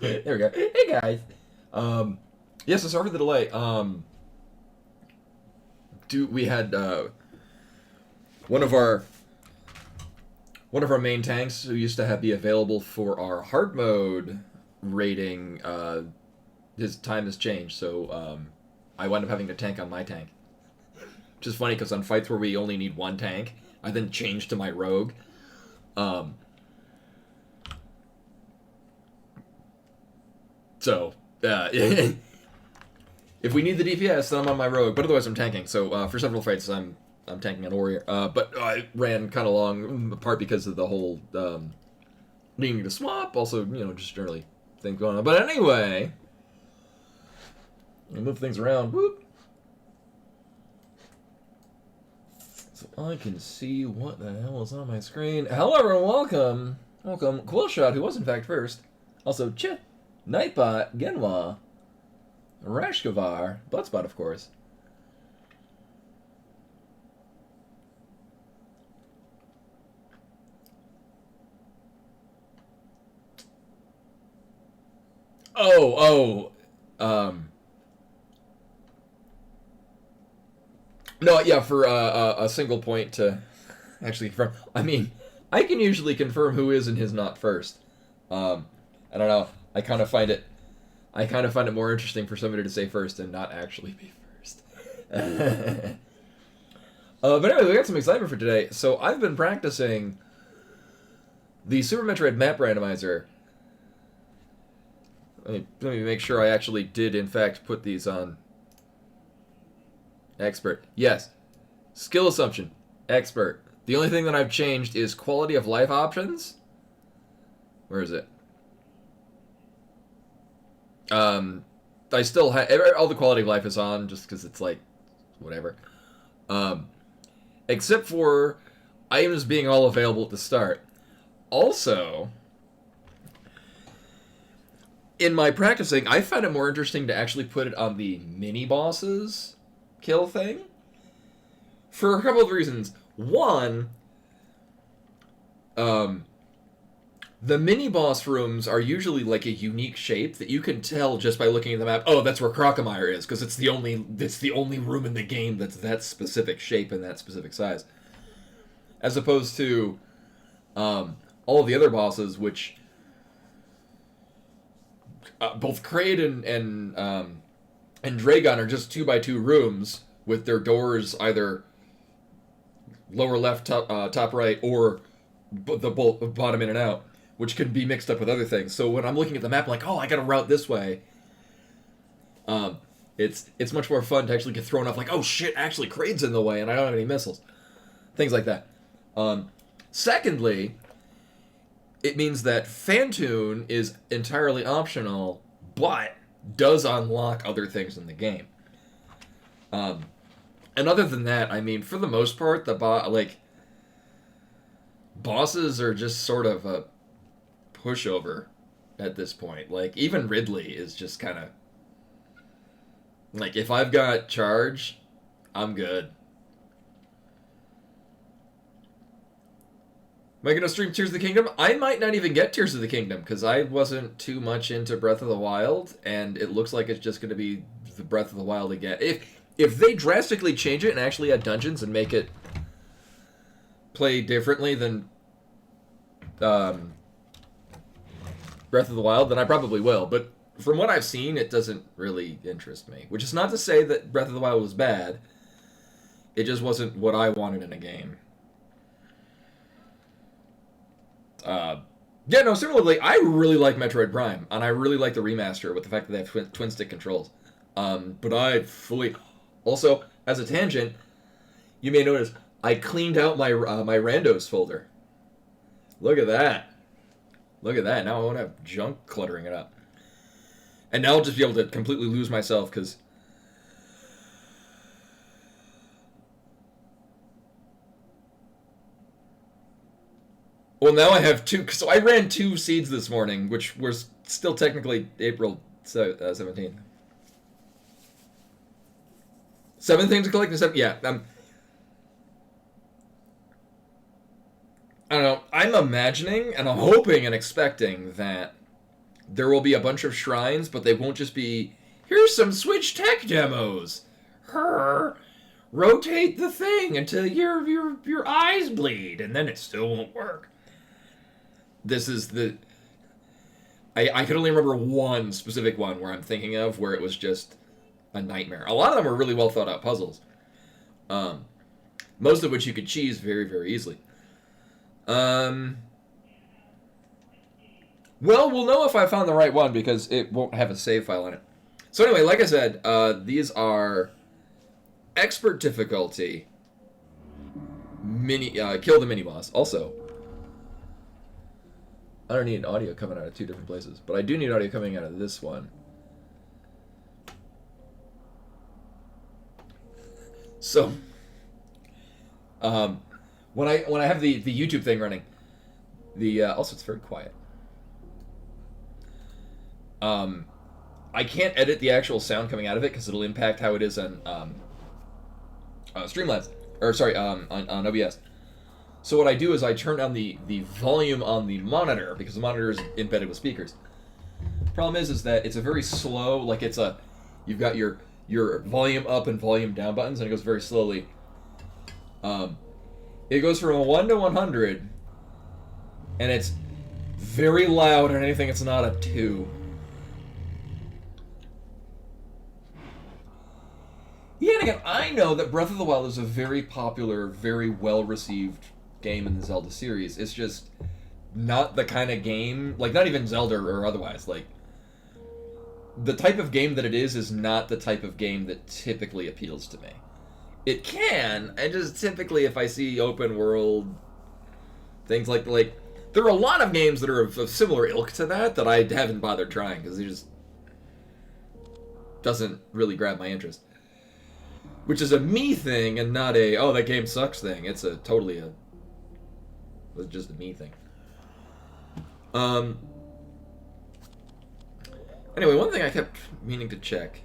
There we go. Hey guys. Yes, so sorry for the delay. We had one of our one of our main tanks who used to be available for our hard mode rating. His time has changed, so I wound up having to tank on my tank. Which is funny because on fights where we only need one tank, I then change to my rogue. Um, so if we need the DPS, then I'm on my rogue. But otherwise, I'm tanking. So for several fights, I'm tanking on warrior. But I ran kind of long, in part because of the whole needing to swap. Also, just generally things going on. But anyway, I move things around. Whoop. So I can see what the hell is on my screen. Hello, everyone. Welcome. Cool Shot, who was in fact first. Also, Nightbot, Genwa, Rashkavar, Bloodspot, of course. No, yeah, for a single point to actually confirm. I mean, I can usually confirm who is and is not first. I don't know. I kind of find it more interesting for somebody to say first and not actually be first. But anyway, we got some excitement for today. So I've been practicing the Super Metroid Map Randomizer. Let me make sure I actually did, in fact, put these on. Expert. Yes. Skill assumption. Expert. The only thing that I've changed is quality of life options. Where is it? I still have all the quality of life is on just because it's like whatever. Except for items being all available at the start. Also, in my practicing, I found it more interesting to actually put it on the mini bosses kill thing for a couple of reasons. One, the mini boss rooms are usually like a unique shape that you can tell just by looking at the map. Oh, that's where Crocomire is because it's the only room in the game that's that specific shape and that specific size, as opposed to all of the other bosses, which both Kraid and Dragon are just 2x2 rooms with their doors either lower left, top right, or the bottom in and out, which can be mixed up with other things. So when I'm looking at the map, I'm like, oh, I gotta route this way. It's much more fun to actually get thrown off. Like, oh shit, actually Kraid's in the way, and I don't have any missiles. Things like that. Secondly, it means that Phantoon is entirely optional, but does unlock other things in the game. And other than that, I mean, for the most part, bosses are just sort of a pushover at this point. Like, even Ridley is just kind of like, if I've got charge, I'm good. Am I going to stream Tears of the Kingdom? I might not even get Tears of the Kingdom, because I wasn't too much into Breath of the Wild, and it looks like it's just going to be the Breath of the Wild again. If they drastically change it and actually add dungeons and make it play differently than Breath of the Wild, then I probably will. But from what I've seen, it doesn't really interest me. Which is not to say that Breath of the Wild was bad. It just wasn't what I wanted in a game. Similarly, I really like Metroid Prime, and I really like the remaster with the fact that they have twin stick controls. But I fully... Also, as a tangent, you may notice I cleaned out my randos folder. Look at that. Now I won't have junk cluttering it up. And now I'll just be able to completely lose myself, because... Well, now I have two. So I ran 2 seeds this morning, which were still technically April 17th. 7 things to collect in 7. Yeah. I don't know. I'm imagining and I'm hoping and expecting that there will be a bunch of shrines, but they won't just be, here's some Switch tech demos. Rotate the thing until your eyes bleed, and then it still won't work. This is the... I can only remember one specific one where I'm thinking of where it was just a nightmare. A lot of them were really well thought out puzzles. Most of which you could cheese very, very easily. Well, we'll know if I found the right one because it won't have a save file on it. So anyway, like I said, these are expert difficulty. Kill the mini boss. Also, I don't need audio coming out of two different places, but I do need audio coming out of this one. So, when I have the YouTube thing running, also it's very quiet. I can't edit the actual sound coming out of it because it'll impact how it is on Streamlabs, or sorry, on OBS. So what I do is I turn down the volume on the monitor because the monitor is embedded with speakers. Problem is that it's a very slow, like you've got your volume up and volume down buttons, and it goes very slowly. It goes from a 1 to 100, and it's very loud on anything it's not a 2. Yeah, and again, I know that Breath of the Wild is a very popular, very well-received game in the Zelda series. It's just not the kind of game, like, not even Zelda or otherwise, like, the type of game that it is not the type of game that typically appeals to me. It can, and just typically if I see open world things like, there are a lot of games that are of similar ilk to that I haven't bothered trying, because it just doesn't really grab my interest. Which is a me thing and not a, oh, that game sucks thing. It's just a me thing. Anyway, one thing I kept meaning to check.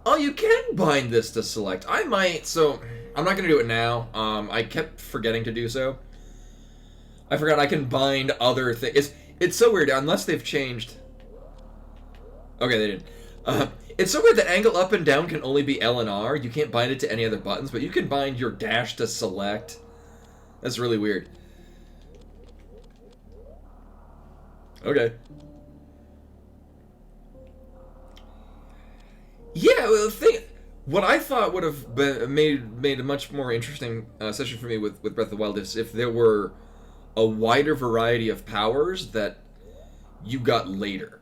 Oh, you can bind this to select. I might, so I'm not going to do it now. I kept forgetting to do so. I forgot I can bind other things. It's so weird, unless they've changed. Okay, they didn't. It's so weird that angle up and down can only be L and R. You can't bind it to any other buttons, but you can bind your dash to select. That's really weird. Okay. Yeah, well, what I thought would have been made a much more interesting session for me with Breath of the Wild is if there were a wider variety of powers that you got later.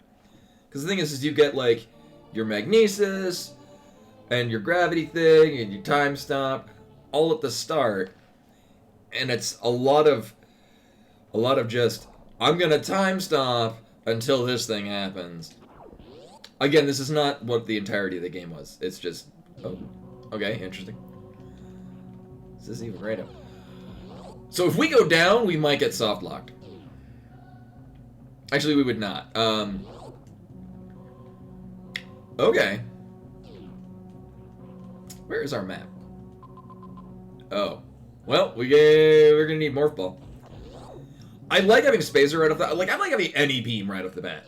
Because the thing is you get, like, your magnesis, and your gravity thing, and your time stop, all at the start, and it's a lot of just, I'm gonna time stop until this thing happens. Again, this is not what the entirety of the game was. It's just, oh, okay, interesting. This isn't even random. So if we go down, we might get soft locked. Actually, we would not. Okay. Where is our map? Oh. Well, we're gonna need Morph Ball. I like having Spacer right off the... Like, I like having any beam right off the bat.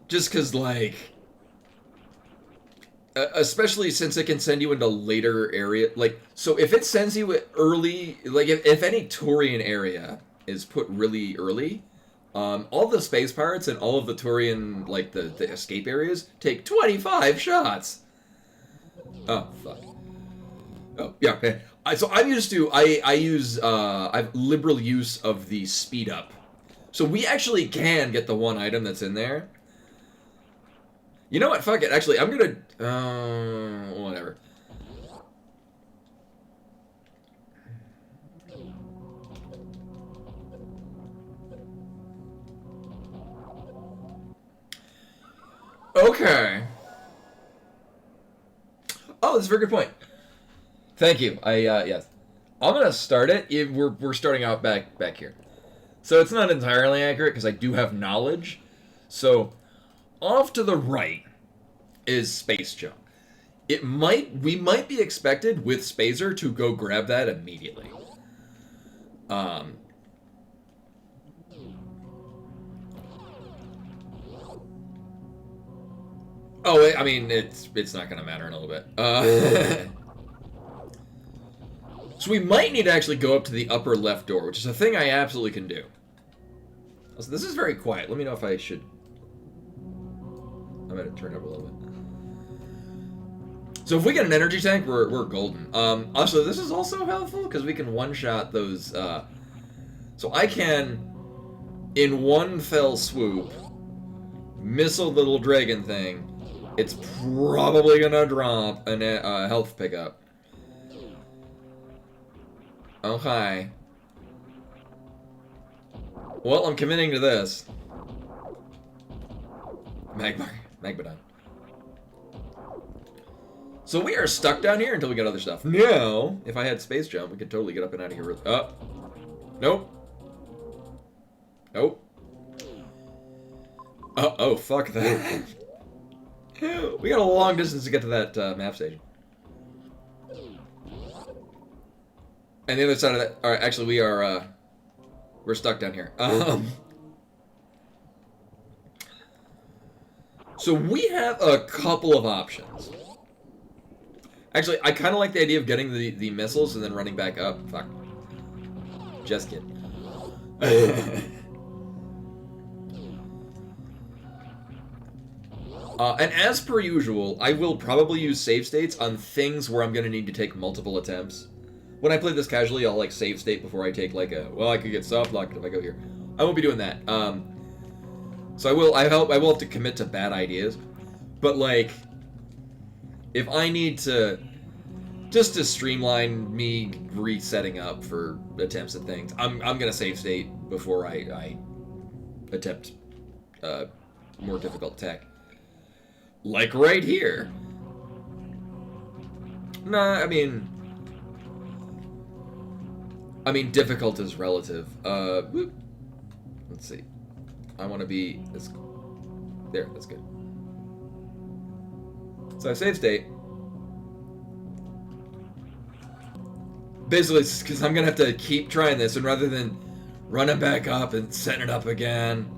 Just because, like... especially since it can send you into later area... Like, so if it sends you early... Like, if any Turian area is put really early... all the space pirates and all of the Turian, like, the escape areas take 25 shots. Oh, fuck. Oh, yeah, okay. So I'm used to, I use, I've liberal use of the speed up. So we actually can get the one item that's in there. You know what, fuck it, actually, I'm gonna, whatever. Okay. Oh, that's a very good point. Thank you. Yes. I'm gonna start it. We're starting out back here. So it's not entirely accurate because I do have knowledge. So off to the right is Space Junk. We might be expected with Spacer to go grab that immediately. Um, oh, I mean, it's not going to matter in a little bit. So we might need to actually go up to the upper left door, which is a thing I absolutely can do. So this is very quiet. Let me know if I should... I'm going to turn it up a little bit. So if we get an energy tank, we're golden. Also, this is also helpful because we can one-shot those... So I can, in one fell swoop, missile the little dragon thing. It's probably going to drop a health pickup. Okay. Well, I'm committing to this. Magmadon. So we are stuck down here until we get other stuff. No! If I had space jump, we could totally get up and out of here. Oh. Nope. Nope. Oh, fuck that. We got a long distance to get to that map station. And the other side of that... Alright, actually, we're stuck down here. So we have a couple of options. Actually, I kind of like the idea of getting the missiles and then running back up. Fuck. Just kidding. And as per usual, I will probably use save states on things where I'm going to need to take multiple attempts. When I play this casually, I'll like save state before I take like a, well, I could get soft locked if I go here. I won't be doing that. So I will have to commit to bad ideas. But like, if I need to, just to streamline me resetting up for attempts at things, I'm gonna save state before I attempt more difficult tech. Like right here. Nah, I mean, difficult is relative. Whoop. Let's see. I want to be this. There, that's good. So I save state. Basically, it's because I'm gonna have to keep trying this, and rather than running back up and setting it up again.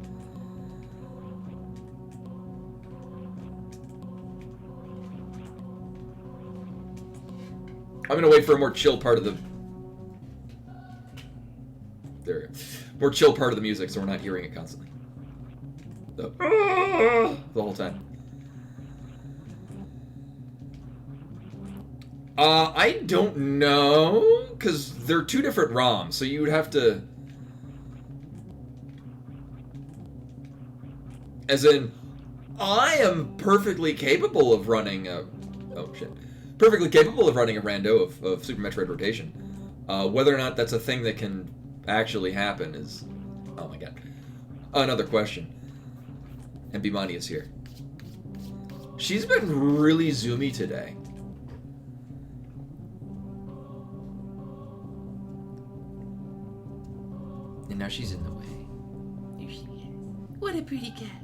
I'm gonna wait for a more chill part of the... There we go. More chill part of the music, so we're not hearing it constantly. The whole time. I don't know, because they're two different ROMs, so you would have to... As in, I am perfectly capable of running a... Oh, shit. Perfectly capable of running a rando of Super Metroid rotation. Whether or not that's a thing that can actually happen is... Oh my god. Another question. And Bimani is here. She's been really zoomy today. And now she's in the way. There she is. What a pretty cat.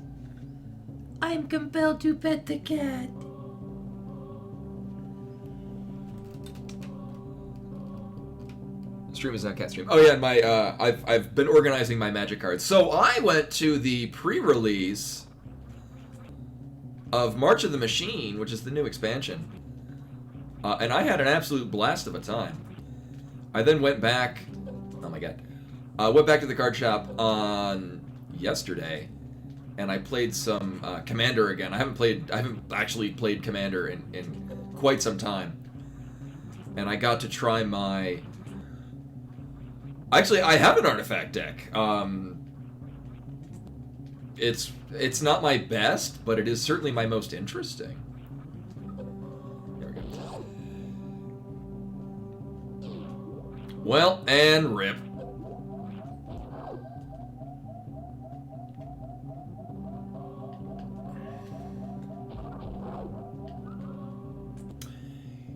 I am compelled to pet the cat. Stream is not cat stream. Oh yeah, my I've been organizing my magic cards. So I went to the pre-release of March of the Machine, which is the new expansion, and I had an absolute blast of a time. I then went back. Oh my god, went back to the card shop on yesterday, and I played some Commander again. I haven't actually played Commander in quite some time, and I got to try my. Actually, I have an artifact deck. It's not my best, but it is certainly my most interesting. There we go. Well, and rip.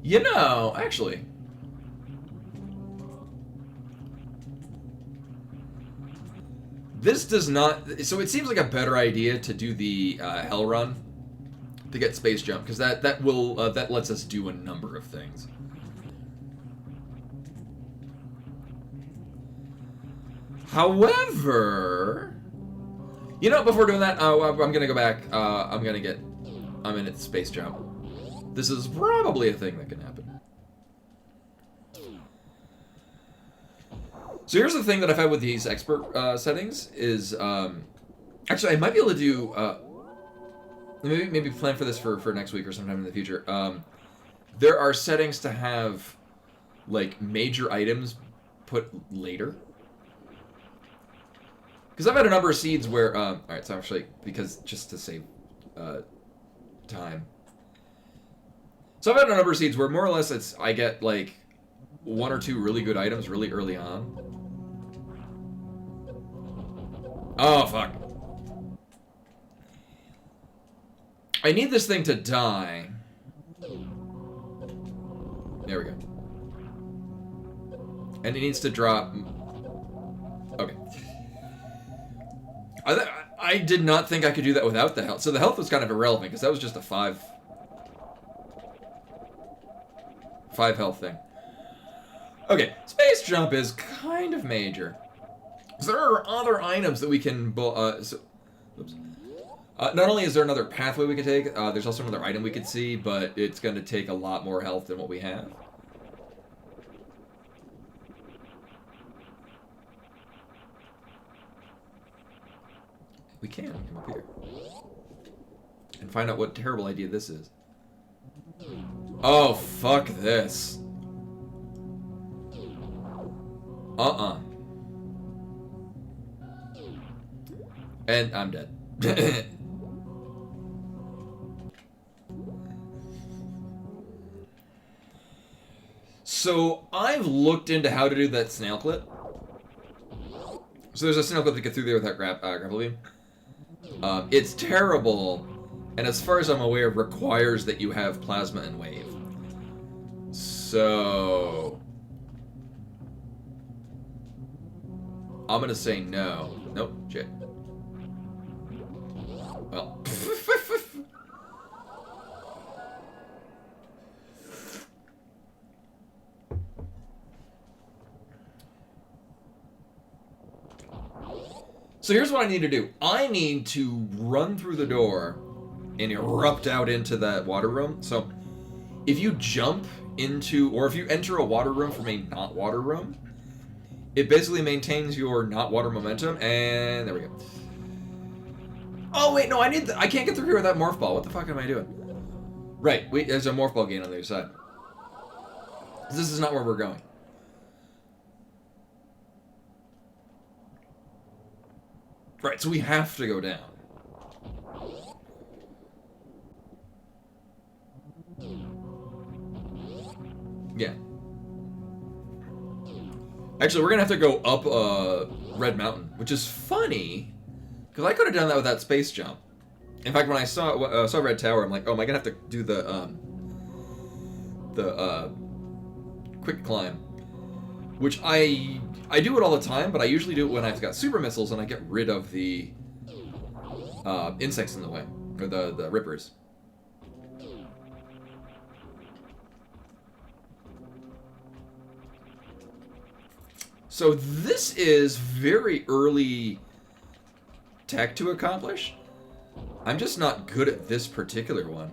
You know, actually... This does not... So it seems like a better idea to do the Hell Run to get Space Jump, because that lets us do a number of things. However, you know, before doing that, I'm gonna go back. I'm in its space jump. This is probably a thing that can happen. So here's the thing that I've had with these expert settings is, actually I might be able to do, maybe plan for this for next week or sometime in the future. There are settings to have, like, major items put later. Because I've had a number of seeds where, alright, so actually, because, just to save, time. So I've had a number of seeds where more or less I get, like, 1 or 2 really good items really early on. Oh, fuck. I need this thing to die. There we go. And it needs to drop... Okay. I did not think I could do that without the health. So the health was kind of irrelevant, because that was just a 5 health thing. Okay, space jump is kind of major. So there are other items that we can... oops. Not only is there another pathway we could take, there's also another item we could see, but it's going to take a lot more health than what we have. We can come up here and find out what terrible idea this is. Oh, fuck this. And I'm dead. So, I've looked into how to do that snail clip. So there's a snail clip to get through there with that grapple beam. It's terrible, and as far as I'm aware, requires that you have plasma and wave. So... I'm gonna say no. Nope, shit. Well. So here's what I need to do. I need to run through the door and erupt out into that water room. So if you jump into, or if you enter a water room from a not water room, it basically maintains your not water momentum, and there we go. Oh wait, no, I can't get through here with that morph ball. What the fuck am I doing? Right, there's a morph ball gain on the other side. This is not where we're going. Right, so we have to go down. Yeah. Actually, we're gonna have to go up Red Mountain, which is funny, because I could have done that with that space jump. In fact, when I saw Red Tower, I'm like, oh, am I gonna have to do the quick climb? Which I do it all the time, but I usually do it when I've got super missiles and I get rid of the insects in the way, or the rippers. So this is very early tech to accomplish. I'm just not good at this particular one.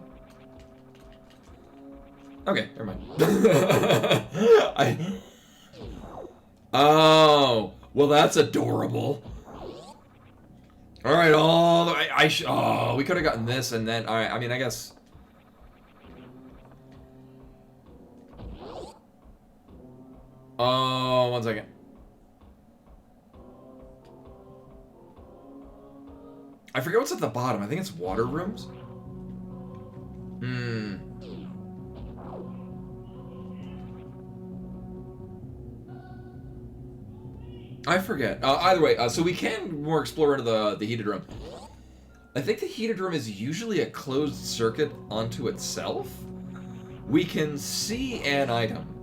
Okay, never mind. Oh, well, that's adorable. All right, oh, we could have gotten this, and then, all right, I mean, I guess. Oh, 1 second. I forget what's at the bottom. I think it's water rooms. I forget. Either way, so we can more explore into the heated room. I think the heated room is usually a closed circuit onto itself. We can see an item.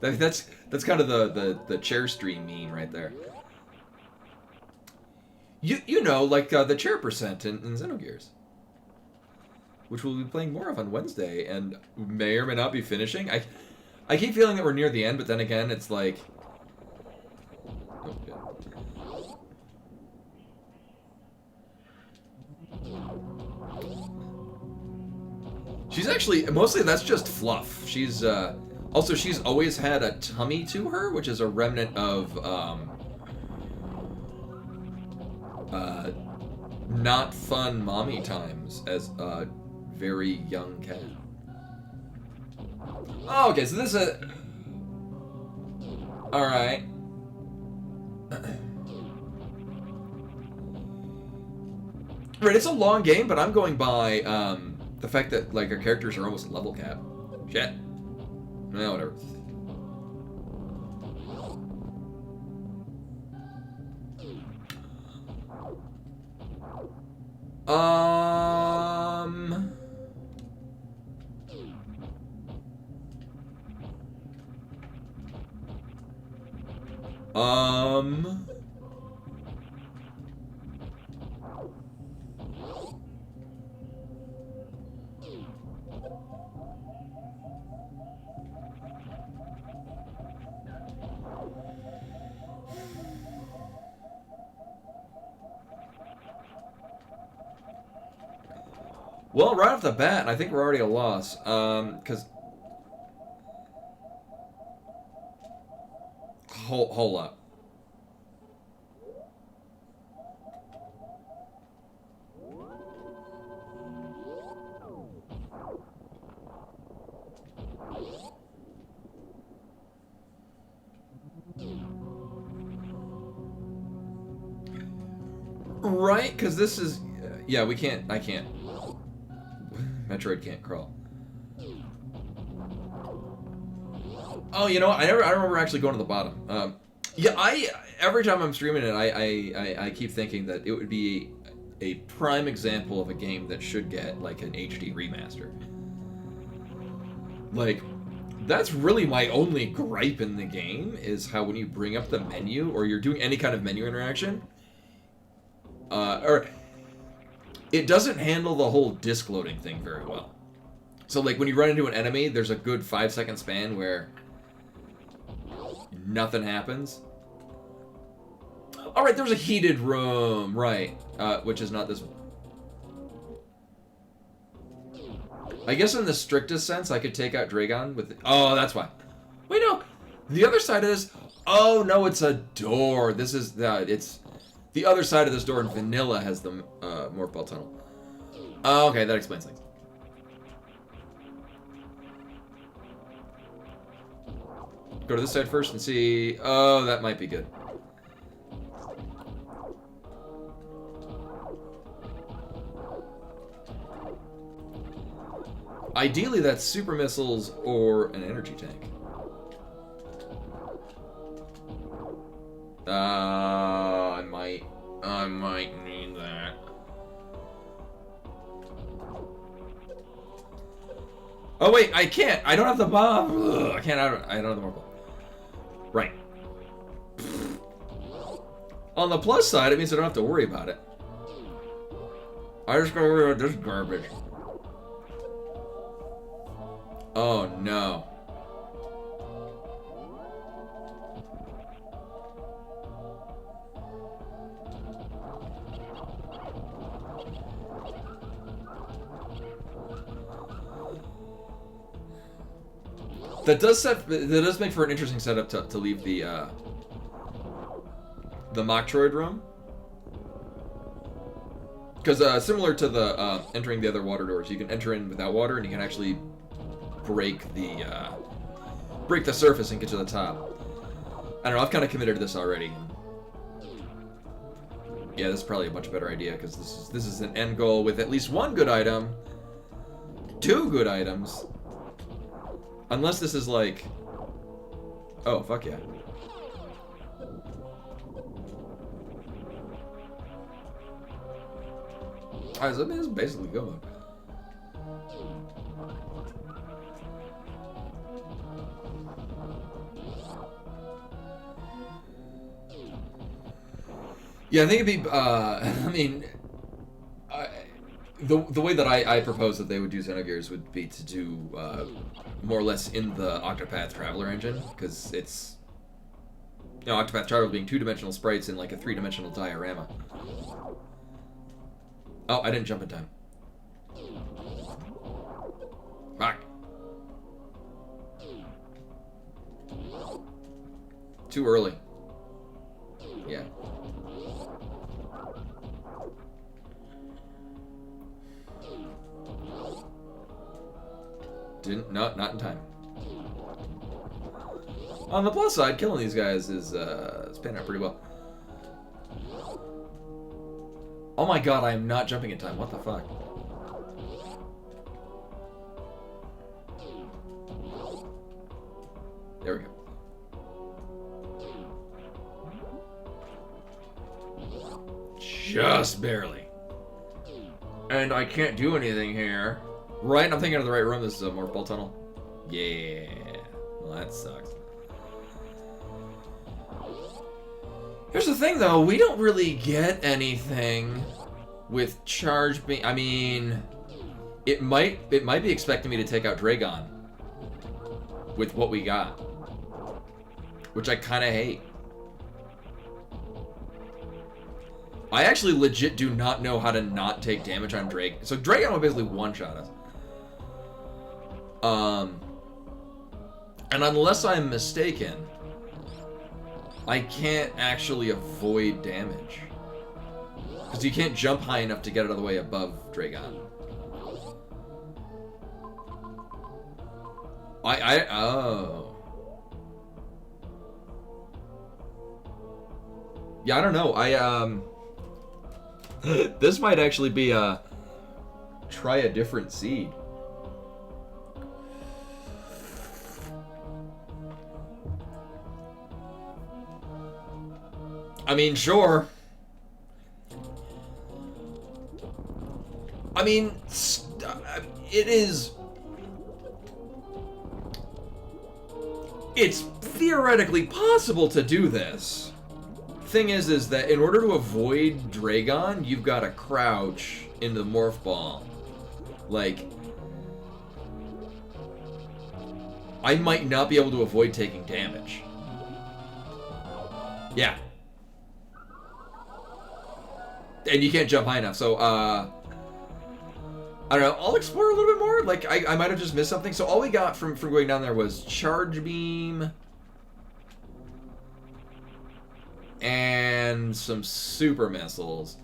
That's kind of the chair stream meme right there. You know, like the chair percent in Xenogears, which we'll be playing more of on Wednesday, and may or may not be finishing. I keep feeling that we're near the end, but then again, it's like. Oh, good. She's actually mostly that's just fluff. She's also she's always had a tummy to her, which is a remnant of not fun mommy times as a very young cat. Oh, okay, so this is a... Alright. Right, it's a long game, but I'm going by the fact that like our characters are almost level cap. Shit. No, whatever. Um. Well, right off the bat, I think we're already a loss. Because hold up. Right, because this is... yeah, we can't... I can't. Metroid can't crawl. Oh, you know what? I don't remember actually going to the bottom. Yeah, every time I'm streaming it, I keep thinking that it would be a prime example of a game that should get like an HD remaster. Like, that's really my only gripe in the game is how when you bring up the menu or you're doing any kind of menu interaction, or it doesn't handle the whole disk loading thing very well. So like when you run into an enemy, there's a good 5-second span where nothing happens. All right, there's a heated room, right? Which is not this one. I guess in the strictest sense, I could take out Dragon with. Oh, that's why. Wait, no. The other side of this. Oh no, it's a door. This is it's the other side of this door in vanilla has the morph ball tunnel. Oh, okay, that explains things. Go to this side first and see. Oh, that might be good. Ideally, that's super missiles or an energy tank. I might need that. Oh wait, I can't. I don't have the bomb. Ugh, I don't have the marble. Right. On the plus side, it means I don't have to worry about it. I just gotta worry about this garbage. Oh no. That does make for an interesting setup to leave the Metroid room. Because similar to the entering the other water doors, you can enter in without water, and you can actually break the surface and get to the top. I don't know. I've kind of committed to this already. Yeah, this is probably a much better idea because this is an end goal with at least one good item, 2 good items. Unless this is like, oh fuck yeah. Alright, so this is basically going. Yeah, I think it'd be. I mean, the way that I propose that they would do Xenogears would be to do more or less in the Octopath Traveler engine, because it's, Octopath Traveler being 2-dimensional sprites in like a 3-dimensional diorama. Oh, I didn't jump in time. Fuck. Too early. Yeah. Not in time. On the plus side, killing these guys is panning out pretty well. Oh my god, I am not jumping in time. What the fuck? There we go. Just barely. And I can't do anything here. Right? I'm thinking of the right room. This is a morph ball tunnel. Yeah. Well, that sucks. Here's the thing, though. We don't really get anything with charge beam. I mean, it might be expecting me to take out Dragon with what we got, which I kind of hate. I actually legit do not know how to not take damage on Drake. So Dragon will basically one-shot us. And unless I'm mistaken, I can't actually avoid damage. Because you can't jump high enough to get out of the way above Dragon. Oh. Yeah, I don't know. This might actually be try a different seed. I mean, sure. I mean, it is... It's theoretically possible to do this. Thing is that in order to avoid Dragon, you've got to crouch into the morph ball. Like, I might not be able to avoid taking damage. Yeah. And you can't jump high enough, so, I don't know, I'll explore a little bit more. Like, I might have just missed something. So all we got from going down there was Charge Beam and some super missiles.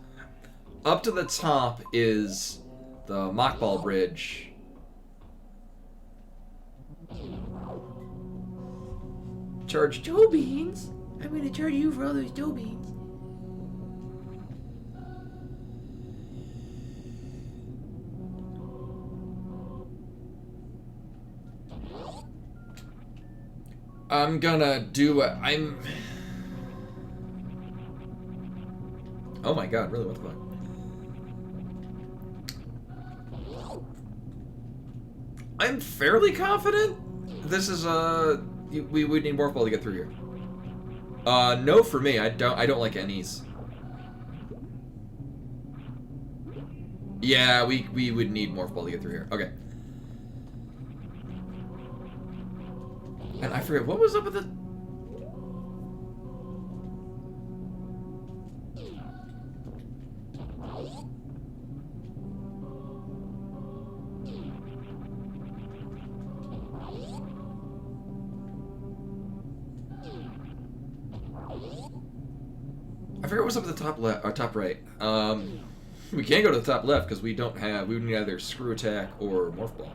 Up to the top is the Mach Ball Bridge. Charge Dough beans? I'm gonna charge you for all those dough beans. I'm gonna do a... Oh my god, really, what the fuck? I'm fairly confident this is we would need Morph Ball to get through here. No for me. I don't like NEs. Yeah, we would need Morph Ball to get through here. Okay. And I forget, what was up with the... I forget what's up at the top left or top right. We can't go to the top left because we would need either Screw Attack or Morph Ball.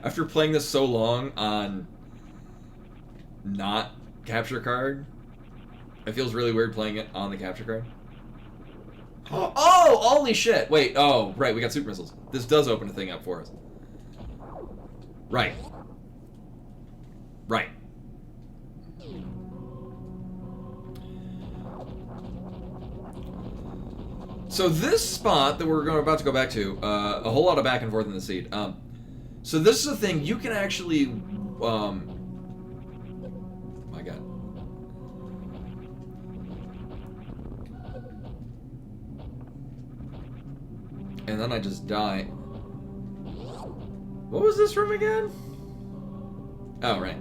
After playing this so long on not capture card, it feels really weird playing it on the capture card. Oh, holy shit! Wait, oh, right, we got super missiles. This does open a thing up for us. Right. Right. So this spot that we're about to go back to, a whole lot of back and forth in the seed. So this is a thing you can actually, my god. and then I just die. What was this room again? Oh, right.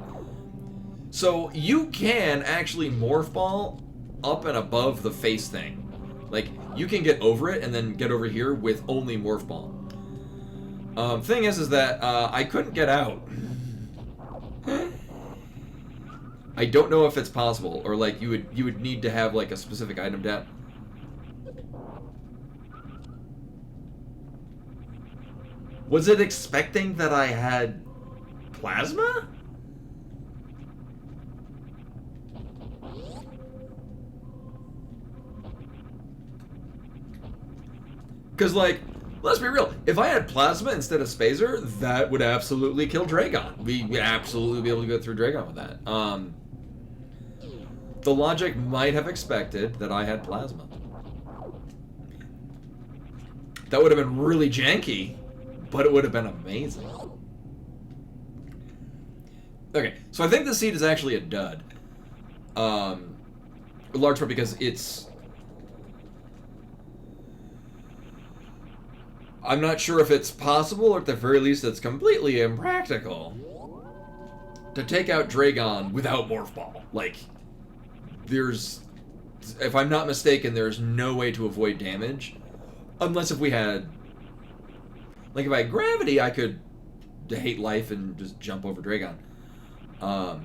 So you can actually morph ball up and above the face thing. Like, you can get over it and then get over here with only morph ball. Thing is that I couldn't get out. I don't know if it's possible, or like you would need to have like a specific item down. Was it expecting that I had plasma? Because, like, let's be real, if I had plasma instead of Spazer, that would absolutely kill Dragon. We would absolutely be able to go through Dragon with that. The logic might have expected that I had plasma. That would have been really janky, but it would have been amazing. Okay, so I think the seed is actually a dud. In large part because it's... I'm not sure if it's possible, or at the very least it's completely impractical to take out Dragon without Morph Ball. Like, there's... If I'm not mistaken, there's no way to avoid damage. Unless if we had... Like, if I had Gravity, I could hate life and just jump over Dragon. Or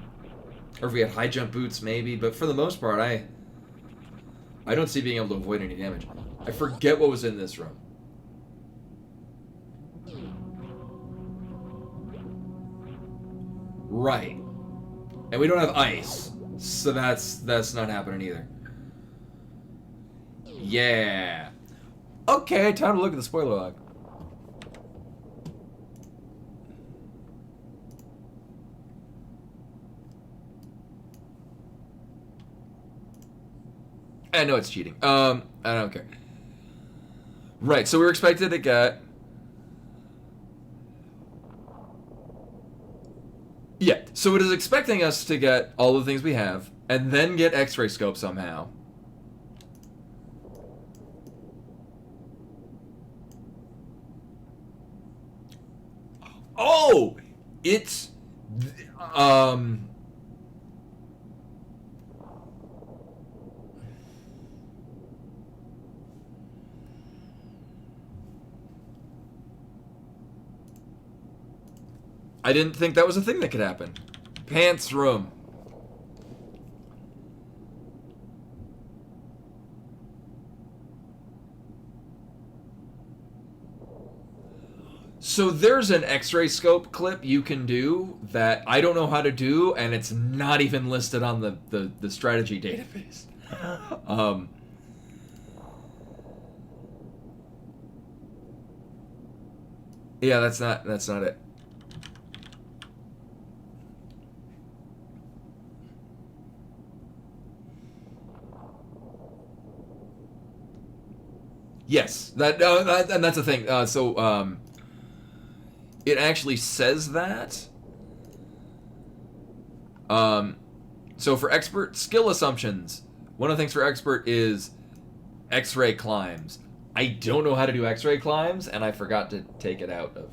if we had high jump boots, maybe. But for the most part, I don't see being able to avoid any damage. I forget what was in this room. Right. And we don't have ice. So that's not happening either. Yeah. Okay, time to look at the spoiler log. I know it's cheating. I don't care. Right, so we're expected to get... Yeah, so it is expecting us to get all the things we have, and then get X-ray scope somehow. Oh! It's... I didn't think that was a thing that could happen. Pants room. So there's an X-ray scope clip you can do that I don't know how to do, and it's not even listed on the strategy database. Yeah, that's not it. Yes, and that's the thing. It actually says that. So for expert skill assumptions, one of the things for expert is X-ray climbs. I don't know how to do X-ray climbs, and I forgot to take it out of.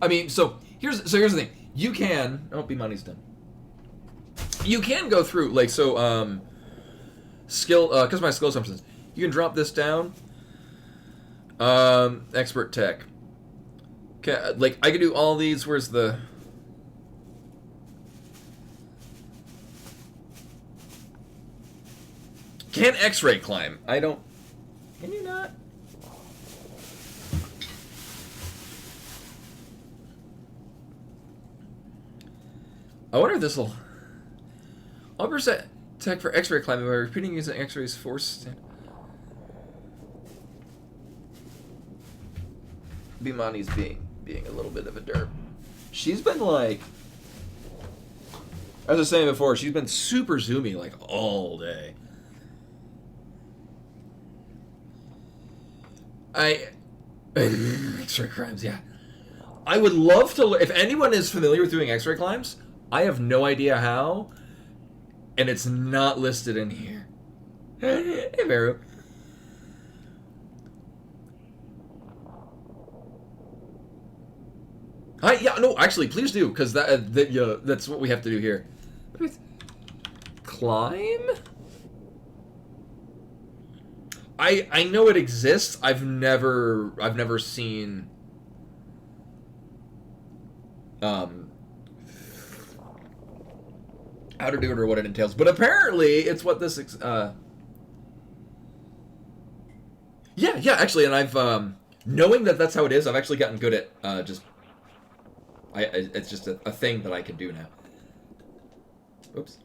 I mean, so here's the thing. You can. Oh, B-Money's done. You can go through, like, so, skill, customize skill assumptions. You can drop this down. Expert tech. Okay, like, I can do all these. Where's the... Can X-ray climb? I don't... Can you not? I wonder if this will... 100% tech for X-ray climbing by repeating using X-ray's force. Bimani's being a little bit of a derp. She's been like, as I was saying before, she's been super zoomy like all day. X-ray climbs, yeah. I would love to. If anyone is familiar with doing X-ray climbs, I have no idea how. And it's not listed in here. Hey, Veru. Hi, yeah, no, actually, please do, because that's what we have to do here. Climb? I know it exists. I've never seen how to do it or what it entails. But apparently, it's what this yeah, actually, and I've knowing that that's how it is, I've actually gotten good at just it's just a thing that I can do now. Oops.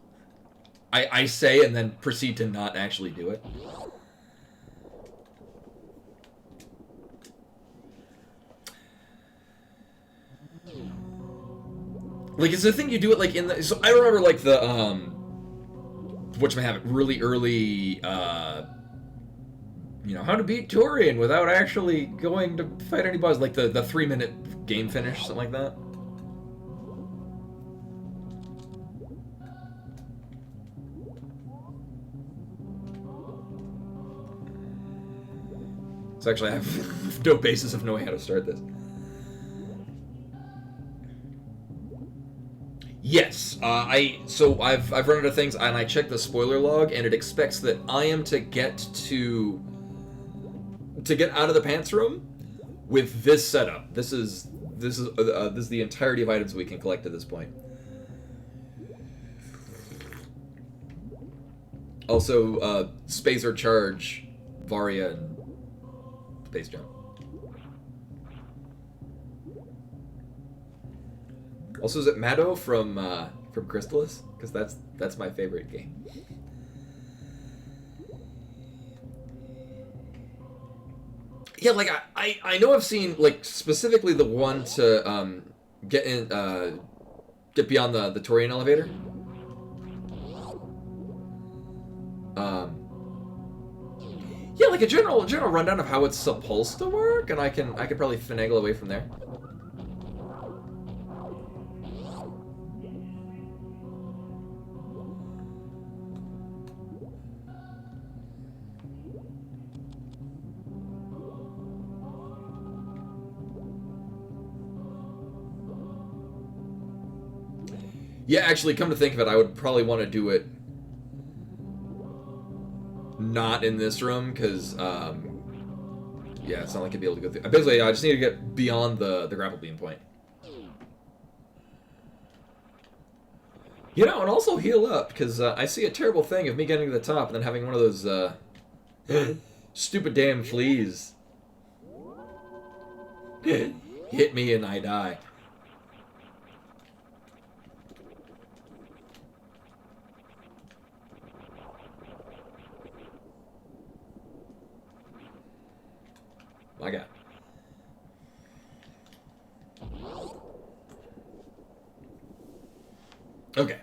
I say and then proceed to not actually do it. Like, it's the thing you do it like in the. So I remember like the whatchamahave, really early you know, how to beat Turian without actually going to fight any boss, like the 3-minute game finish, something like that. So actually, I have no basis of knowing how to start this. Yes, I've run into things and I checked the spoiler log and it expects that I am to get out of the pants room with this setup. This is the entirety of items we can collect at this point. Also, Spacer Charge, Varia, and Space Jump. Also, is it Mado from Crystallis? Because that's my favorite game. Yeah, like I know I've seen like specifically the one to get beyond the Torian elevator. Yeah, like a general rundown of how it's supposed to work, and I could probably finagle away from there. Yeah, actually, come to think of it, I would probably want to do it not in this room, because, yeah, it's not like I'd be able to go through. Basically, I just need to get beyond the grapple beam point. You know, and also heal up, because I see a terrible thing of me getting to the top and then having one of those, stupid damn fleas hit me and I die. My God. Okay.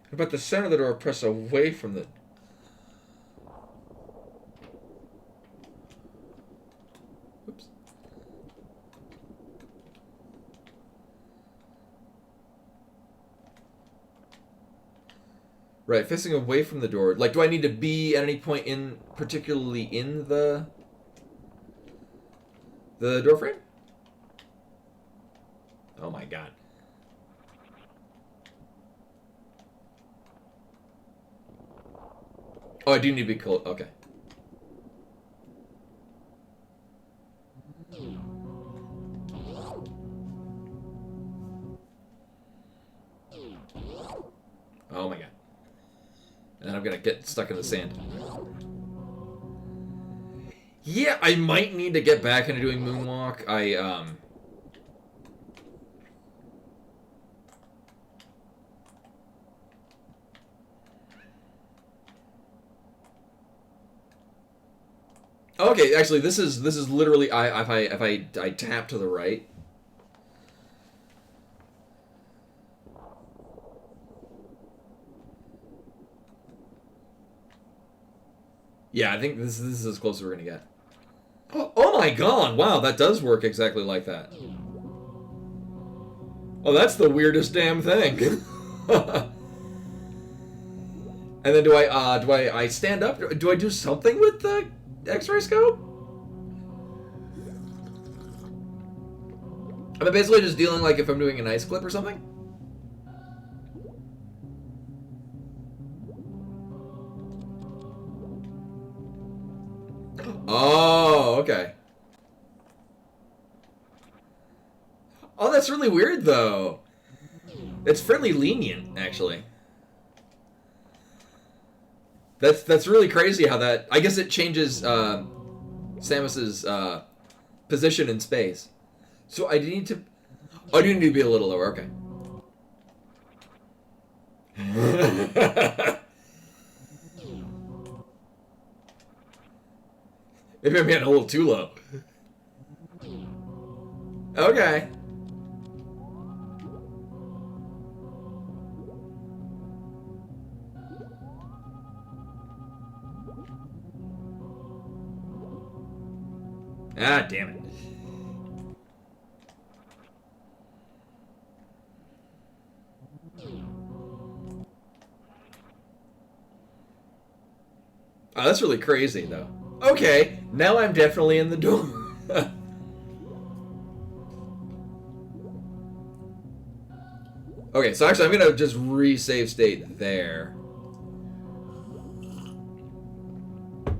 What about the center of the door? Press away from the... Oops. Right, facing away from the door. Like, do I need to be at any point particularly in the door frame? Oh my God. Oh, I do need to be cold. Okay. Oh my God. And then I'm gonna get stuck in the sand. Yeah, I might need to get back into doing Moonwalk. Okay, actually, this is literally if I tap to the right. Yeah, I think this is as close as we're gonna get. Oh my god! Wow, that does work exactly like that. Oh, that's the weirdest damn thing. And then do I stand up? Do I do something with the X-ray scope? Am I basically just dealing like if I'm doing an ice clip or something? Oh, okay. Oh, that's really weird though. It's fairly lenient, actually. That's really crazy how that. I guess it changes Samus's position in space. So I need to. Oh, I do need to be a little lower. Okay. Maybe I'm getting a little too low. Okay. Ah, damn it. Oh, that's really crazy, though. Okay, now I'm definitely in the door. Okay, so actually I'm gonna just re-save state there.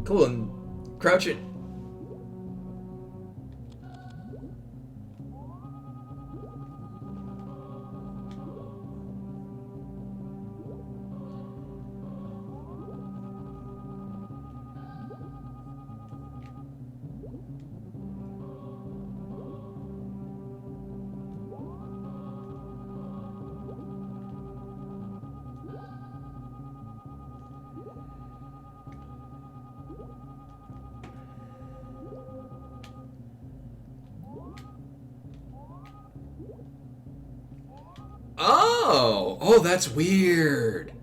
Cool, and crouch it. Oh, that's weird.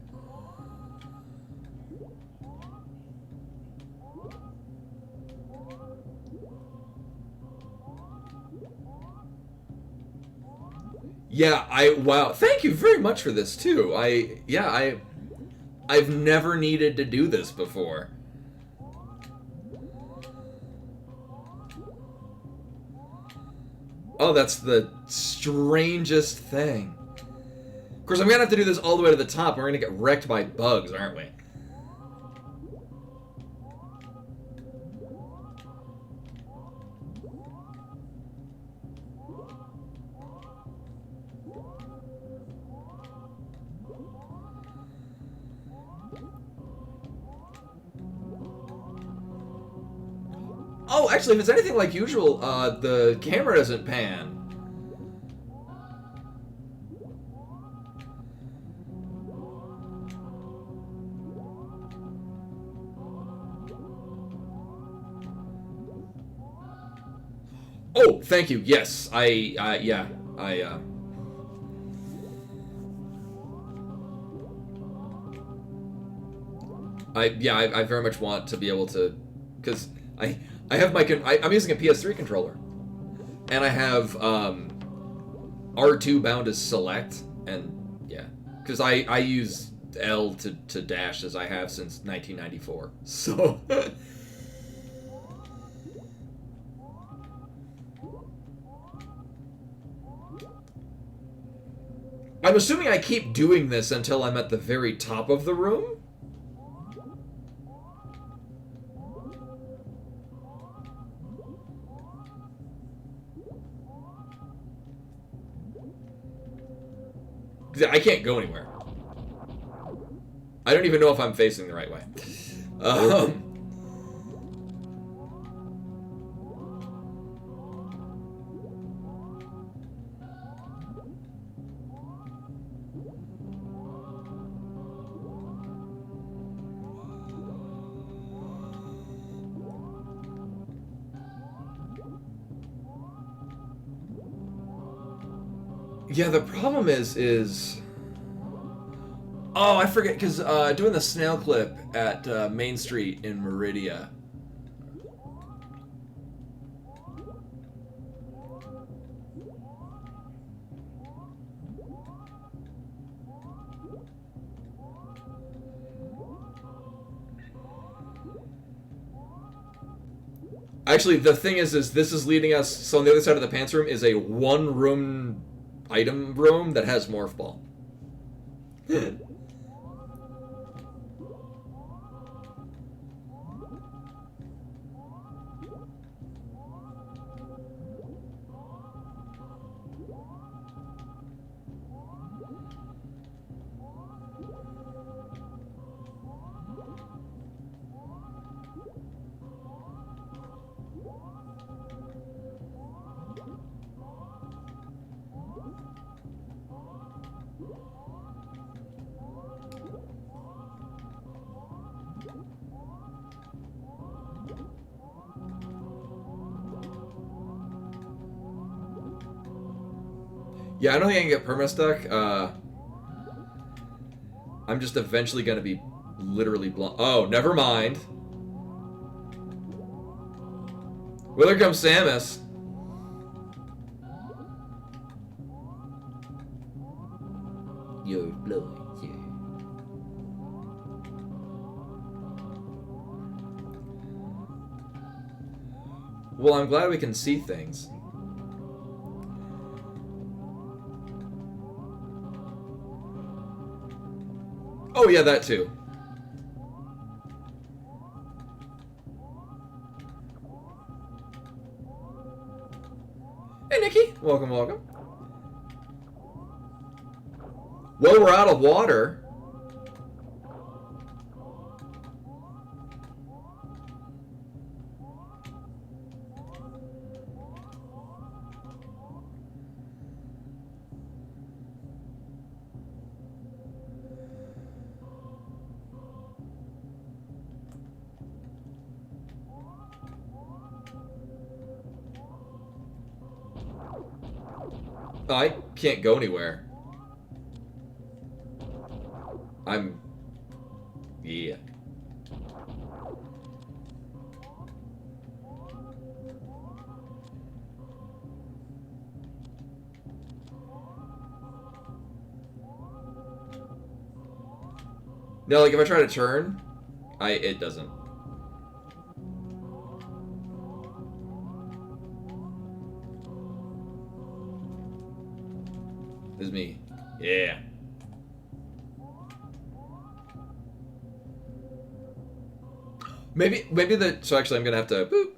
Yeah, wow. Thank you very much for this too. I've never needed to do this before. Oh, that's the strangest thing. Of course, I'm gonna have to do this all the way to the top. We're gonna get wrecked by bugs, aren't we? Oh, actually, if it's anything like usual, the camera doesn't pan. Oh, thank you. Yes, yeah, I very much want to be able to, because I have I'm using a PS3 controller, and I have R2 bound as select, and yeah, because I use L to dash as I have since 1994. So. I'm assuming I keep doing this until I'm at the very top of the room? I can't go anywhere. I don't even know if I'm facing the right way. Yeah, the problem is... Oh, I forget, because doing the snail clip at Main Street in Meridia. Actually, the thing is this is leading us... So on the other side of the pants room is a one-room item room that has Morph Ball. Yeah, I don't think I can get perma-stuck. I'm just eventually going to be literally blown. Oh, never mind. Well, there comes Samus. You're blowing, yeah. Well, I'm glad we can see things. Oh, yeah, that too. Hey, Nikki. Welcome, welcome. Well, we're out of water. I can't go anywhere. Yeah. No, like if I try to turn, it doesn't. This is me. Yeah. Maybe so actually I'm gonna have to boop.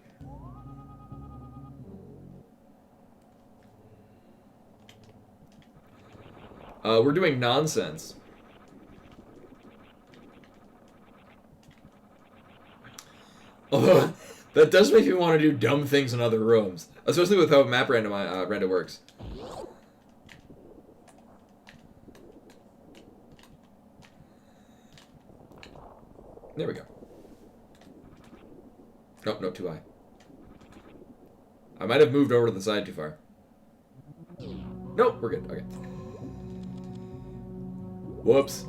We're doing nonsense. Oh, that does make me want to do dumb things in other rooms, especially with how Map Rando Rando works. There we go. Nope, no, too high. I might have moved over to the side too far. Nope, we're good. Okay. Whoops.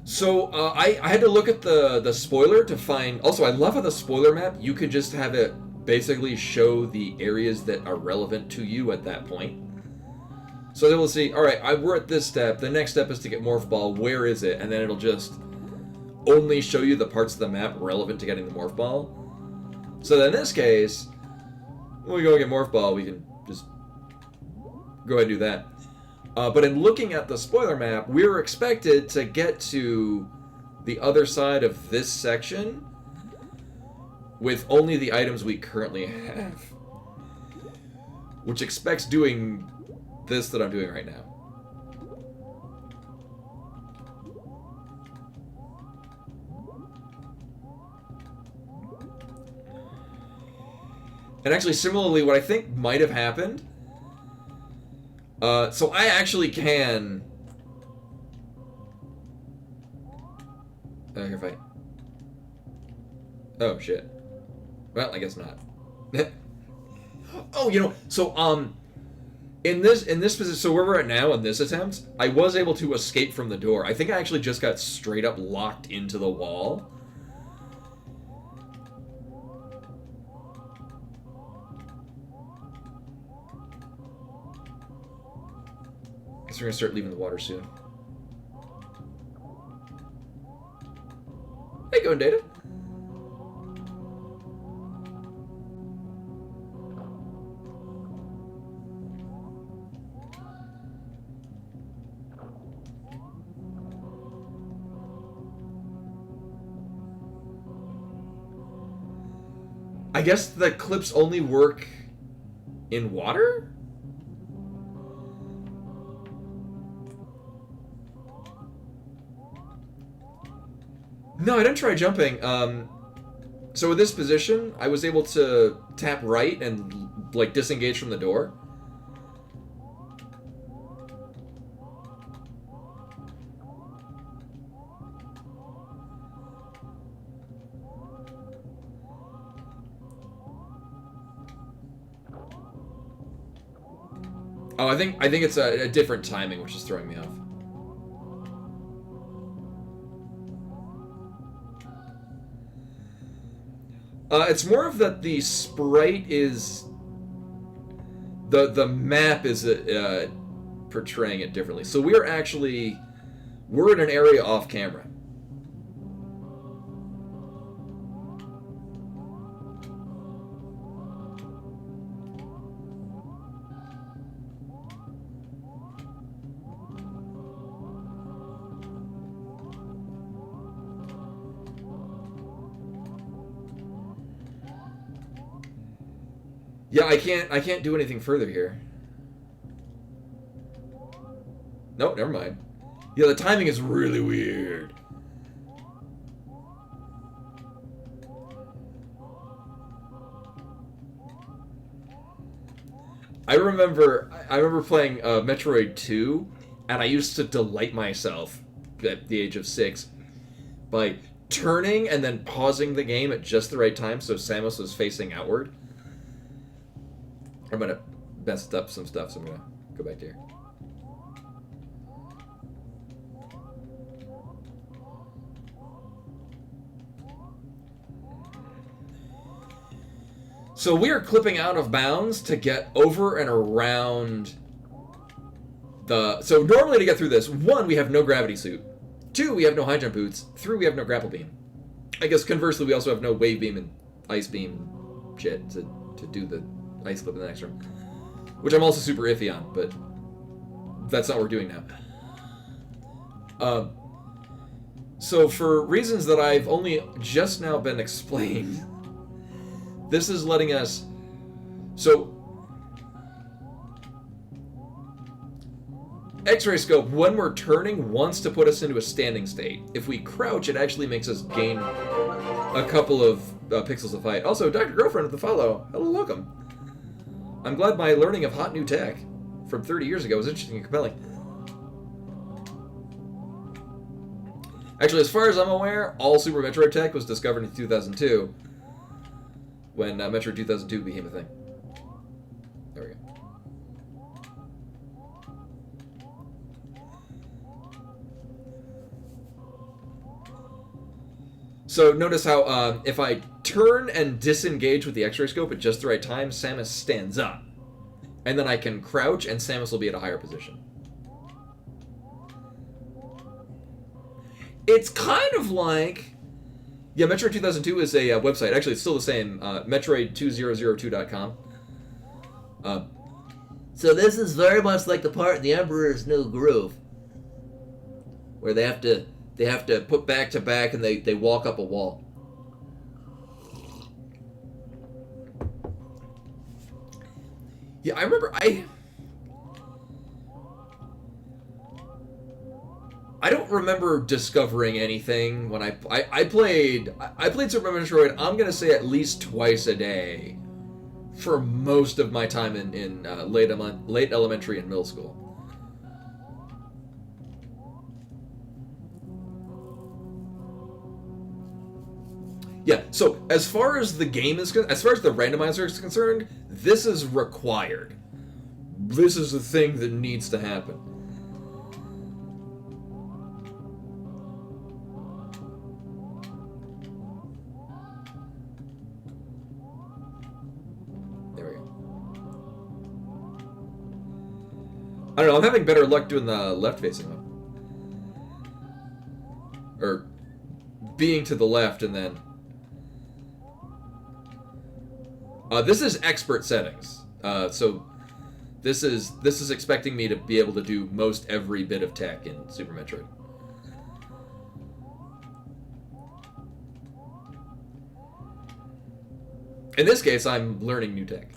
So I had to look at the spoiler to find. Also, I love how the spoiler map, you could just have it basically show the areas that are relevant to you at that point. So then we'll see. All right, we're at this step. The next step is to get Morph Ball. Where is it? And then it'll just only show you the parts of the map relevant to getting the Morph Ball. So then in this case, when we go get Morph Ball, we can just go ahead and do that. But in looking at the spoiler map, we were expected to get to the other side of this section with only the items we currently have, which expects doing this that I'm doing right now. And actually, similarly, what I think might have happened... so I actually can... Here, fight. Oh, shit. Well, I guess not. Oh, you know, so, in this position, so where we're at now in this attempt, I was able to escape from the door. I think I actually just got straight up locked into the wall. Guess we're gonna start leaving the water soon. Hey, going, Data. I guess the clips only work in water? No, I didn't try jumping. So with this position, I was able to tap right and, like, disengage from the door. Oh, I think it's a different timing, which is throwing me off. It's more of that the sprite is... The map is portraying it differently. So we're in an area off camera. Yeah, I can't do anything further here. Nope, never mind. Yeah, the timing is really weird. I remember playing Metroid 2, and I used to delight myself at the age of 6 by turning and then pausing the game at just the right time so Samus was facing outward. I'm gonna mess up some stuff, so I'm gonna go back to here. So we are clipping out of bounds to get over and around the... So normally to get through this, 1, we have no gravity suit. 2, we have no high jump boots. 3, we have no grapple beam. I guess conversely, we also have no wave beam and ice beam shit to do the ice clip in the next room. Which I'm also super iffy on, but that's not what we're doing now. So for reasons that I've only just now been explained, this is letting us... So... X-ray scope, when we're turning, wants to put us into a standing state. If we crouch, it actually makes us gain a couple of pixels of height. Also, Dr. Girlfriend with the follow. Hello, welcome. I'm glad my learning of hot new tech from 30 years ago was interesting and compelling. Actually, as far as I'm aware, all Super Metroid tech was discovered in 2002, when Metroid 2002 became a thing. There we go. So notice how if I turn and disengage with the X-ray scope at just the right time, Samus stands up. And then I can crouch and Samus will be at a higher position. It's kind of like... Yeah, Metroid 2002 is a website. Actually, it's still the same. Metroid2002.com. So this is very much like the part in The Emperor's New Groove, where they have to put back to back and they walk up a wall. Yeah, I remember I don't remember discovering anything when I played Super Metroid, I'm gonna say at least twice a day for most of my time in late elementary and middle school. Yeah, so as far as the game is as far as the randomizer is concerned, this is required. This is the thing that needs to happen. There we go. I don't know, I'm having better luck doing the left-facing one. Or being to the left and then... this is expert settings. So this is expecting me to be able to do most every bit of tech in Super Metroid. In this case, I'm learning new tech.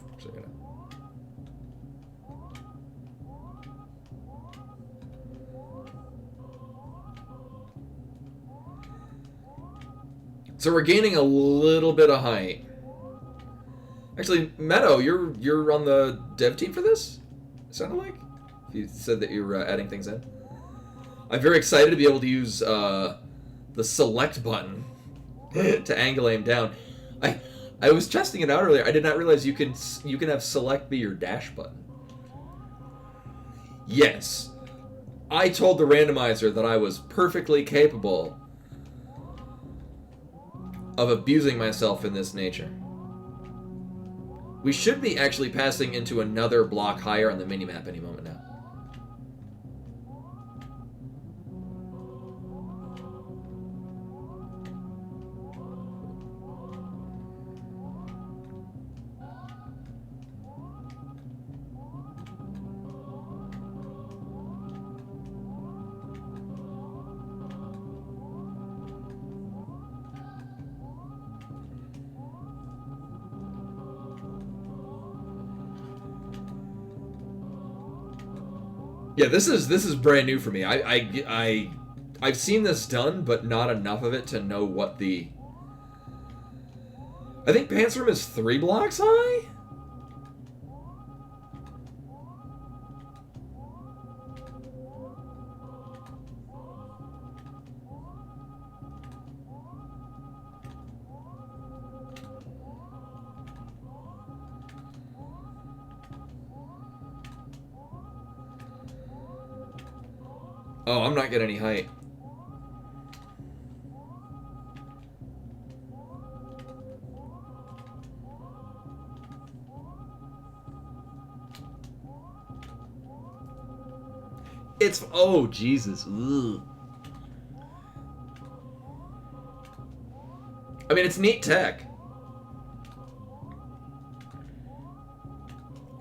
So we're gaining a little bit of height. Actually, Meadow, you're on the dev team for this? It sounded like? You said that you were adding things in. I'm very excited to be able to use the select button to angle aim down. I was testing it out earlier. I did not realize you can have select be your dash button. Yes. I told the randomizer that I was perfectly capable of abusing myself in this nature. We should be actually passing into another block higher on the minimap any moment now. Yeah, this is brand new for me. I've seen this done, but not enough of it to know what the... I think Pants Room is 3 blocks high? Oh, I'm not getting any height. It's... Oh, Jesus. Ugh. I mean, it's neat tech.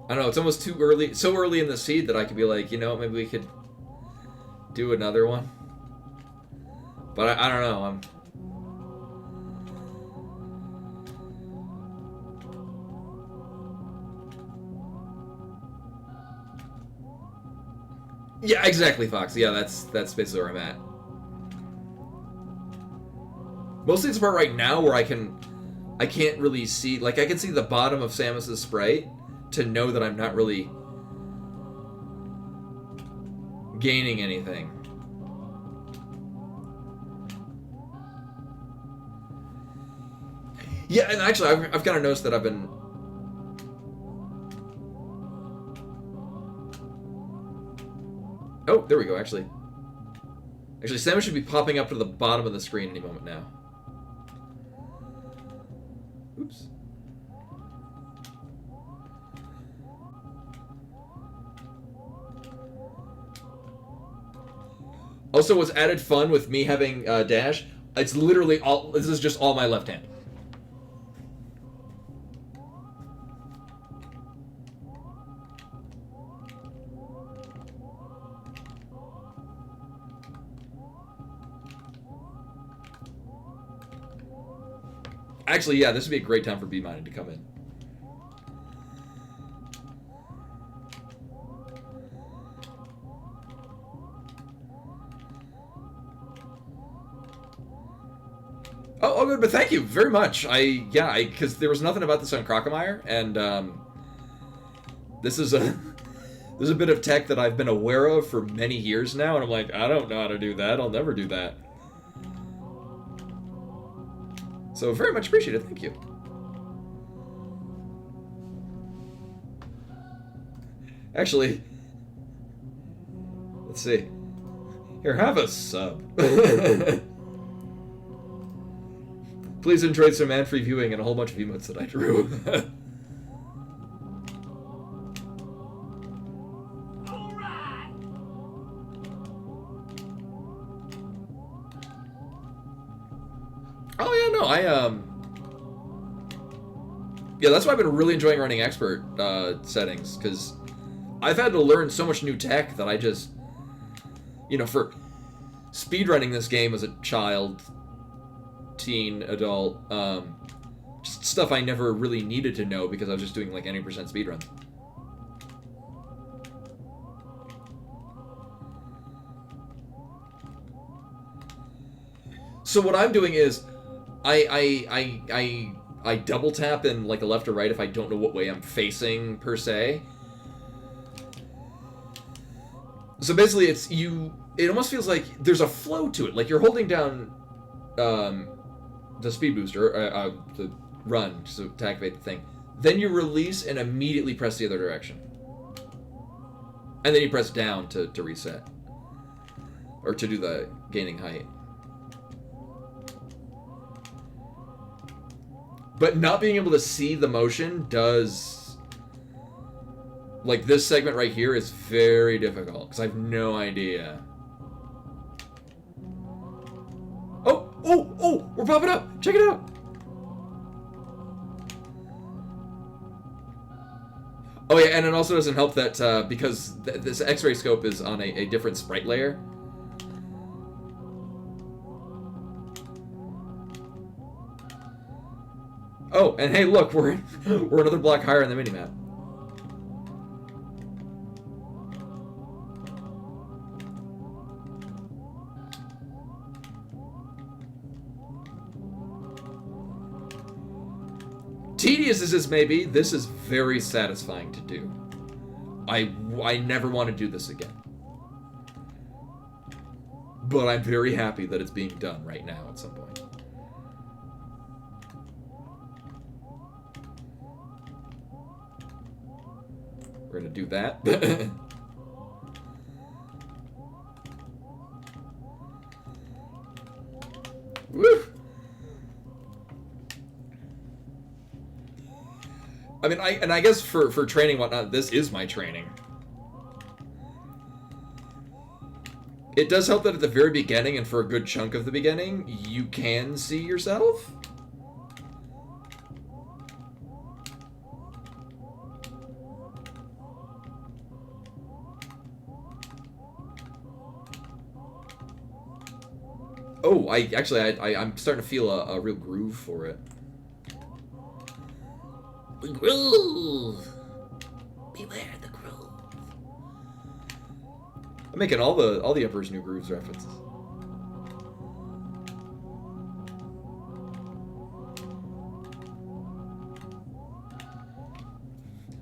I don't know, it's almost too early, so early in the seed that I could be like, you know, maybe we could do another one. But I don't know, Yeah, exactly, Fox. Yeah, that's basically where I'm at. Mostly it's the part right now where I can't really see, like I can see the bottom of Samus's sprite to know that I'm not really gaining anything. Yeah, and actually I've kind of noticed that I've been... Oh, there we go, actually. Actually, Samus should be popping up to the bottom of the screen any moment now. Oops. Also, what's added fun with me having dash, it's literally all... This is just all my left hand. Actually, yeah, this would be a great time for B-Mining to come in. Oh, good, but thank you very much. Because there was nothing about this on Crocomire, and this is a this is a bit of tech that I've been aware of for many years now, and I'm like, I don't know how to do that. I'll never do that. So very much appreciated. Thank you. Actually, let's see. Here, have a sub. Please enjoy some ad-free viewing and a whole bunch of emotes that I drew. Oh yeah, no, yeah, that's why I've been really enjoying running expert settings, because I've had to learn so much new tech that I just, for speedrunning this game as a child, teen, adult, just stuff I never really needed to know because I was just doing like any % speedruns. So what I'm doing is I double tap in like a left or right if I don't know what way I'm facing per se. So basically it almost feels like there's a flow to it. Like you're holding down the speed booster, the run, to activate the thing. Then you release and immediately press the other direction. And then you press down to reset. Or to do the gaining height. But not being able to see the motion does... Like, this segment right here is very difficult, because I have no idea. Oh! We're popping up! Check it out! Oh yeah, and it also doesn't help that, because this X-ray scope is on a different sprite layer. Oh, and hey, look, we're another block higher on the minimap. Tedious as this may be, this is very satisfying to do. I never want to do this again. But I'm very happy that it's being done right now at some point. We're gonna do that. Woo! I mean, I guess for training and whatnot, this is my training. It does help that at the very beginning and for a good chunk of the beginning, you can see yourself. Oh, I'm starting to feel a real groove for it. Groove. Beware the groove. I'm making all the Emperor's New Grooves references.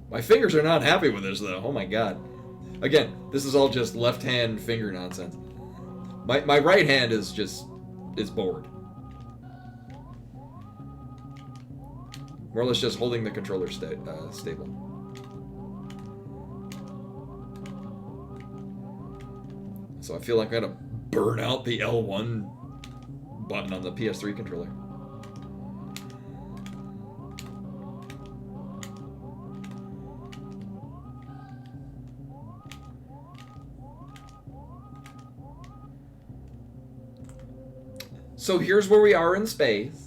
My fingers are not happy with this though. Oh my god. Again, this is all just left hand finger nonsense. My right hand is bored. More or less just holding the controller stable. So I feel like I gotta burn out the L1 button on the PS3 controller. So here's where we are in space.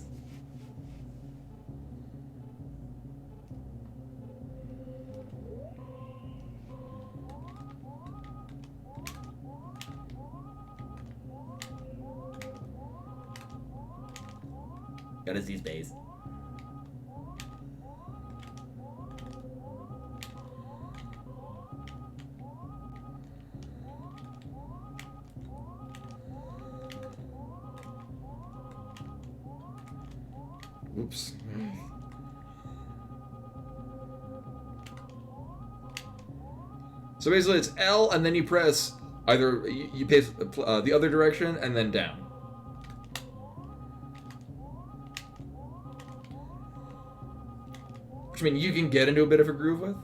Gotta see space. Oops. So basically it's L and then you press either, you pace the other direction and then down. Which I mean you can get into a bit of a groove with.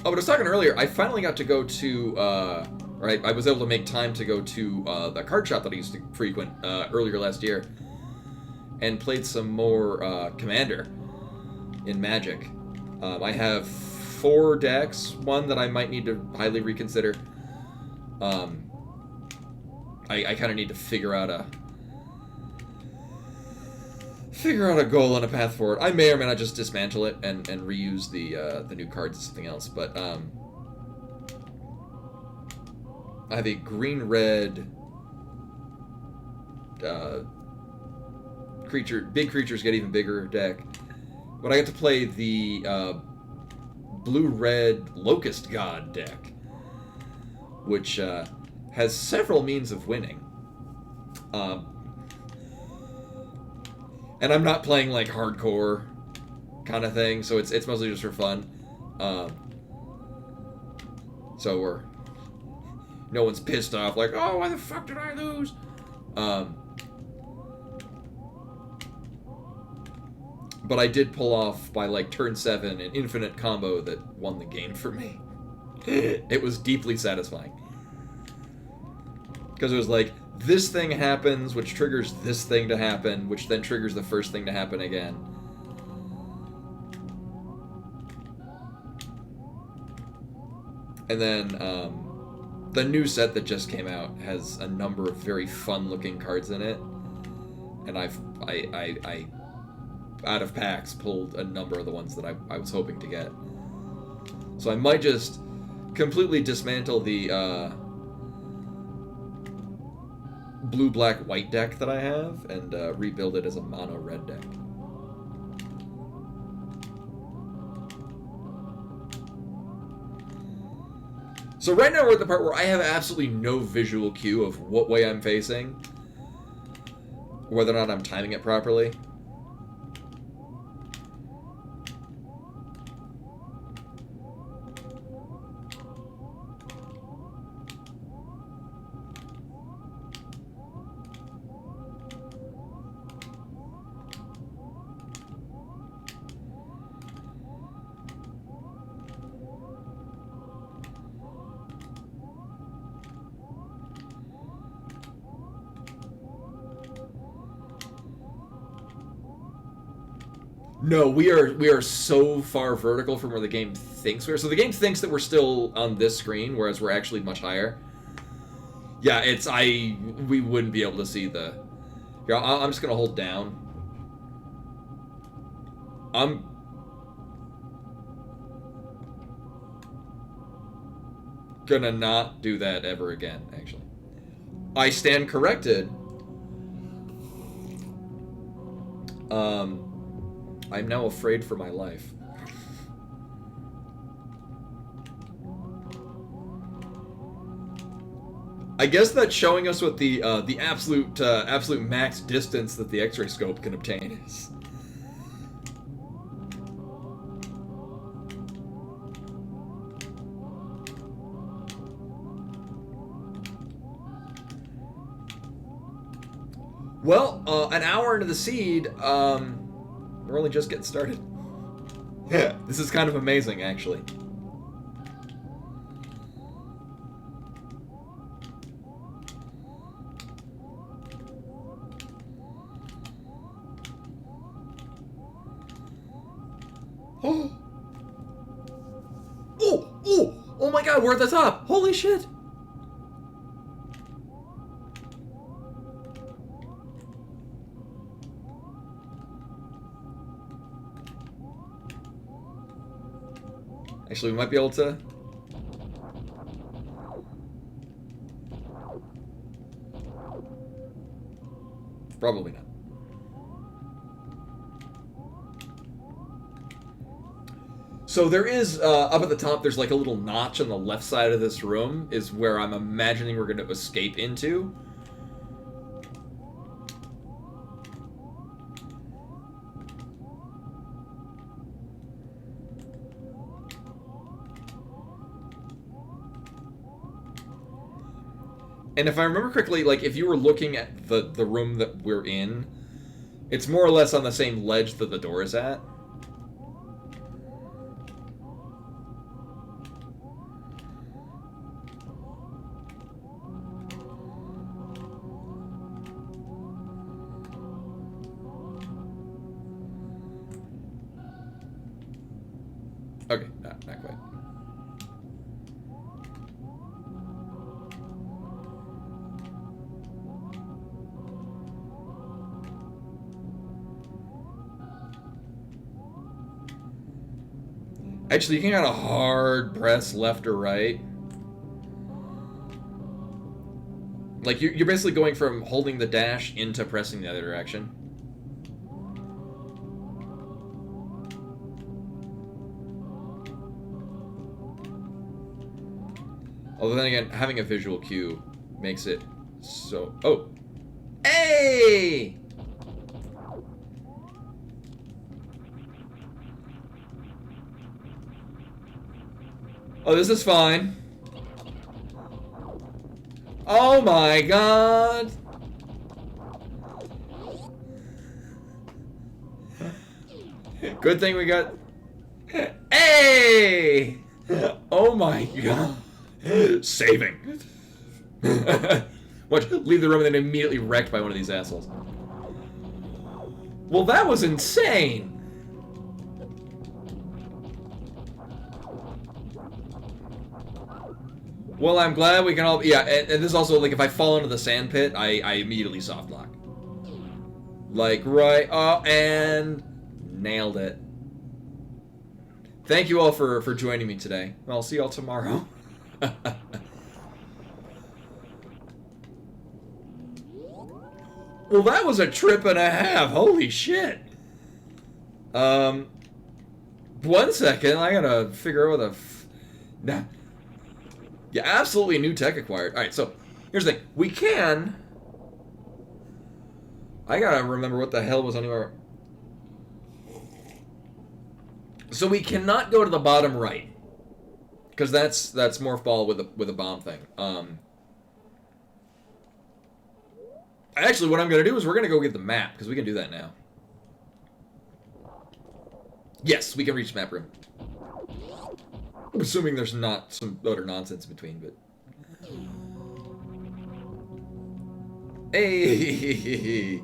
Oh, but I was talking earlier, I finally got to go to, I was able to make time to go to the card shop that I used to frequent earlier last year, and played some more Commander in Magic. I have 4 decks, one that I might need to highly reconsider. I kind of need to figure out a goal and a path forward. I may or may not just dismantle it and reuse the new cards as something else. But I have a green-red big creatures get even bigger deck. But I get to play the blue-red Locust God deck, which has several means of winning. And I'm not playing like hardcore kind of thing, so it's mostly just for fun. So no one's pissed off like, oh, why the fuck did I lose? But I did pull off by like turn 7 an infinite combo that won the game for me. It was deeply satisfying. Because it was like, this thing happens, which triggers this thing to happen, which then triggers the first thing to happen again. And then the new set that just came out has a number of very fun-looking cards in it, and I out of packs pulled a number of the ones that I was hoping to get. So I might just completely dismantle the blue, black, white deck that I have and rebuild it as a mono red deck. So right now we're at the part where I have absolutely no visual cue of what way I'm facing, whether or not I'm timing it properly. No, we are so far vertical from where the game thinks we are. So the game thinks that we're still on this screen, whereas we're actually much higher. Yeah, we wouldn't be able to see the... Here, I'm just gonna hold down. I'm gonna not do that ever again, actually. I stand corrected. I'm now afraid for my life. I guess that's showing us what the absolute max distance that the X-ray scope can obtain is. Well, an hour into the seed, we're only just getting started. Yeah, this is kind of amazing, actually. Oh! Oh! Oh! Oh my god, we're at the top! Holy shit! Actually, we might be able to... Probably not. So there is, up at the top, there's like a little notch on the left side of this room, is where I'm imagining we're going to escape into. And if I remember correctly, like, if you were looking at the room that we're in, it's more or less on the same ledge that the door is at. Okay, not quite. Actually, you can kind of hard press left or right. Like, you're basically going from holding the dash into pressing the other direction. Although then again, having a visual cue makes it so... Oh! Hey! Oh, this is fine. Oh my god! Good thing we got... Hey! Oh my god. Saving. Watch, leave the room and then immediately wrecked by one of these assholes. Well, that was insane! Well, I'm glad we can all... Yeah, and this is also, like, if I fall into the sand pit, I immediately soft lock. Like, right... Oh, and... Nailed it. Thank you all for joining me today. I'll see y'all tomorrow. Well, that was a trip and a half. Holy shit. 1 second. I gotta figure out what the... Nah. Yeah, absolutely new tech acquired. Alright, so, here's the thing. We can... I gotta remember what the hell was anywhere... So we cannot go to the bottom right. Because that's Morph Ball with a bomb thing. Actually, what I'm going to do is we're going to go get the map, because we can do that now. Yes, we can reach Map Room. I'm assuming there's not some other nonsense in between, but... Hey!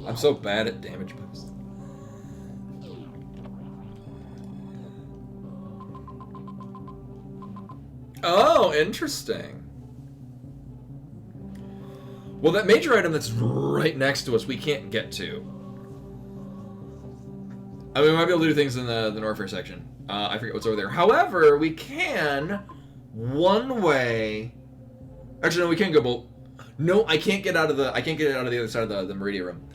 I'm so bad at damage boost. Oh, interesting. Well, that major item that's right next to us, we can't get to. I mean, we might be able to do things in the Norfair section. I forget what's over there. However, we can one way. Actually, no, we can't go both. No, I can't get out of the. I can't get out of the other side of the Meridia room.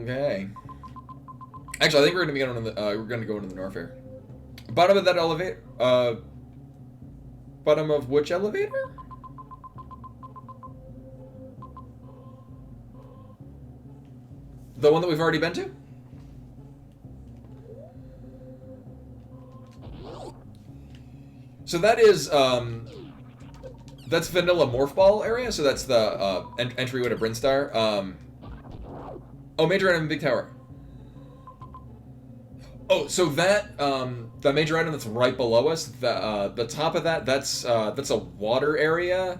Okay. Actually, I think we're gonna be going on the. We're gonna go into the Norfair. Bottom of that elevator. Bottom of which elevator? The one that we've already been to? So that is, that's Vanilla Morph Ball area, so that's the, entryway to Brinstar. Oh, major item in Big Tower. Oh, so that, the major item that's right below us, the top of that's a water area.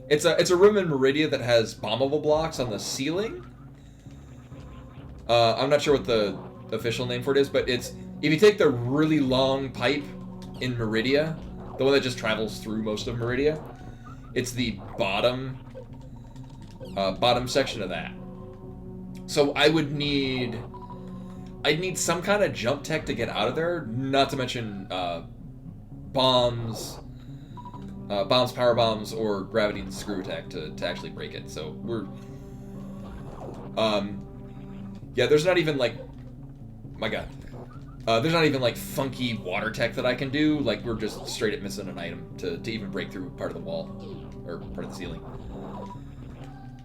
It's a room in Meridia that has bombable blocks on the ceiling. I'm not sure what the official name for it is, but it's if you take the really long pipe in Meridia, the one that just travels through most of Meridia, it's the bottom section of that. So I'd need some kind of jump tech to get out of there, not to mention bombs, power bombs, or gravity and screw attack to actually break it. So we're, yeah, there's not even like, my god, there's not even like funky water tech that I can do. Like we're just straight up missing an item to even break through part of the wall, or part of the ceiling.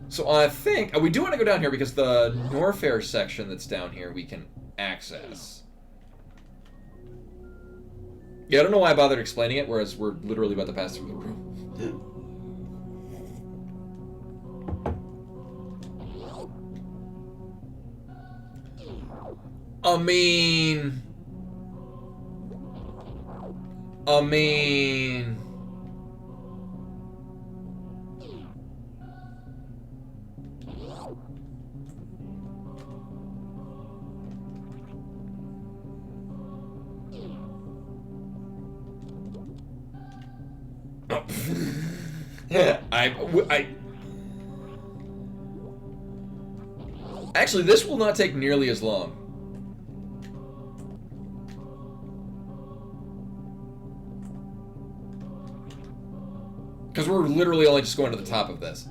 So I think, we do want to go down here because the Norfair section that's down here we can access. Yeah, I don't know why I bothered explaining it, whereas we're literally about to pass through the room. I mean... Actually, this will not take nearly as long. Because we're literally only just going to the top of this.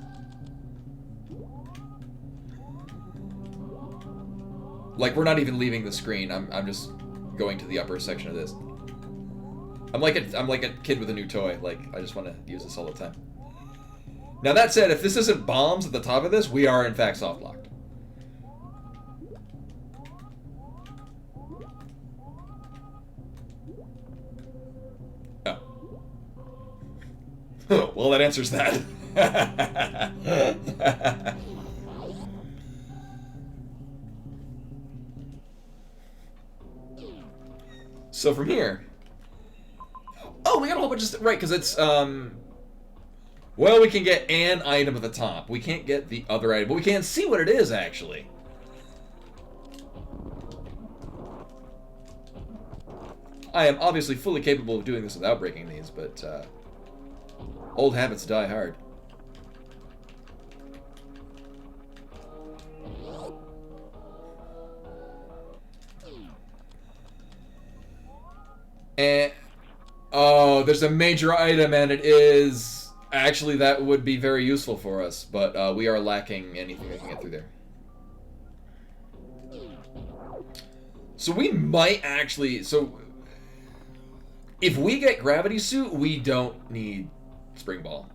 Like, we're not even leaving the screen. I'm just going to the upper section of this. I'm like a kid with a new toy. Like, I just want to use this all the time. Now, that said, if this isn't bombs at the top of this, we are, in fact, soft-locked. Oh. Well, that answers that. So, from here... Oh, we got a whole bunch of stuff. Right, because it's, well, we can get an item at the top. We can't get the other item, but we can see what it is, actually. I am obviously fully capable of doing this without breaking these, but, old habits die hard. And... Oh, there's a major item, and it is... Actually, that would be very useful for us, but we are lacking anything that can get through there. So we might actually... So, if we get Gravity Suit, we don't need Spring Ball.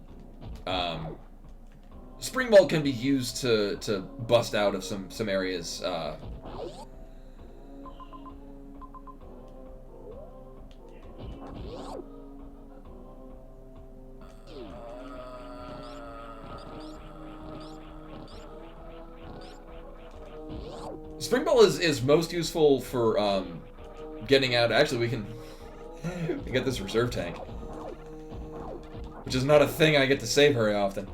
Spring Ball can be used to bust out of some areas... Spring Ball is most useful for getting out. Actually, we can get this reserve tank, which is not a thing I get to save very often.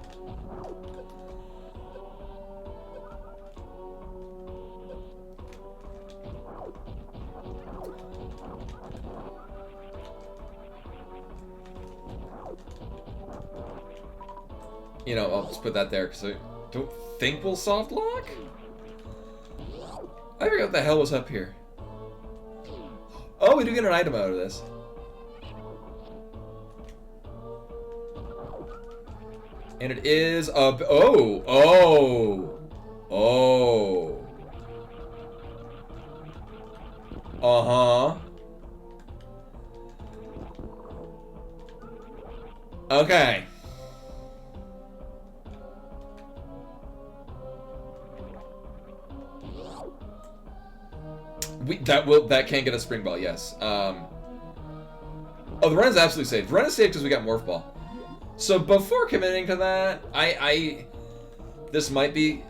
You know, I'll just put that there because I don't think we'll soft lock. I forgot what the hell was up here. Oh, we do get an item out of this. And it is a... Oh! Uh-huh. Okay. That can get a Spring Ball, yes. Oh, the run is absolutely safe. The run is safe because we got Morph Ball. So before committing to that, this might be...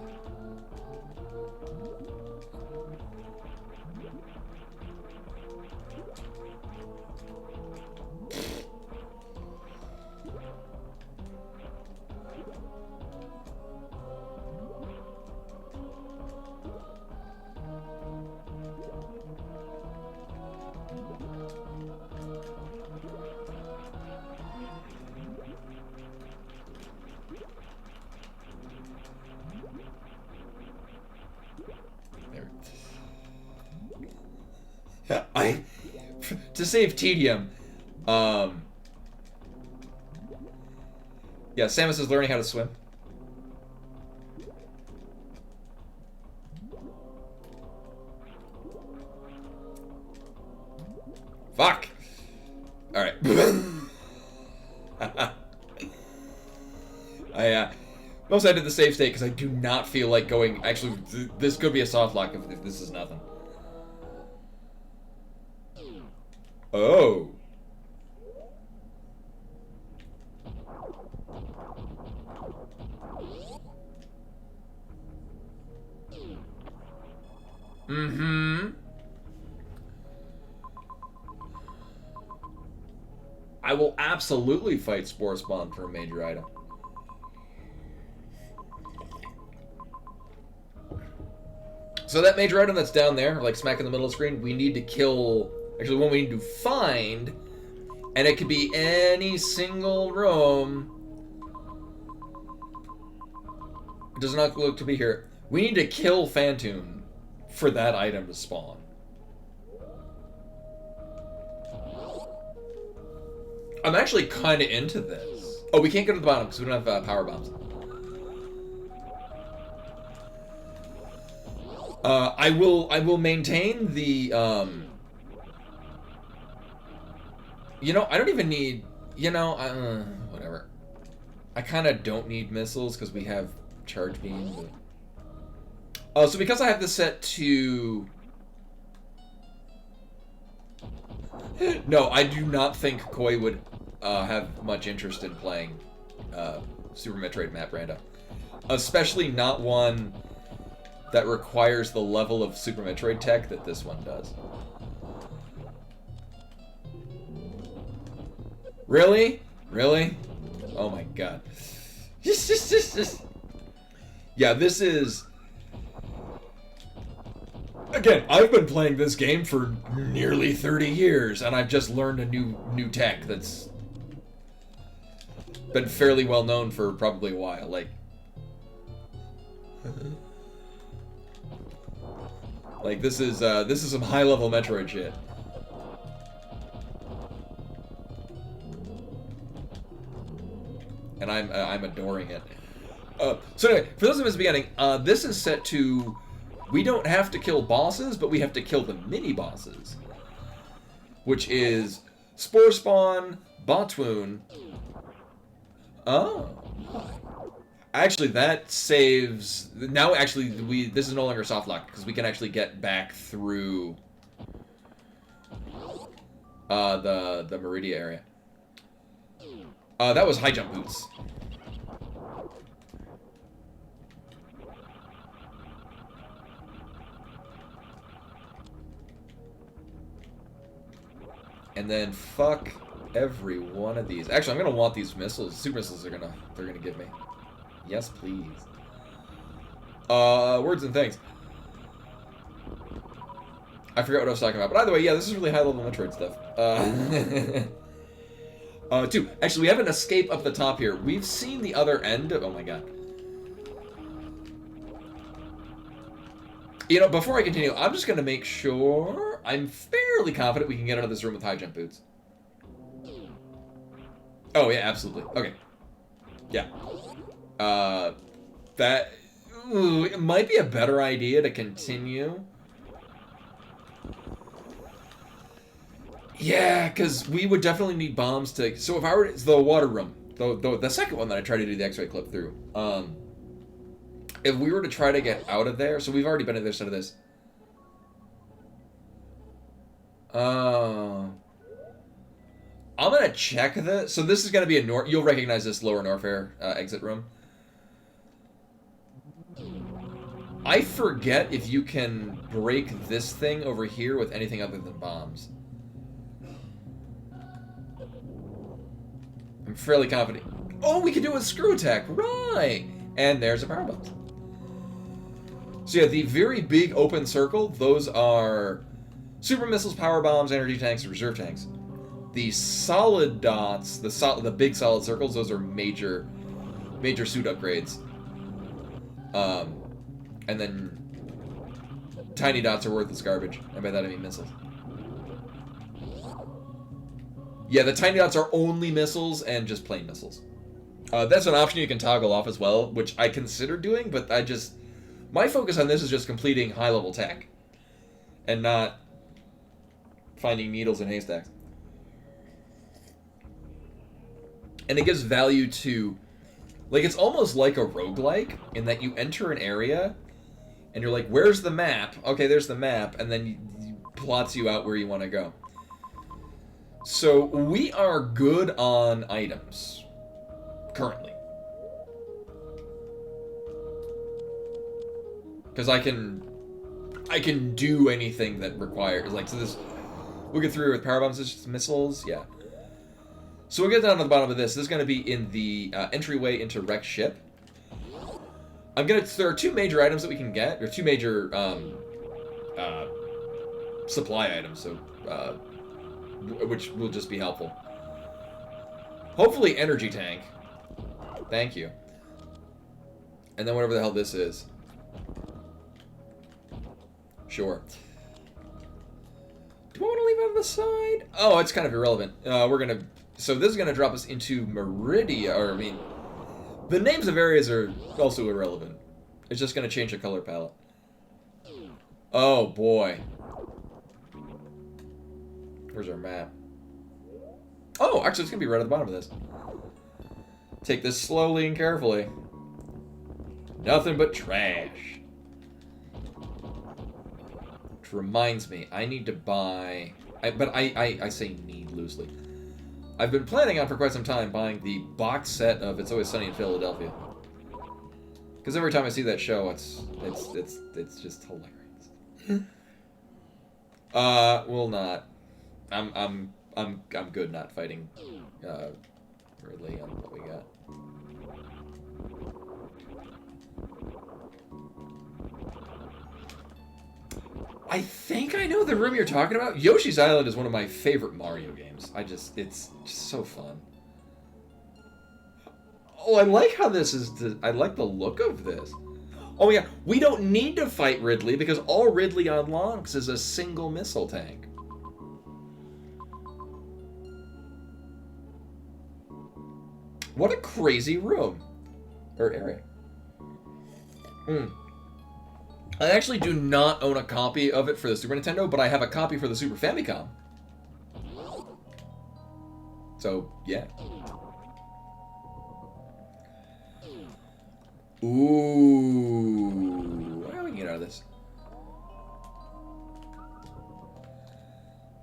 to save tedium, yeah, Samus is learning how to swim. Fuck! Alright. I mostly I did the save state because I do not feel like going... Actually, this could be a soft lock if this is nothing. Oh. Mm-hmm. I will absolutely fight Spore Spawn for a major item. So that major item that's down there, like smack in the middle of the screen, we need to kill... Actually, one we need to find, and it could be any single room. It does not look to be here. We need to kill Phantoon for that item to spawn. I'm actually kind of into this. Oh, we can't go to the bottom because we don't have power bombs. I will maintain the you know, I don't even need, you know, whatever. I kind of don't need missiles because we have charge beam. But... so because I have this set to... No, I do not think Koi would have much interest in playing Super Metroid Map Rando. Especially not one that requires the level of Super Metroid tech that this one does. Really? Really? Oh my god. Yeah, this is... Again, I've been playing this game for nearly 30 years, and I've just learned a new tech that's been fairly well known for probably a while. Like this is some high-level Metroid shit. And I'm adoring it. So anyway, for those of us at the beginning, this is set to... We don't have to kill bosses, but we have to kill the mini-bosses. Which is Spore Spawn, Botwoon... Oh. Actually, that saves... Now, actually, this is no longer soft lock, because we can actually get back through... the Meridia area. That was high jump boots. And then fuck every one of these. Actually, I'm gonna want these missiles. Super missiles they're gonna give me. Yes, please. Words and things. I forgot what I was talking about. But either way, yeah, this is really high level Metroid stuff. Two. Actually, we have an escape up the top here. We've seen the other end of... Oh my god. You know, before I continue, I'm just going to make sure... I'm fairly confident we can get out of this room with high jump boots. Oh, yeah, absolutely. Okay. Yeah. That... Ooh, it might be a better idea to continue... Yeah, because we would definitely need bombs to... So if I were to... The water room. The second one that I tried to do the X-ray clip through. If we were to try to get out of there... So we've already been to the other side of this. I'm going to check this. So this is going to be a... You'll recognize this lower Norfair exit room. I forget if you can break this thing over here with anything other than bombs. I'm fairly confident. Oh, we can do a screw attack, right? And there's a power bomb. So yeah, the very big open circle, those are super missiles, power bombs, energy tanks, and reserve tanks. The solid dots, the big solid circles, those are major suit upgrades. And then tiny dots are worthless garbage, and by that I mean missiles. Yeah, the tiny dots are only missiles and just plain missiles. That's an option you can toggle off as well, which I considered doing, but my focus on this is just completing high-level tech. And not finding needles in haystacks. And it gives value to... Like, it's almost like a roguelike, in that you enter an area, and you're like, where's the map? Okay, there's the map, and then you plots you out where you want to go. So, we are good on items. Currently. Because I can do anything that requires, like, so this, we'll get through with power bombs, missiles, yeah. So we'll get down to the bottom of this. This is going to be in the entryway into wrecked ship. There are two major items that we can get, or two major supply items, so which will just be helpful. Hopefully energy tank. Thank you. And then whatever the hell this is. Sure. Do I want to leave it on the side? Oh, it's kind of irrelevant. So this is gonna drop us into Meridia, or I mean, the names of areas are also irrelevant. It's just gonna change the color palette. Oh boy. Where's our map? Oh, actually it's gonna be right at the bottom of this. Take this slowly and carefully. Nothing but trash. Which reminds me, I need to buy... I say need loosely. I've been planning on for quite some time buying the box set of It's Always Sunny in Philadelphia. Because every time I see that show, it's just hilarious. Will not. I'm good not fighting Ridley on what we got. I think I know the room you're talking about. Yoshi's Island is one of my favorite Mario games. It's just so fun. Oh, I like how this is. I like the look of this. Oh yeah, we don't need to fight Ridley because all Ridley unlocks is a single missile tank. What a crazy room. Or area. I actually do not own a copy of it for the Super Nintendo, but I have a copy for the Super Famicom. So, yeah. Ooh. How do we get out of this?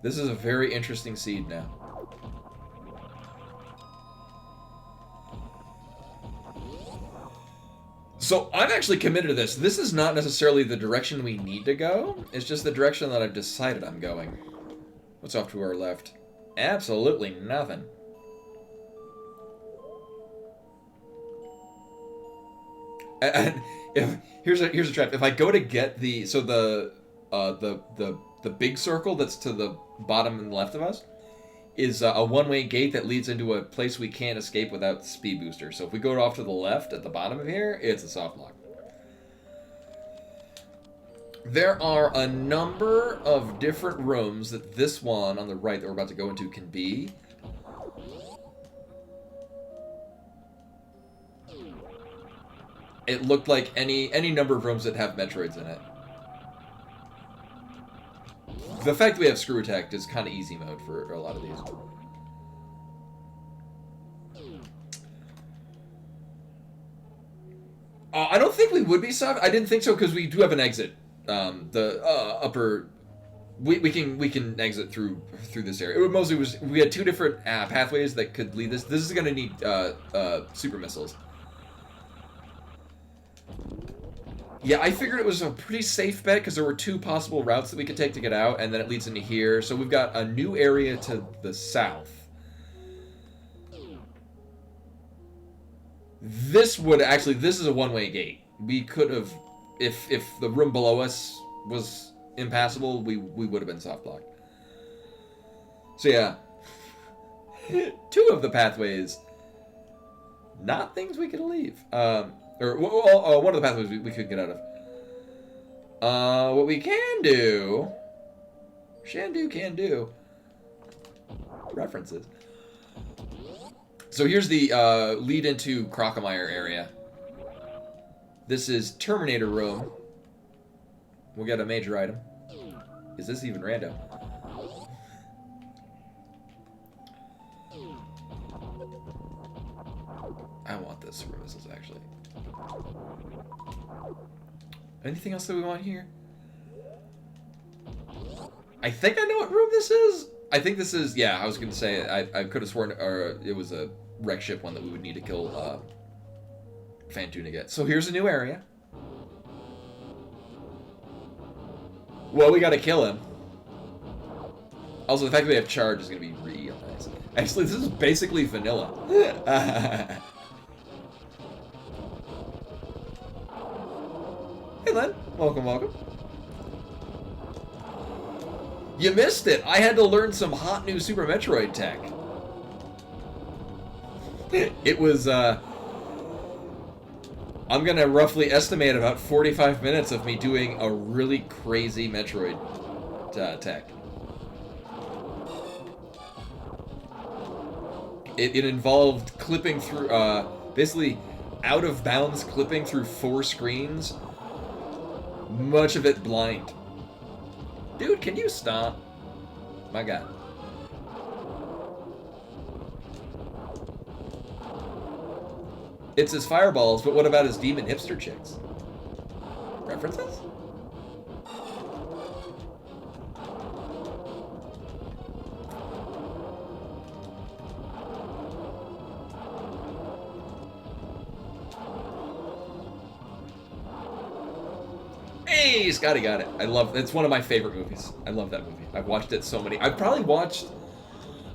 This is a very interesting seed now. So I'm actually committed to this. This is not necessarily the direction we need to go. It's just the direction that I've decided I'm going. What's off to our left? Absolutely nothing. And here's a trap. If I go to get the big circle that's to the bottom and left of us is a one-way gate that leads into a place we can't escape without speed booster. So if we go off to the left at the bottom of here, it's a soft lock. There are a number of different rooms that this one on the right that we're about to go into can be. It looked like any number of rooms that have Metroids in it. The fact that we have screw attack is kind of easy mode for a lot of these. I don't think we would be soft. I didn't think so because we do have an exit. The upper, we can exit through this area. It mostly was we had two different pathways that could lead this. This is gonna need super missiles. Yeah, I figured it was a pretty safe bet because there were two possible routes that we could take to get out, and then it leads into here. So we've got a new area to the south. This is a one-way gate. We could have, if the room below us was impassable, we would have been soft locked. So yeah, two of the pathways, not things we could leave. Or one of the pathways we could get out of. What we can do... Shandu can do... References. So here's the lead into Crocomire area. This is Terminator Room. We'll get a major item. Is this even random? I want this for missiles, actually. Anything else that we want here? I think I know what room this is. I think this is, yeah, I was going to say, I could have sworn it was a wreck ship one that we would need to kill Phantoon to get. So here's a new area. Well, we got to kill him. Also, the fact that we have charge is going to be real nice. Actually, this is basically vanilla. Hey, Len. Welcome, welcome. You missed it. I had to learn some hot new Super Metroid tech. It was, I'm gonna roughly estimate about 45 minutes of me doing a really crazy Metroid tech. It involved clipping through, basically out of bounds clipping through 4 screens, much of it blind. Dude, can you stop? My God. It's his fireballs, but what about his demon hipster chicks? References? Hey, Scotty got it. It's one of my favorite movies. I love that movie. I've watched it so many. I've probably watched,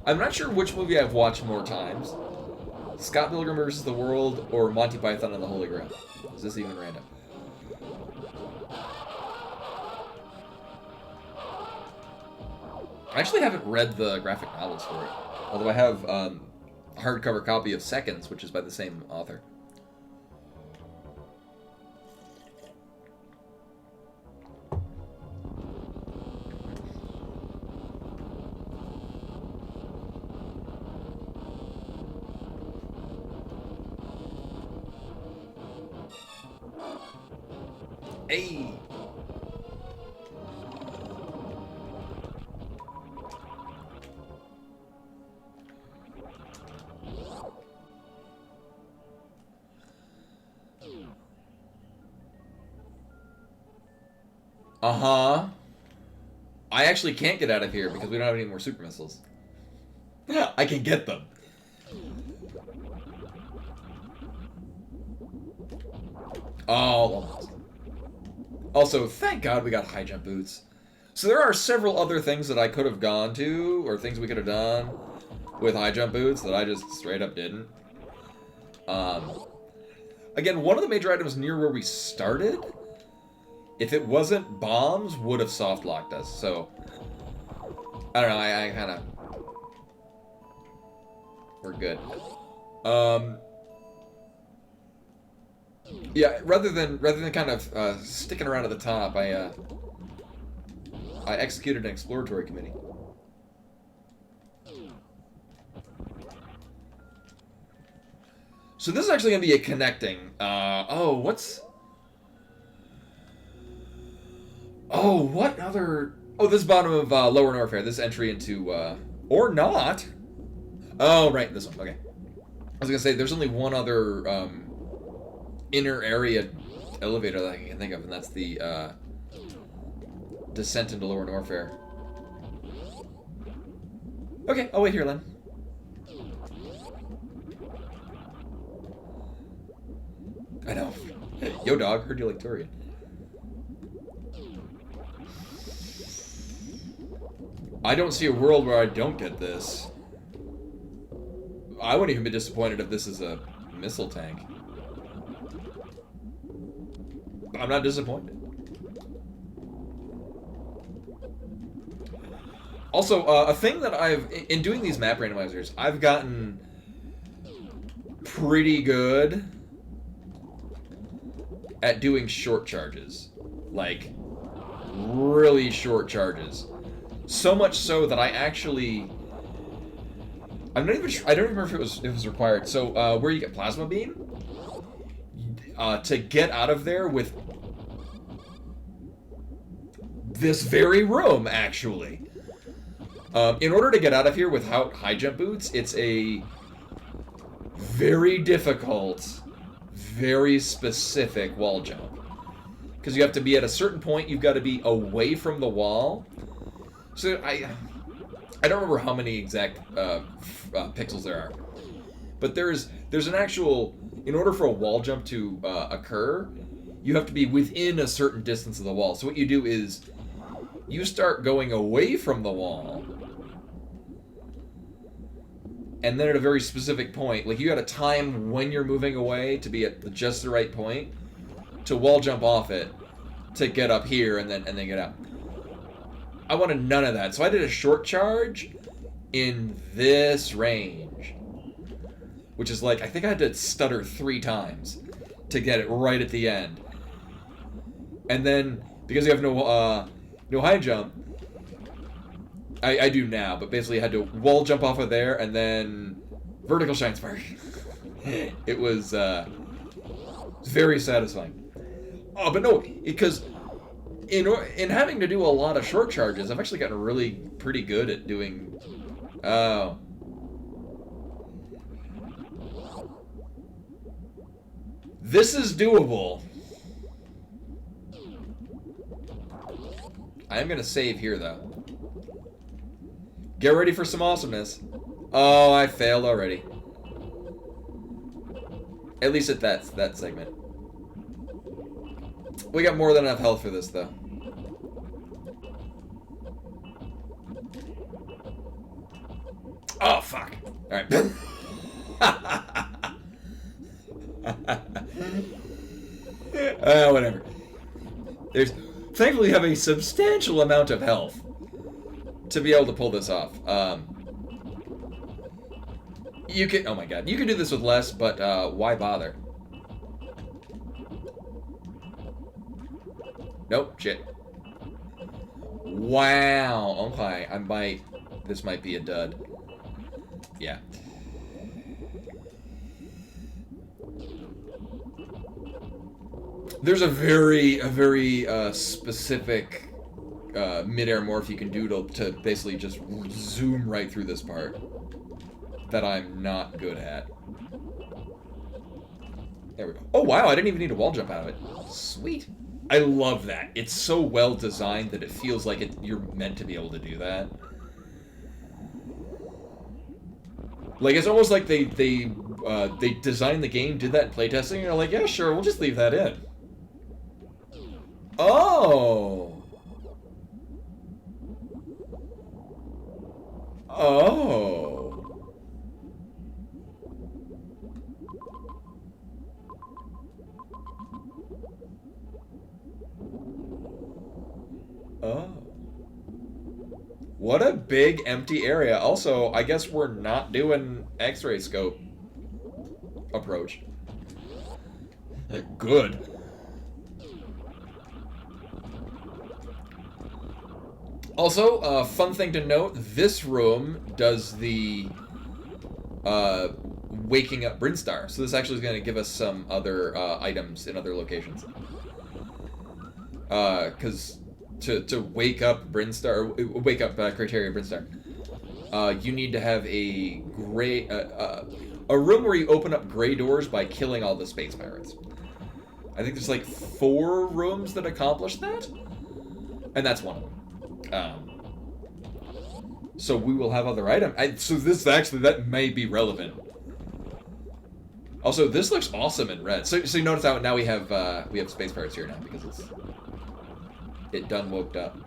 I'm not sure which movie I've watched more times. Scott Pilgrim vs. the World or Monty Python and the Holy Grail. Is this even random? I actually haven't read the graphic novels for it. Although I have a hardcover copy of Seconds, which is by the same author. Hey! Uh-huh. I actually can't get out of here because we don't have any more super missiles. I can get them. Oh, almost. Also, thank God we got high jump boots. So there are several other things that I could have gone to, or things we could have done with high jump boots that I just straight up didn't. Again, one of the major items near where we started, if it wasn't bombs, would have soft locked us. So I don't know. I kind of, we're good. Yeah, rather than kind of sticking around at the top, I executed an exploratory committee. So this is actually going to be a connecting. What other? Oh, this bottom of Lower Norfair. This entry into or not. Oh, right, this one. Okay. I was gonna say there's only one other inner area elevator that I can think of, and that's the descent into Lower Norfair. Okay, I'll wait here, Len. I know. Yo, dog, heard you like Turian. I don't see a world where I don't get this. I wouldn't even be disappointed if this is a missile tank. I'm not disappointed. Also, a thing that in doing these map randomizers, I've gotten pretty good at doing short charges. Like, really short charges. So much so that I actually I'm not even sure, I don't remember if it was required. So, where you get plasma beam, to get out of there with this very room, actually. In order to get out of here without high jump boots, it's a very difficult, very specific wall jump. Because you have to be at a certain point, you've got to be away from the wall. So I don't remember how many exact pixels there are. But there's an actual, in order for a wall jump to occur, you have to be within a certain distance of the wall. So what you do is, you start going away from the wall, and then at a very specific point, like you got a time when you're moving away to be at just the right point to wall jump off it to get up here and then get out. I wanted none of that, so I did a short charge in this range, which is like, I think I had to stutter 3 times to get it right at the end. And then because you have no high jump, I do now, but basically I had to wall jump off of there and then vertical shine spark. It was very satisfying. Oh, but no, because in having to do a lot of short charges, I've actually gotten really pretty good at doing. Oh. This is doable. I am going to save here, though. Get ready for some awesomeness. Oh, I failed already. At least at that segment. We got more than enough health for this, though. Oh, fuck. Alright. Whatever. Thankfully, you have a substantial amount of health to be able to pull this off. You can, oh my god, you can do this with less, but why bother? Nope, shit. Wow, okay, this might be a dud. Yeah. There's a very specific mid-air morph you can do to basically just zoom right through this part that I'm not good at. There we go. Oh wow, I didn't even need a wall jump out of it. Sweet. I love that. It's so well designed that it feels like you're meant to be able to do that. Like, it's almost like they designed the game, did that in playtesting, and they're like, yeah, sure, we'll just leave that in. Oh. Oh. Oh. What a big empty area. Also, I guess we're not doing X-ray scope approach. Good. Also, fun thing to note, this room does the waking up Brinstar. So this actually is going to give us some other items in other locations. Because to wake up Brinstar, wake up Criteria Brinstar, you need to have a gray, a room where you open up gray doors by killing all the space pirates. I think there's like 4 rooms that accomplish that, and that's one of them. So we will have other items. So this actually, that may be relevant. Also, this looks awesome in red. So you notice how now we have space pirates here now because it done woke up.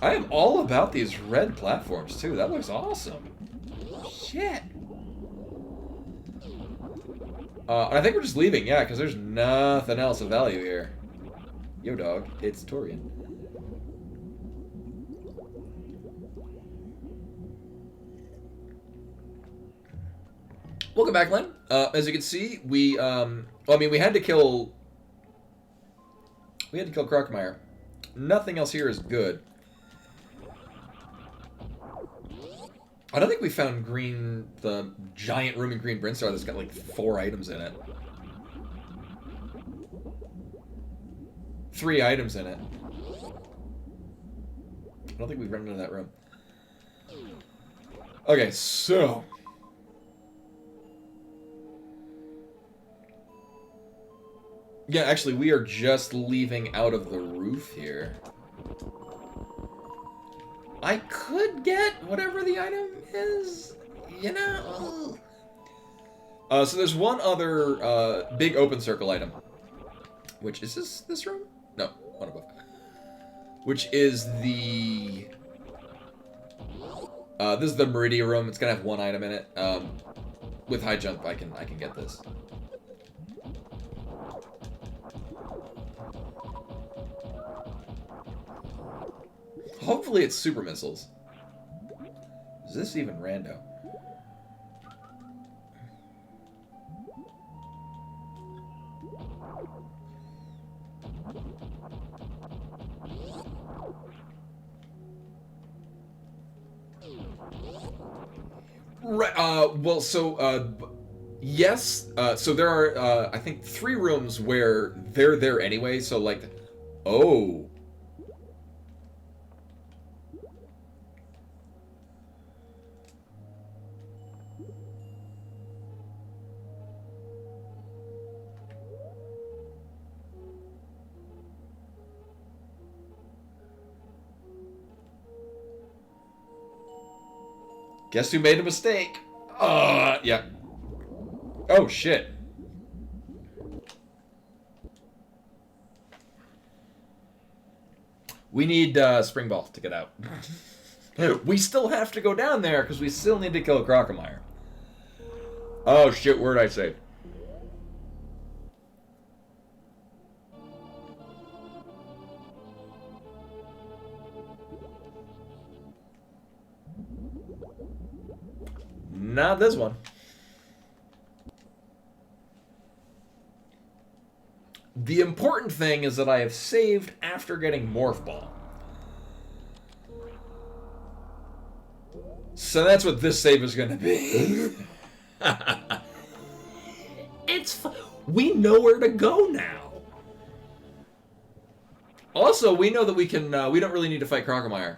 I am all about these red platforms too. That looks awesome. Shit. I think we're just leaving, yeah, because there's nothing else of value here. Yo, dog, it's Torian. Welcome back, Len. As you can see, we had to kill Krokmeyer. Nothing else here is good. I don't think we found the giant room in Green Brinstar that's got like 4 items in it. 3 items in it. I don't think we've run into that room. Okay, so... yeah, actually, we are just leaving out of the roof here. I could get whatever the item is, you know? So there's one other big open circle item. Which, is this room? No, one above. Which is the... this is the Meridia room. It's gonna have 1 item in it. With high jump, I can get this. Hopefully it's super missiles. Is this even rando? Right, well, so, yes, so there are, I think 3 rooms where they're there anyway, so, like, oh. Guess who made a mistake? Yeah. Oh, shit. We need Spring Ball to get out. We still have to go down there because we still need to kill Crocomire. Oh, shit, where did I save? Not this one. The important thing is that I have saved after getting Morph Ball. So that's what this save is going to be. We know where to go now. Also, we know that we can. We don't really need to fight Crocomire.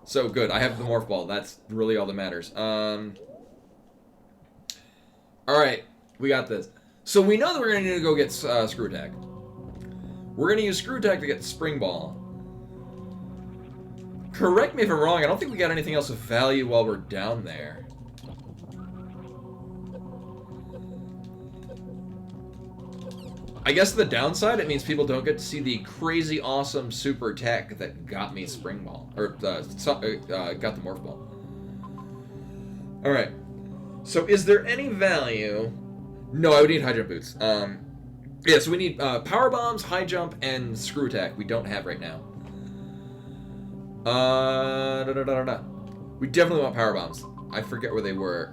So good. I have the Morph Ball. That's really all that matters. Alright, we got this. So we know that we're going to need to go get Screw Attack. We're going to use Screw Attack to get Spring Ball. Correct me if I'm wrong, I don't think we got anything else of value while we're down there. I guess the downside, it means people don't get to see the crazy awesome super attack that got me Spring Ball. Or, got the Morph Ball. Alright. So is there any value? No, I would need high jump boots. Yeah, so we need power bombs, high jump, and screw attack. We don't have right now. We definitely want power bombs. I forget where they were.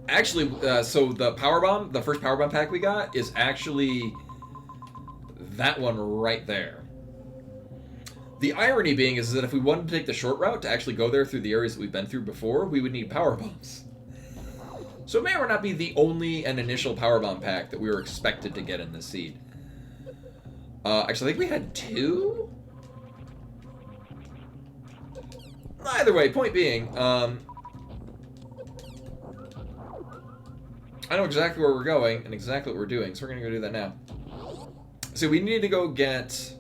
Actually, so the power bomb, the first power bomb pack we got is actually that one right there. The irony being is that if we wanted to take the short route to actually go there through the areas that we've been through before, we would need power bombs. So it may or not be the only and initial power bomb pack that we were expected to get in this seed. Actually, I think we had 2? Either way, point being, I know exactly where we're going and exactly what we're doing, so we're going to go do that now. So we need to go get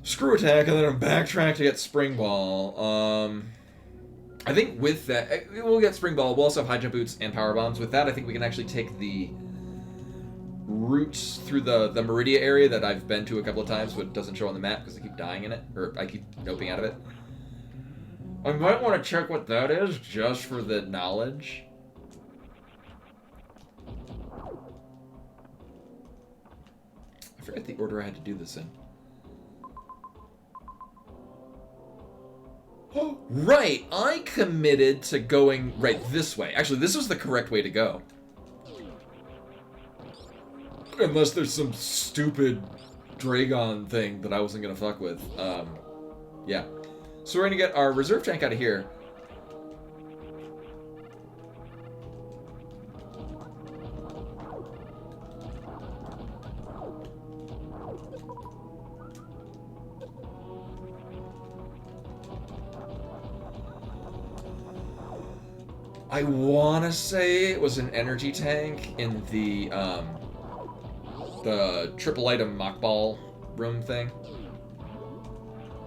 Screw Attack and then backtrack to get Spring Ball. I think with that, we'll get Spring Ball. We'll also have High Jump Boots and Power Bombs. With that, I think we can actually take the routes through the Meridia area that I've been to a couple of times, but doesn't show on the map because I keep dying in it, or I keep noping out of it. I might want to check what that is, just for the knowledge. I forget the order I had to do this in. Oh, right! I committed to going right this way. Actually, this was the correct way to go. Unless there's some stupid Dragon thing that I wasn't gonna fuck with. Yeah. So we're gonna get our reserve tank out of here. I wanna say it was an energy tank in the triple item mock ball room thing.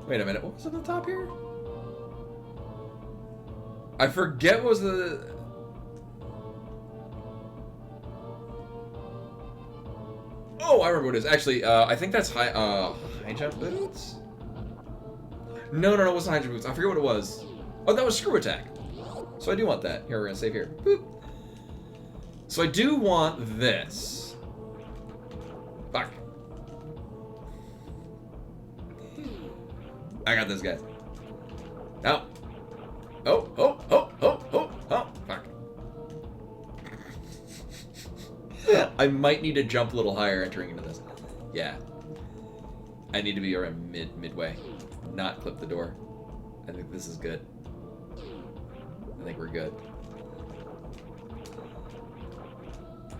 Wait a minute, what was on the top here? I forget what was the... Oh, I remember what it is. Actually, I think that's high jump boots? No, it wasn't high jump boots. I forget what it was. Oh, that was screw attack. So I do want that. Here, we're gonna save here. Boop. So I do want this. Fuck. I got this, guys. No. Oh, fuck. I might need to jump a little higher entering into this. Yeah. I need to be around midway. Not clip the door. I think this is good. I think we're good.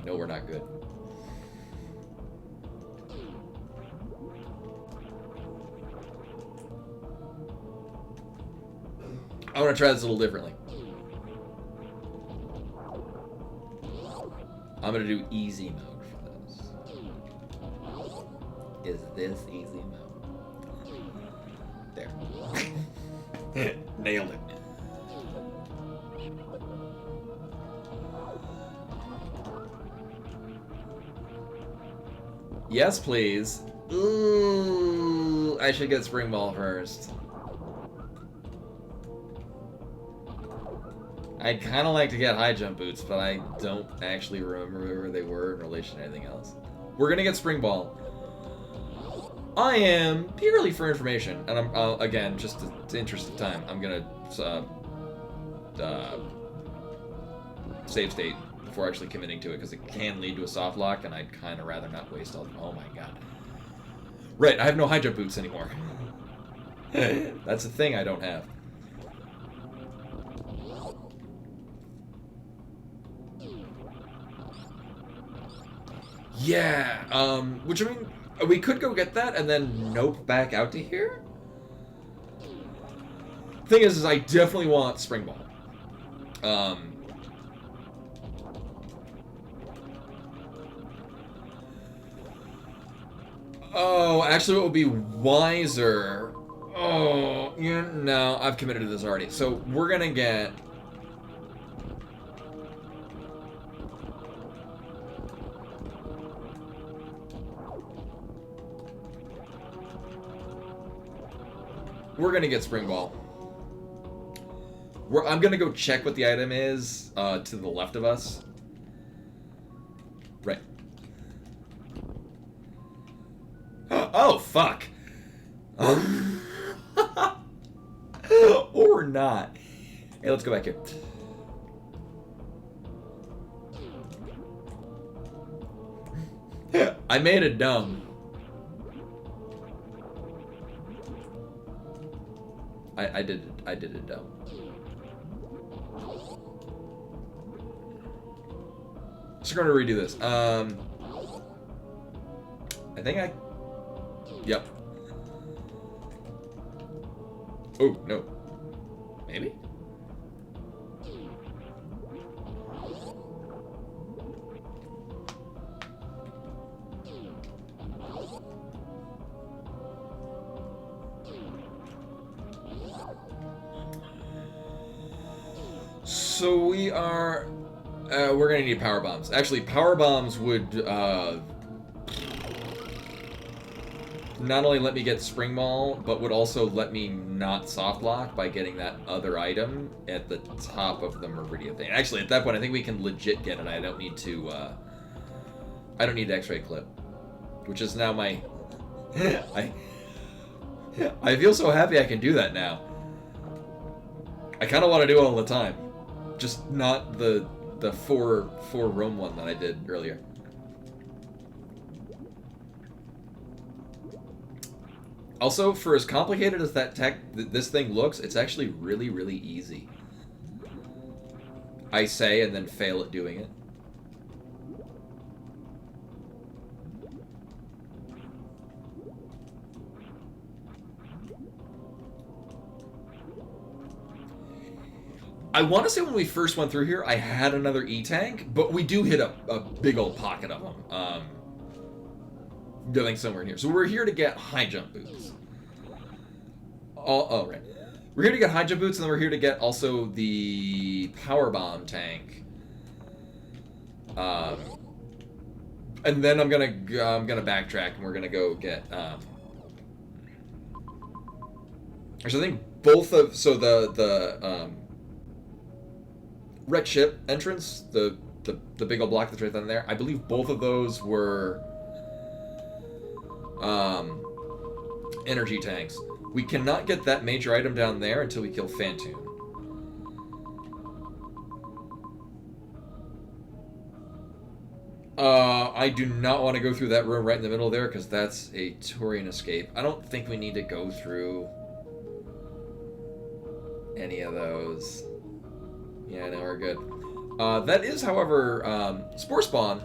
No, we're not good. I want to try this a little differently. I'm going to do easy mode for this. Is this easy mode? There. Nailed it. Yes, please. Ooh, I should get Spring Ball first. I'd kind of like to get high jump boots, but I don't actually remember where they were in relation to anything else. We're gonna get Spring Ball. I am, purely for information, and I'm, again, just in the interest of time, I'm gonna save state before actually committing to it, because it can lead to a soft lock, and I'd kind of rather not waste all. Oh my god. Right, I have no high jump boots anymore. That's the thing I don't have. Yeah, which I mean, we could go get that and then nope back out to here. Thing is I definitely want Spring Ball. Oh, actually what would be wiser... Oh, yeah, no, I've committed to this already. So we're gonna get... We're gonna get Spring Ball. I'm gonna go check what the item is to the left of us. Right. Oh, fuck. Or not. Hey, let's go back here. I made it dumb. I did it dumb. So we're going to redo this. I think Yep. Oh, no. Maybe? So we are... we're gonna need power bombs. Actually, power bombs would not only let me get Spring Ball, but would also let me not soft lock by getting that other item at the top of the Meridian thing. Actually, at that point, I think we can legit get it. I don't need to X-ray clip, which is now my... I feel so happy I can do that now. I kind of want to do it all the time. Just not the four roam one that I did earlier. Also, for as complicated as this thing looks, it's actually really, really easy. I say and then fail at doing it. I want to say when we first went through here, I had another E-Tank, but we do hit a big old pocket of them. Going somewhere in here. So we're here to get high jump boots. Oh, right. We're here to get high jump boots, and then we're here to get also the power bomb tank. And then I'm gonna backtrack, and we're gonna go get. Actually, I think both of the wreck ship entrance, the big old block that's right down there. I believe both of those were energy tanks. We cannot get that major item down there until we kill Phantoon. I do not want to go through that room right in the middle there, because that's a Taurian escape. I don't think we need to go through any of those. Yeah, no, we're good. That is, however, Spore Spawn,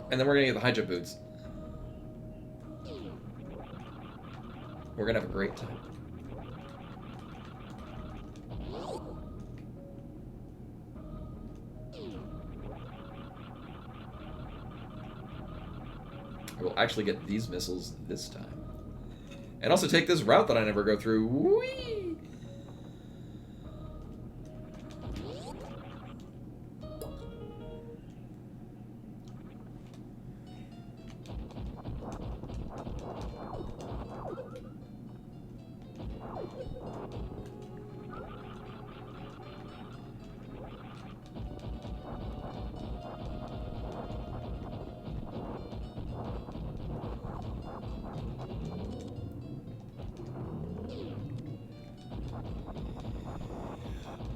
and then we're going to get the high jump boots. We're going to have a great time. I will actually get these missiles this time. And also take this route that I never go through. Whee!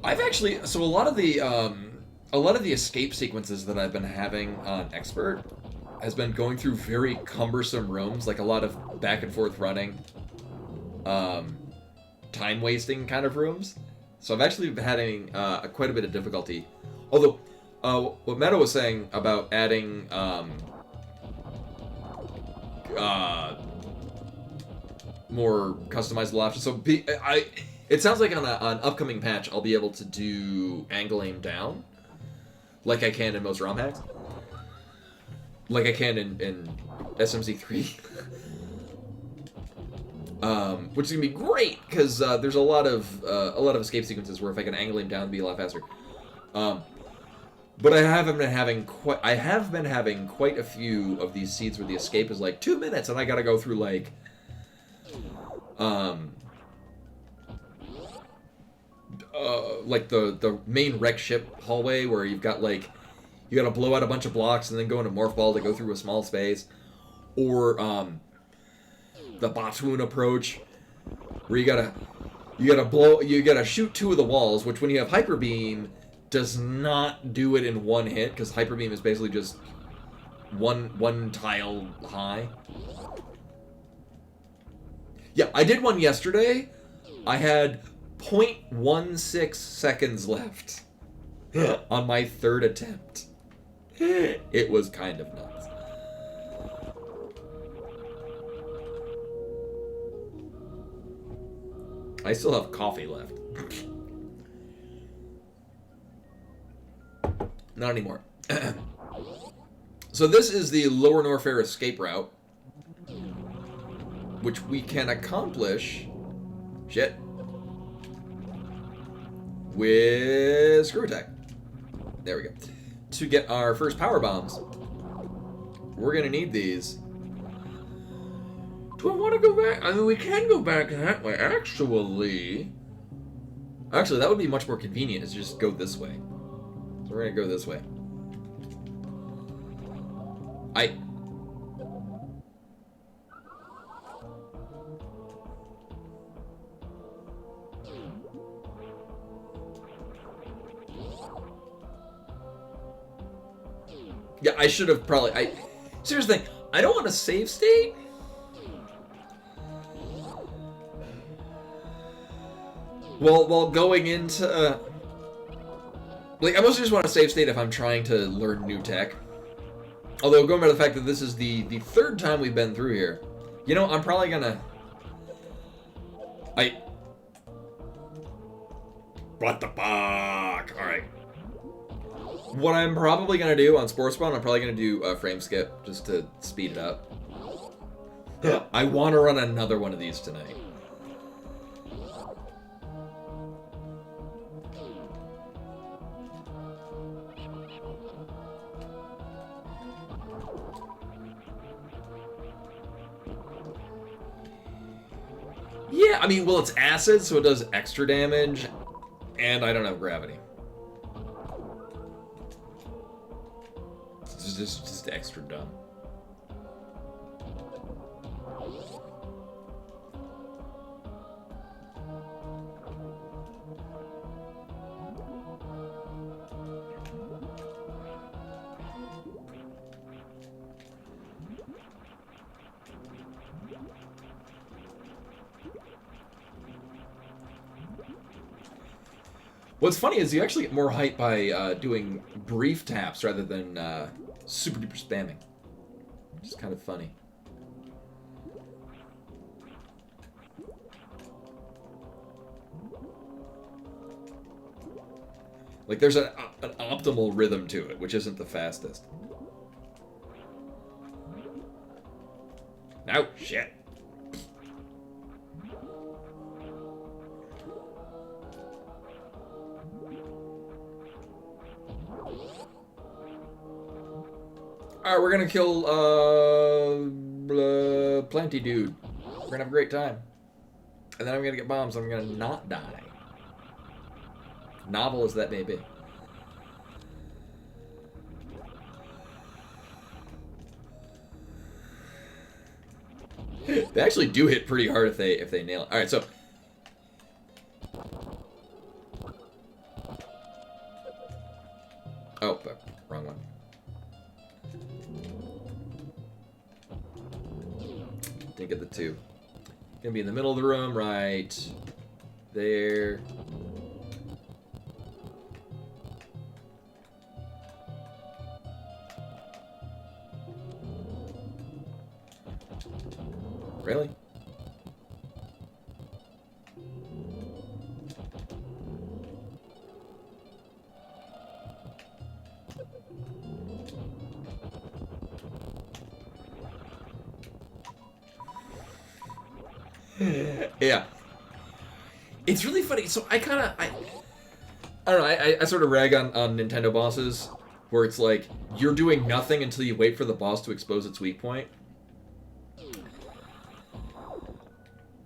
I've actually, so a lot of the escape sequences that I've been having on Expert has been going through very cumbersome rooms, like a lot of back and forth running, time wasting kind of rooms. So I've actually been having quite a bit of difficulty. Although, what Meta was saying about adding more customizable options. So it sounds like on an upcoming patch, I'll be able to do angle aim down, like I can in most ROM hacks, like I can in SMZ3, which is gonna be great because there's a lot of escape sequences where if I can angle aim down, it'd be a lot faster. But I have been having quite a few of these seeds where the escape is like 2 minutes, and I gotta go through like the main wreck ship hallway where you've got like you gotta blow out a bunch of blocks and then go into morph ball to go through a small space, or the Botswoon approach where you gotta shoot 2 of the walls, which when you have hyper beam does not do it in one hit, because hyper beam is basically just one tile high. Yeah, I did one yesterday. I had 0.16 seconds left on my 3rd attempt. It was kind of nuts. I still have coffee left. Not anymore. So this is the Lower Norfair escape route, which we can accomplish with screw attack. There we go. To get our first power bombs, we're gonna need these. Do I want to go back? I mean, we can go back that way. Actually, that would be much more convenient. Is just go this way. So we're gonna go this way. Yeah, I should have probably. Seriously, I don't want to save state. Well, while going into... like, I mostly just want to save state if I'm trying to learn new tech. Although, going by the fact that this is the third time we've been through here, you know, I'm probably gonna... What the fuck? Alright. What I'm probably gonna do on Sports Spawn, I'm probably gonna do a frame skip, just to speed it up. I want to run another one of these tonight. Yeah, I mean, well, it's acid, so it does extra damage, and I don't have gravity. It's just extra dumb. What's funny is you actually get more hype by doing brief taps rather than super duper spamming. Which is kind of funny. Like there's an optimal rhythm to it, which isn't the fastest. Oh, shit. Alright, we're gonna kill, Planty Dude. We're gonna have a great time. And then I'm gonna get bombs, I'm gonna not die. Novel as that may be. They actually do hit pretty hard if they nail it. Alright, so... Oh, wrong one. Didn't get the two. Gonna be in the middle of the room, right there. Really? Yeah. It's really funny. So I don't know, I sort of rag on Nintendo bosses where it's like, you're doing nothing until you wait for the boss to expose its weak point.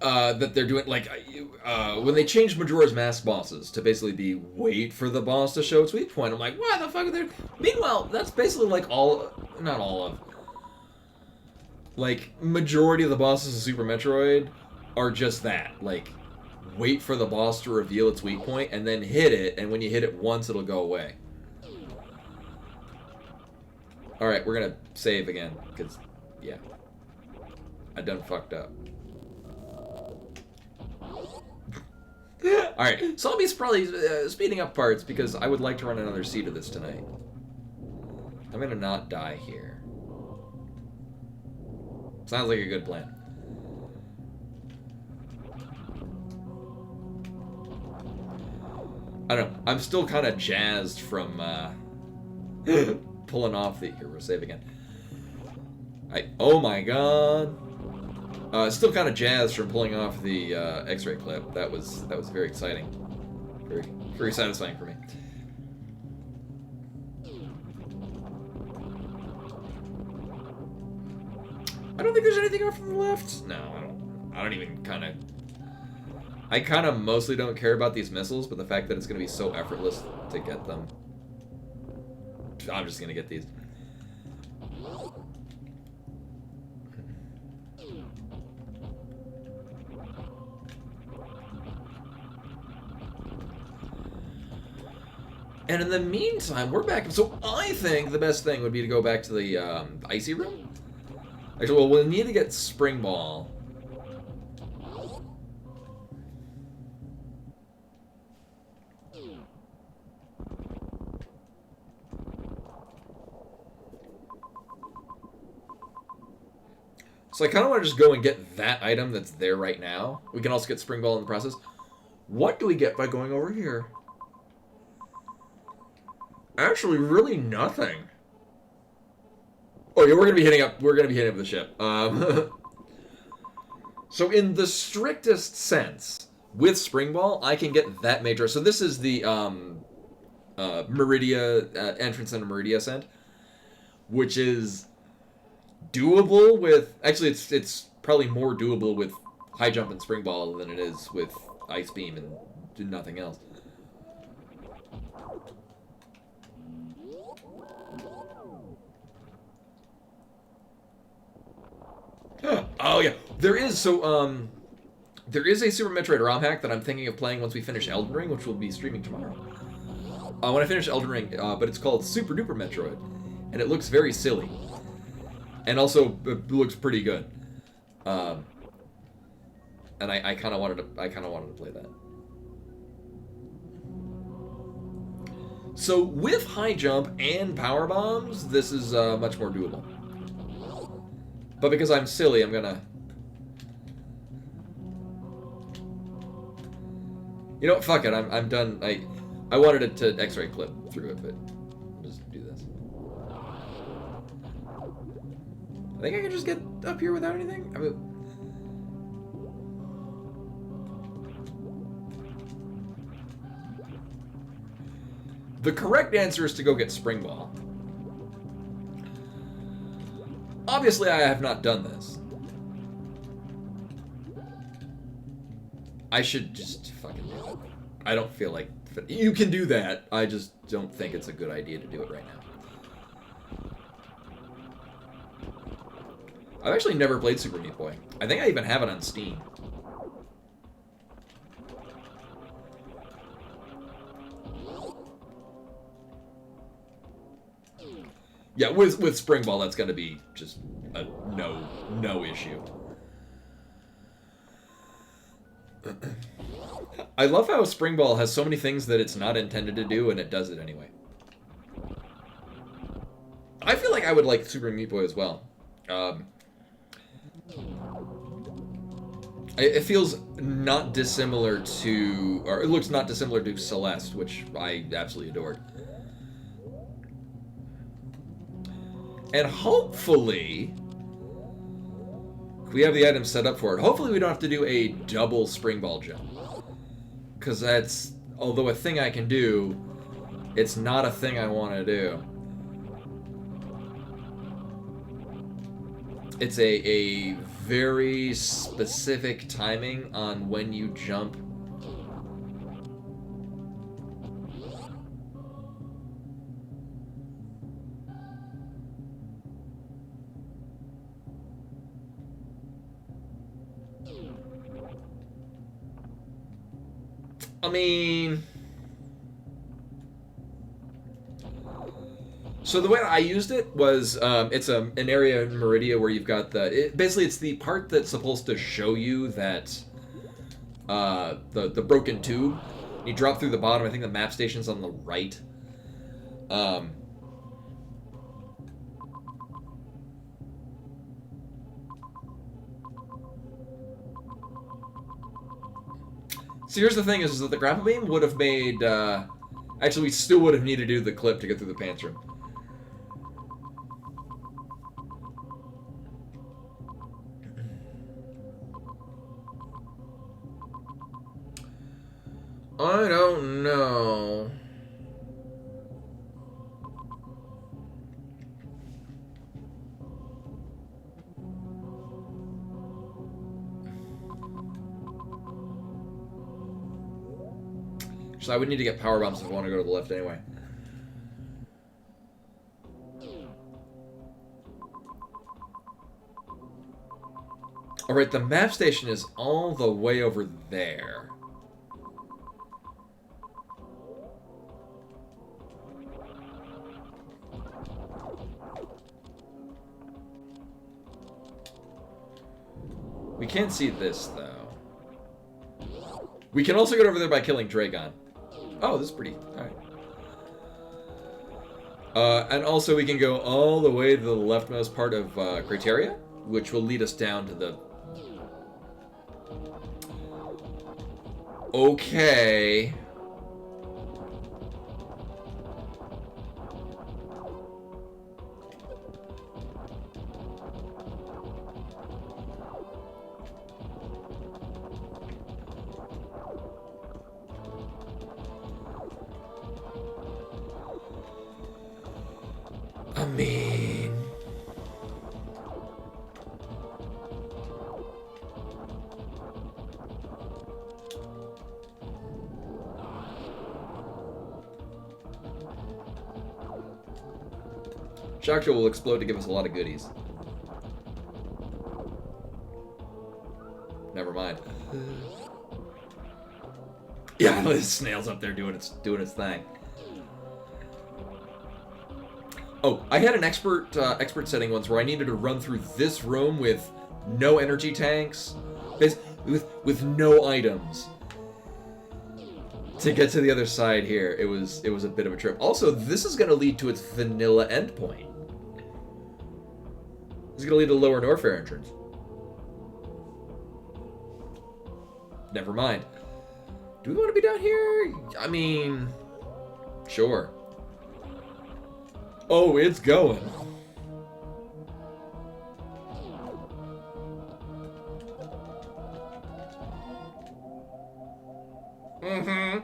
That they're doing, like, when they changed Majora's Mask bosses to basically be wait for the boss to show its weak point, I'm like, why the fuck are they... Meanwhile, that's basically like not all of, like, majority of the bosses of Super Metroid are just that, like, wait for the boss to reveal its weak point and then hit it, and when you hit it once, it'll go away. Alright, we're gonna save again, because, yeah. I done fucked up. Alright, so I'll be probably speeding up parts because I would like to run another seed of this tonight. I'm gonna not die here. Sounds like a good plan. I don't know, I'm still kind of jazzed from pulling off the... Here, we'll save again. Oh my god. Still kind of jazzed from pulling off the X-ray clip. That was very exciting. Very, very satisfying for me. I don't think there's anything off from the left. No, I don't even kind of... I kind of mostly don't care about these missiles, but the fact that it's going to be so effortless to get them... I'm just going to get these. And in the meantime, we're back. So I think the best thing would be to go back to the icy room. Actually, well, we'll need to get Spring Ball. So I kind of want to just go and get that item that's there right now. We can also get Spring Ball in the process. What do we get by going over here? Actually, really nothing. Oh yeah, we're gonna be hitting up. We're gonna be hitting up the ship. So in the strictest sense, with Spring Ball, I can get that major. So this is the Meridia entrance into Meridia Ascent, which is doable with. Actually, it's probably more doable with High Jump and Spring Ball than it is with Ice Beam and nothing else. Oh yeah, there is there is a Super Metroid ROM hack that I'm thinking of playing once we finish Elden Ring, which will be streaming tomorrow. When I finish Elden Ring, but it's called Super Duper Metroid, and it looks very silly, and also it looks pretty good. And I kind of wanted to play that. So with High Jump and Power Bombs, this is much more doable. But because I'm silly, I'm gonna... You know what, fuck it, I'm done. I wanted it to X-ray clip through it, but just do this. I think I can just get up here without anything? I mean... The correct answer is to go get Spring Ball. Obviously, I have not done this. I should just fucking do it. I don't feel like... You can do that. I just don't think it's a good idea to do it right now. I've actually never played Super Meat Boy. I think I even have it on Steam. Yeah, with Spring Ball, that's going to be just a no issue. I love how Spring Ball has so many things that it's not intended to do, and it does it anyway. I feel like I would like Super Meat Boy as well. It feels not dissimilar to... Or it looks not dissimilar to Celeste, which I absolutely adored. And hopefully, we have the items set up for it. Hopefully we don't have to do a double Spring Ball jump. Because that's, although a thing I can do, it's not a thing I want to do. It's a very specific timing on when you jump. I mean, so the way I used it was, it's an area in Meridia where you've got basically it's the part that's supposed to show you that, the broken tube. You drop through the bottom. I think the map station's on the right. So here's the thing is that the grapple beam would have made, actually we still would have needed to do the clip to get through the pants room. I don't know. So I would need to get power bombs if I want to go to the left anyway. Alright, the map station is all the way over there. We can't see this, though. We can also get over there by killing Dragon. Oh, this is pretty... Alright. And also we can go all the way to the leftmost part of Criteria. which will lead us down to the... Okay. I mean... Shock Jewel will explode to give us a lot of goodies. Never mind. Yeah, this snail's up there doing its thing. Oh, I had an expert setting once where I needed to run through this room with no energy tanks, with no items, to get to the other side here. It was a bit of a trip. Also, this is going to lead to its vanilla endpoint. This is going to lead to Lower Norfair entrance. Never mind. Do we want to be down here? I mean, sure. Oh, it's going. Mm-hmm.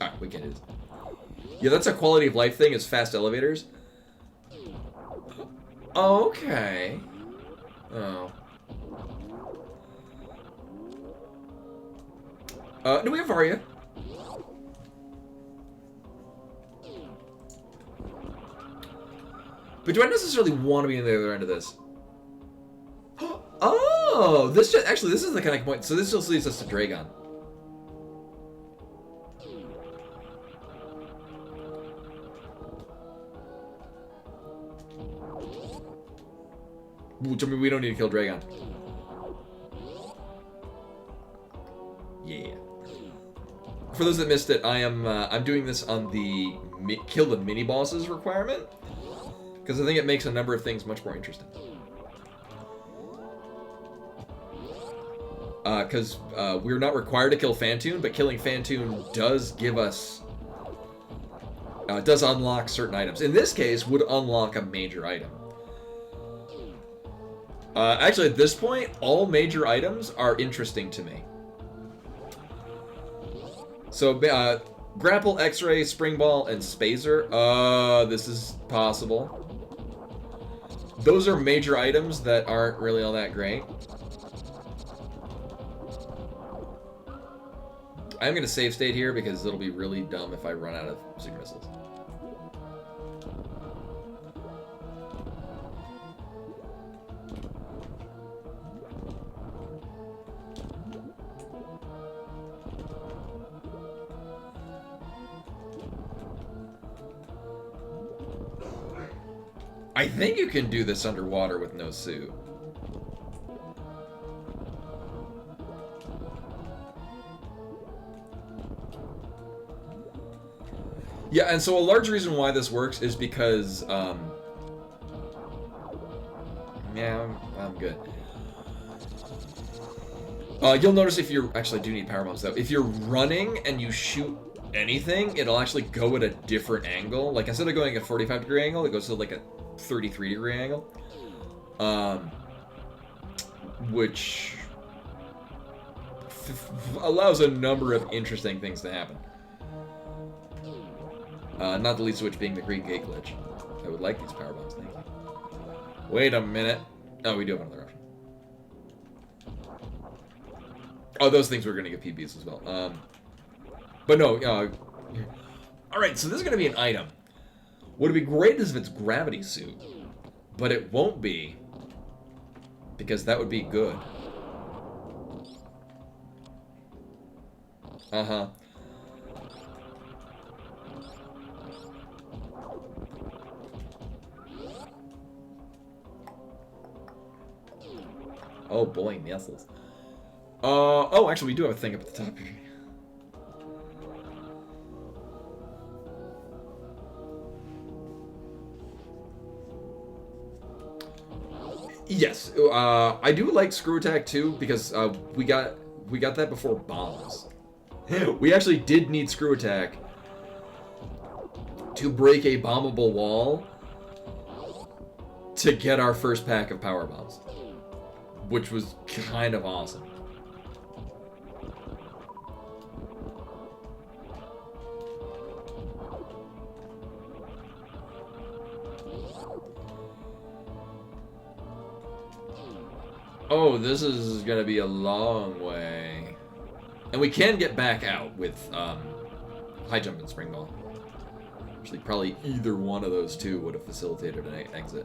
Alright, we can do this. Yeah, that's a quality of life thing, is fast elevators. Okay. Oh. Do we have Arya? But do I necessarily want to be in the other end of this? Oh, this just, actually, this is the connect point. So this just leads us to Dragon. Which, I mean, we don't need to kill Dragon. Yeah. For those that missed it, I'm doing this on the kill the mini bosses requirement, because I think it makes a number of things much more interesting. Because we're not required to kill Phantoon, but killing Phantoon does give us does unlock certain items. In this case, would unlock a major item. Actually, at this point, all major items are interesting to me. So, Grapple, X-Ray, Spring Ball, and Spazer. This is possible. Those are major items that aren't really all that great. I'm going to save state here because it'll be really dumb if I run out of super missiles. I think you can do this underwater with no suit. Yeah, and so a large reason why this works is because, yeah, I'm good. You'll notice if you're, actually I do need power bombs though, if you're running and you shoot anything, it'll actually go at a different angle. Like, instead of going at a 45-degree angle, it goes to like a 33-degree angle. Which allows a number of interesting things to happen. Not the least of which being the Green Gate glitch. I would like these power bombs, thank you. Wait a minute. Oh, we do have another option. Oh, those things were going to get PBs as well. But no, alright, so this is going to be an item. What would be great is if it's gravity suit. But it won't be. Because that would be good. Uh-huh. Oh boy, missiles. Oh, actually, we do have a thing up at the top here. Yes, I do like Screw Attack too because we got that before bombs. We actually did need Screw Attack to break a bombable wall to get our first pack of power bombs, which was kind of awesome. Oh, this is gonna be a long way. And we can get back out with high jump and spring ball. Actually, probably either one of those two would have facilitated an exit.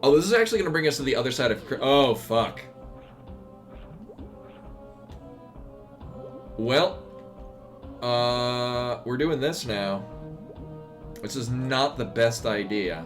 Oh, this is actually gonna bring us to the other side of... Oh, fuck. Well, we're doing this now. Which is not the best idea.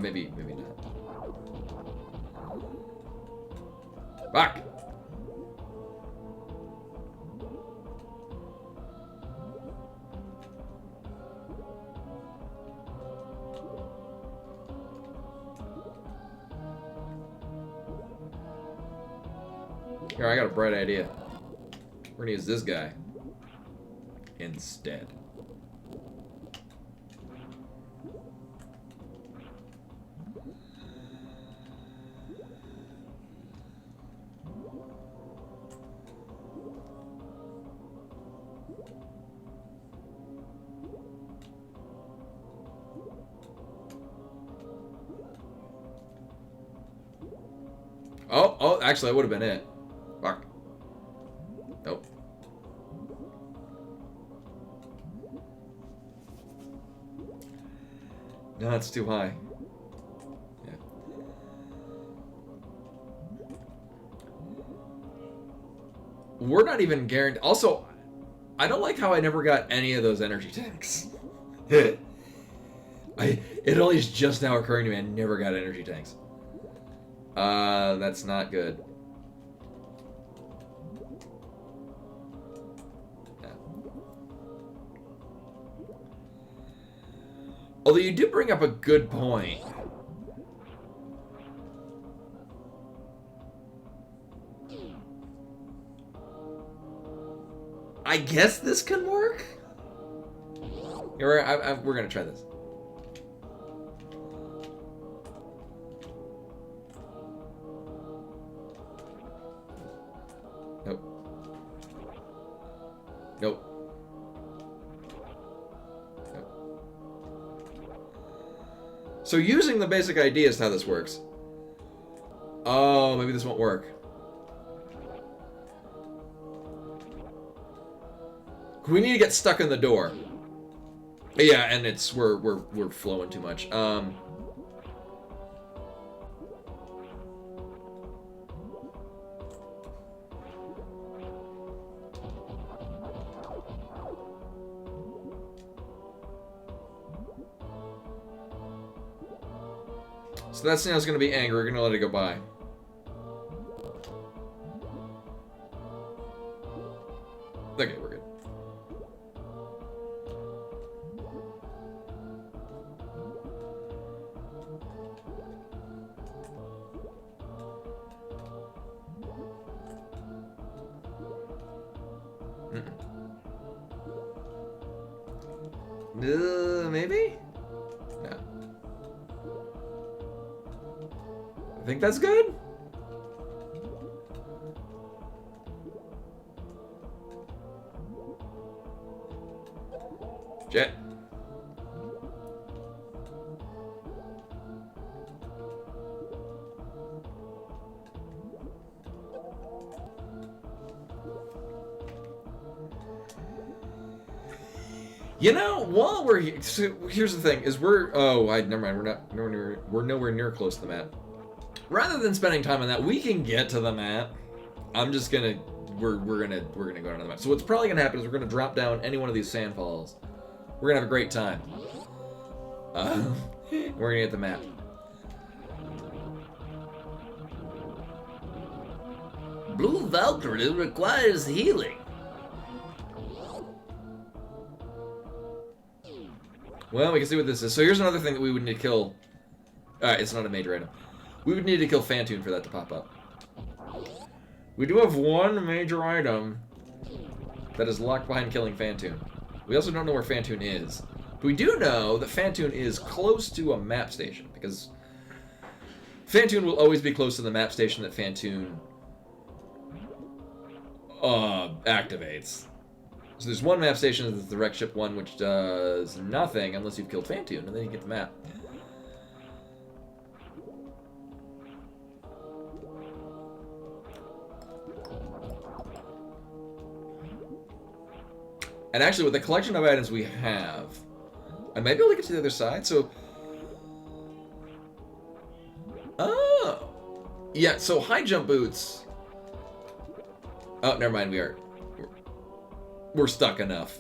Maybe not. Fuck! Here, I got a bright idea. We're gonna use this guy instead. Oh, actually, that would have been it. Fuck. Nope. No, it's too high. Yeah. We're not even guaranteed. Also, I don't like how I never got any of those energy tanks. It only is just now occurring to me I never got energy tanks. That's not good. Yeah. Although you do bring up a good point. I guess this can work? Yeah, we're gonna try this. Nope. So using the basic idea is how this works. Oh, maybe this won't work. We need to get stuck in the door. Yeah, and it's we're flowing too much. So that snail's gonna be angry. We're gonna let it go by. Okay, we're good. Maybe? No. I think that's good. Jet. You know, while we're here, so here's the thing: is we're never mind. We're nowhere near close to the map. Rather than spending time on that, we can get to the map. I'm just gonna we're gonna go down to the map. So what's probably gonna happen is we're gonna drop down any one of these sand falls. We're gonna have a great time. We're gonna get the map. Blue Valkyrie requires healing. Well, we can see what this is. So here's another thing that we would need to kill. Alright, it's not a major item. We would need to kill Phantoon for that to pop up. We do have one major item that is locked behind killing Phantoon. We also don't know where Phantoon is. But we do know that Phantoon is close to a map station, because Phantoon will always be close to the map station that Phantoon activates. So there's one map station, that's the wreck ship one, which does nothing unless you've killed Phantoon, and then you get the map. And actually, with the collection of items we have, I might be able to get to the other side, so... Oh! Yeah, so high jump boots... Oh, never mind, we're stuck enough.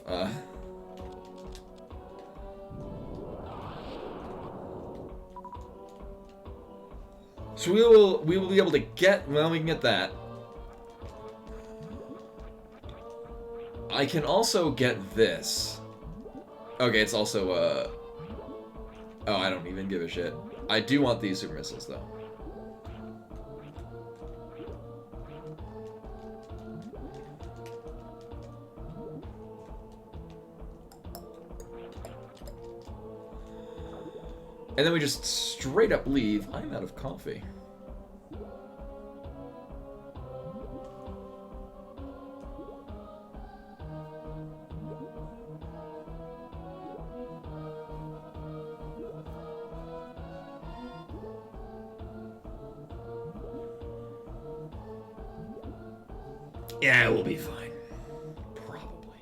So we will be able to get... Well, we can get that. I can also get this. Okay, it's also, Oh, I don't even give a shit. I do want these super missiles, though. And then we just straight up leave. I'm out of coffee. Yeah, we'll be fine. Probably.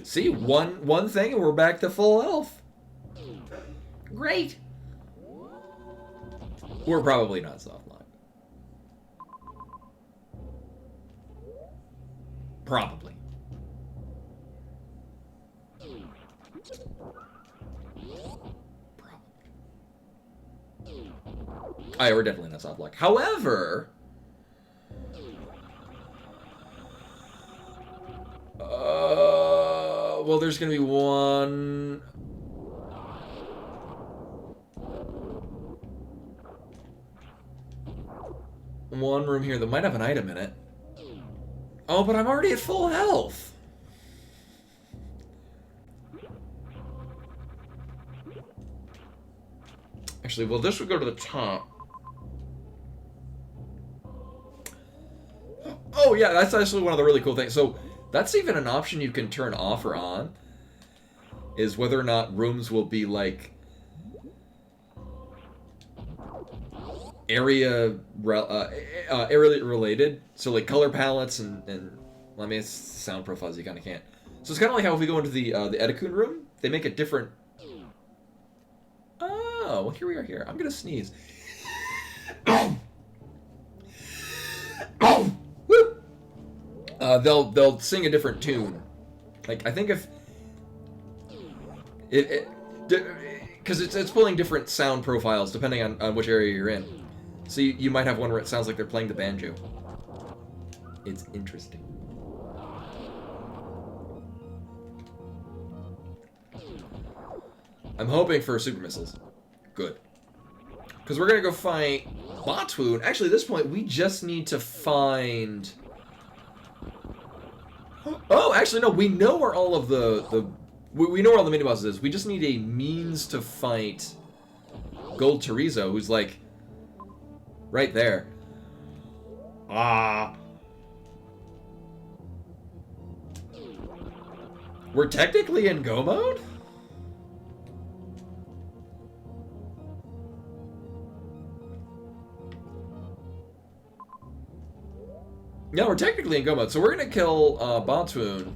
See, one thing and we're back to full health. Great. We're probably not soft lock. Probably. Oh, yeah, we're definitely not soft lock. However, well, there's gonna be one room here that might have an item in it. Oh, but I'm already at full health. Actually, well, this would go to the top. Oh, yeah, that's actually one of the really cool things. So, that's even an option you can turn off or on, is whether or not rooms will be, like, area related. So, like, color palettes and well, I mean, it's sound profiles, you kind of can't. So, it's kind of like how if we go into the Edikun room, they make a different... Oh, well, here we are here. I'm gonna sneeze. They'll sing a different tune. Like, I think if because it's pulling different sound profiles depending on which area you're in. So you might have one where it sounds like they're playing the banjo. It's interesting. I'm hoping for super missiles. Good. Because we're going to go fight Botwoon. Actually, at this point, we just need to find... Oh, actually, no. We know where all of we know where all the mini-bosses is. We just need a means to fight Gold Chorizo, who's, like, right there. We're technically in go mode? Yeah, we're technically in go mode, so we're gonna kill Bontoon.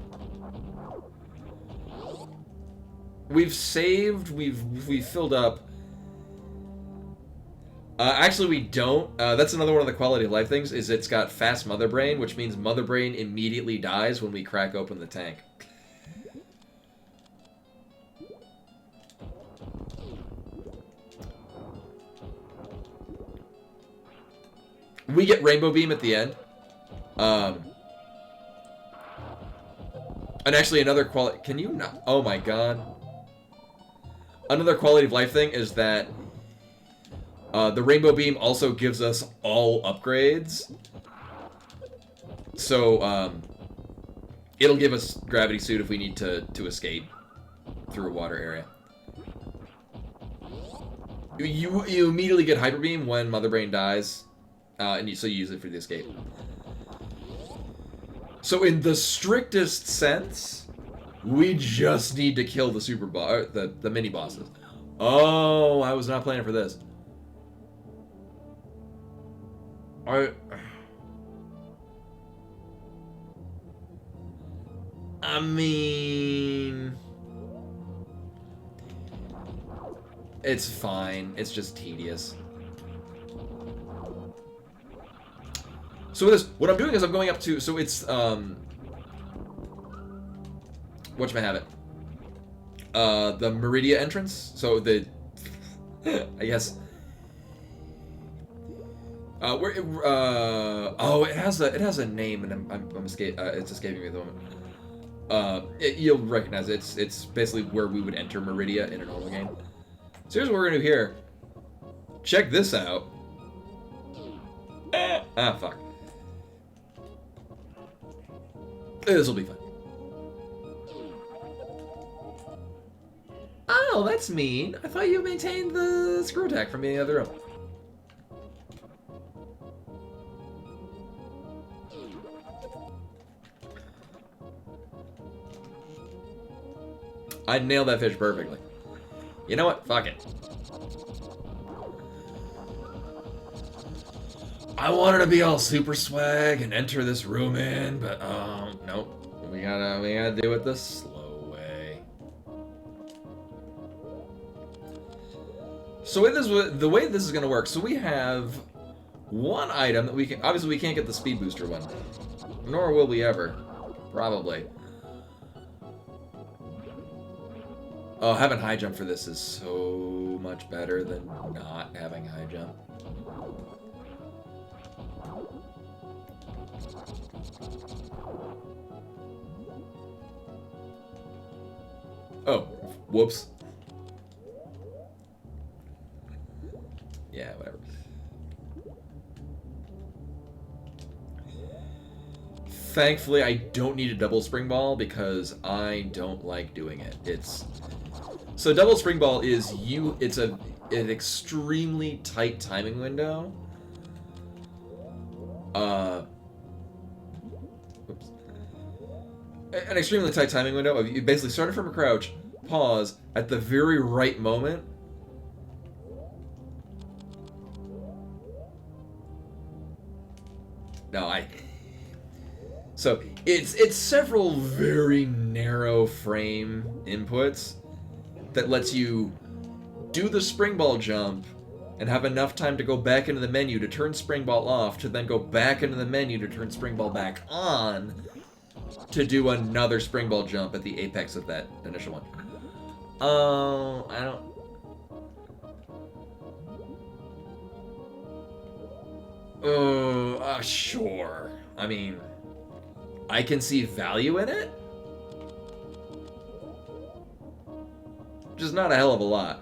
We've saved. We've filled up. Actually, we don't. That's another one of the quality of life things. Is it's got fast Mother Brain, which means Mother Brain immediately dies when we crack open the tank. We get Rainbow Beam at the end. And actually, another quality. Can you not? Oh my god. Another quality of life thing is that the Rainbow Beam also gives us all upgrades. So, it'll give us Gravity Suit if we need to escape through a water area. You immediately get Hyper Beam when Mother Brain dies, and so you use it for the escape. So in the strictest sense, we just need to kill the super boss, the mini bosses. Oh, I was not planning for this. I mean, it's fine. It's just tedious. So with this, what I'm doing is I'm going up to, so it's, whatchamahallot? The Meridia entrance. So the, I guess, oh, it has a name, and it's escaping me at the moment. You'll recognize it. It's basically where we would enter Meridia in a normal game. So here's what we're gonna do here. Check this out. Fuck. This will be fun. Oh, that's mean. I thought you maintained the screw attack from being in the other room. I nailed that fish perfectly. You know what? Fuck it. I wanted to be all super swag and enter this room in, but nope. We gotta do it the slow way. So the way this is gonna work, so we have one item that we can, obviously we can't get the speed booster one. Nor will we ever. Probably. Oh, having high jump for this is so much better than not having high jump. Oh, whoops. Yeah, whatever. Thankfully, I don't need a double spring ball because I don't like doing it. So double spring ball is it's an extremely tight timing window. Oops. An extremely tight timing window of you basically starting from a crouch, pause at the very right moment. So it's several very narrow frame inputs that lets you do the spring ball jump and have enough time to go back into the menu to turn spring ball off, to then go back into the menu to turn spring ball back on, to do another spring ball jump at the apex of that initial one. I don't... Sure. I mean, I can see value in it. Just not a hell of a lot.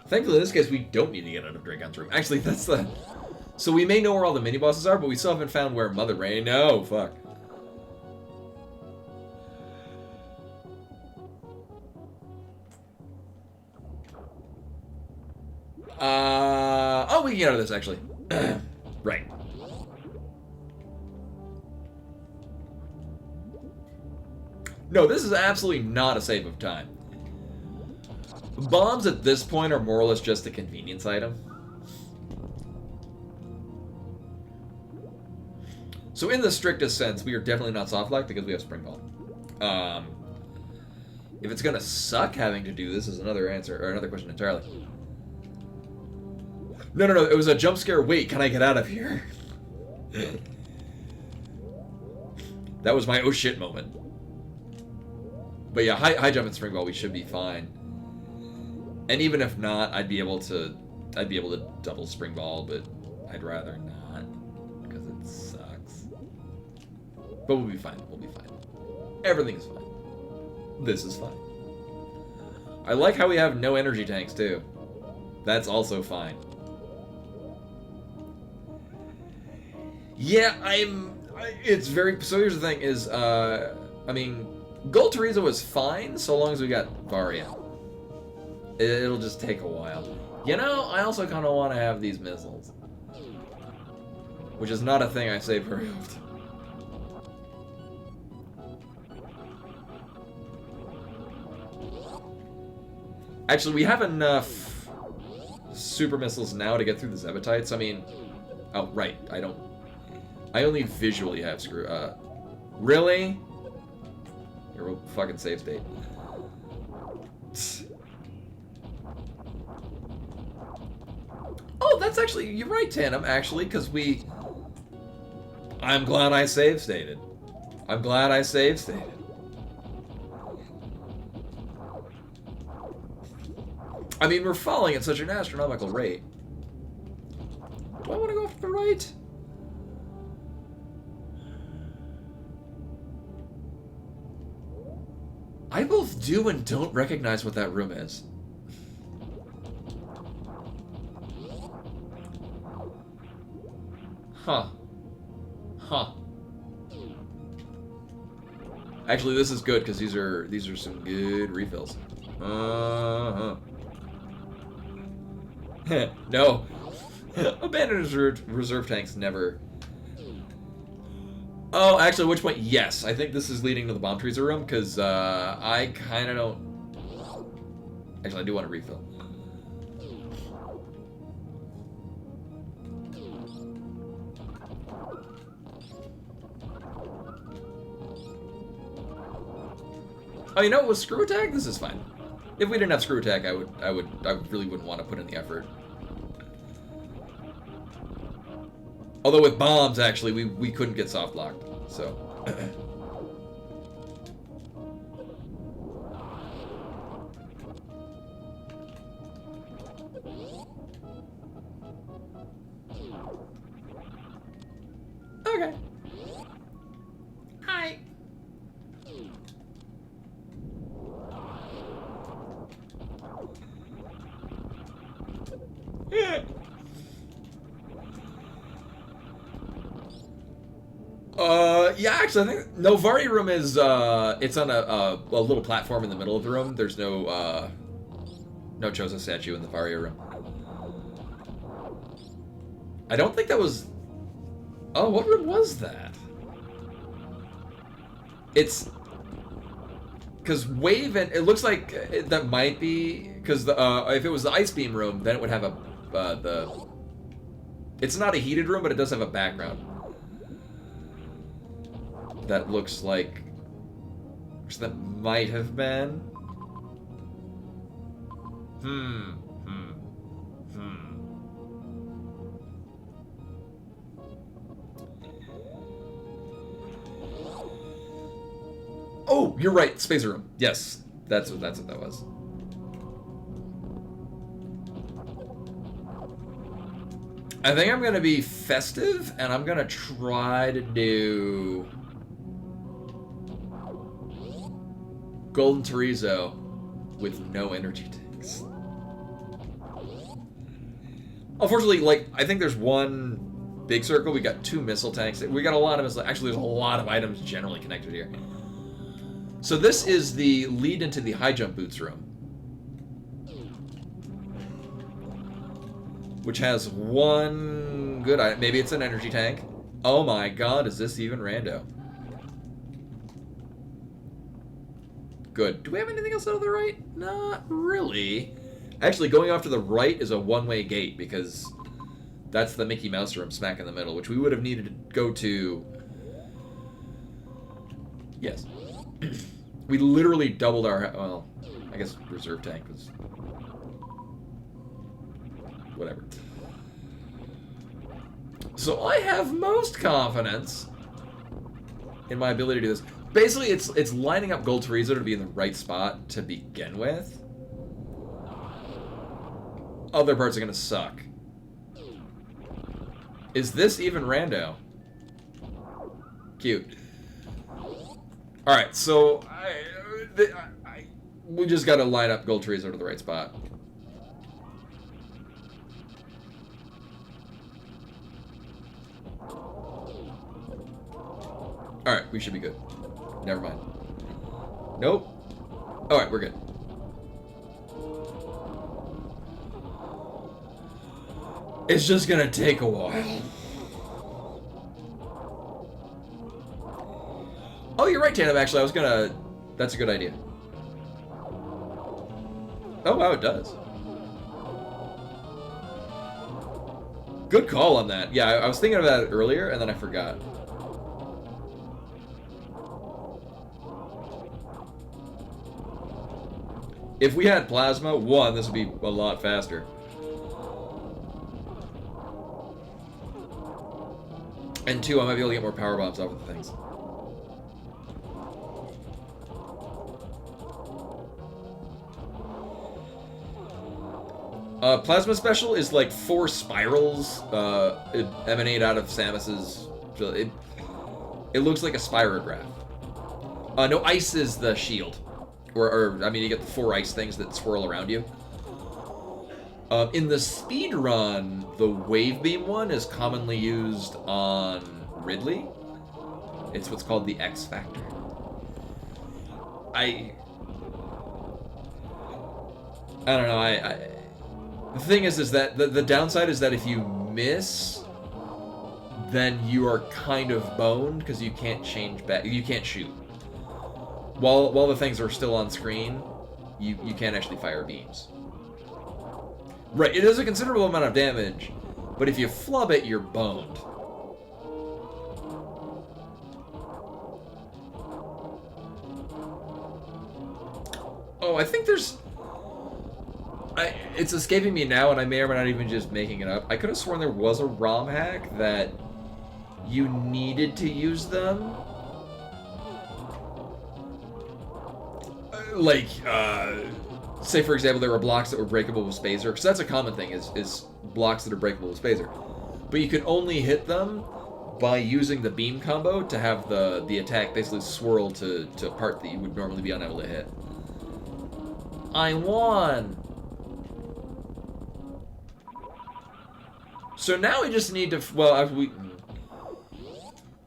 Thankfully, in this case, we don't need to get out of Dragon's room. Actually, that's the... So we may know where all the mini-bosses are, but we still haven't found where Mother Brain... No, fuck. Oh, we can get out of this, actually. Right. No, this is absolutely not a save of time. Bombs at this point are more or less just a convenience item. So in the strictest sense, we are definitely not soft locked because we have spring ball. If it's gonna suck having to do this is another answer or another question entirely. No, it was a jump scare. Wait, can I get out of here? That was my oh shit moment. But yeah, high jump and spring ball, we should be fine. And even if not, I'd be able to double spring ball, but I'd rather not because it sucks. But we'll be fine. We'll be fine. Everything is fine. This is fine. I like how we have no energy tanks too. That's also fine. Yeah, it's very. So here's the thing: is I mean, Gold Teresa was fine so long as we got Varia. It'll just take a while. You know, I also kind of want to have these missiles, which is not a thing I say very often. Actually, we have enough super missiles now to get through the Zebatites. I mean, oh right, I only visually have screw. Really? Here, we'll fucking save state. Oh, that's actually, you're right, Tandem, actually, because I'm glad I save stated. I'm glad I save stated. I mean, we're falling at such an astronomical rate. Do I want to go off to the right? I both do and don't recognize what that room is. Huh. Actually, this is good because these are some good refills. No. Abandoned reserve tanks never. Oh, actually, at which point, yes. I think this is leading to the bomb trees room, because I kind of don't... Actually, I do want to refill. Oh, you know what? With screw attack, this is fine. If we didn't have screw attack, I really wouldn't want to put in the effort. Although with bombs, actually, we couldn't get soft locked, so. Okay. Hi. Yeah, actually, I think Novari room is it's on a little platform in the middle of the room. There's no Chozo statue in the Varia room. I don't think that was. Oh, what room was that? It's because Wave and it looks like that might be because if it was the Ice Beam room, then it would have a It's not a heated room, but it does have a background. That looks like, which that might have been. Oh, you're right, Spacer Room. Yes, that's what that was. I think I'm gonna be festive, and I'm gonna try to do Golden Teresa with no energy tanks. Unfortunately, like, I think there's one big circle. We got 2 missile tanks. We got a lot of missiles. Actually, there's a lot of items generally connected here. So this is the lead into the high jump boots room, which has one good item. Maybe it's an energy tank. Oh my god, is this even rando? Good. Do we have anything else out of the right? Not really. Actually, going off to the right is a one-way gate, because that's the Mickey Mouse room smack in the middle, which we would have needed to go to... Yes. We literally doubled our... Well, I guess reserve tank was... Whatever. So I have most confidence in my ability to do this. Basically, it's lining up Gold Chorizo to be in the right spot to begin with. Other parts are going to suck. Is this even rando? Cute. Alright, so we just got to line up Gold Chorizo to the right spot. Alright, we should be good. Never mind. Nope. Alright, we're good. It's just gonna take a while. Oh, you're right, Tatum, actually. I was gonna... That's a good idea. Oh, wow, it does. Good call on that. Yeah, I was thinking of that earlier, and then I forgot. If we had plasma, one, this would be a lot faster. And two, I might be able to get more power bombs off of the things. Plasma special is like 4 spirals emanate out of Samus's... It looks like a spirograph. No, ice is the shield. Or, I mean, you get the 4 ice things that swirl around you. In the speed run, the wave beam one is commonly used on Ridley. It's what's called the X Factor. I don't know. The thing is that the downside is that if you miss, then you are kind of boned because you can't change back. You can't shoot. While the things are still on screen, you can't actually fire beams. Right, it is a considerable amount of damage, but if you flub it, you're boned. Oh, I think there's... It's escaping me now, and I may or may not even just making it up. I could have sworn there was a ROM hack that you needed to use them. Like, say for example, there were blocks that were breakable with Spazer, because that's a common thing, is blocks that are breakable with Spazer. But you could only hit them by using the beam combo to have the attack basically swirl to a part that you would normally be unable to hit. I won! So now we just need to, well,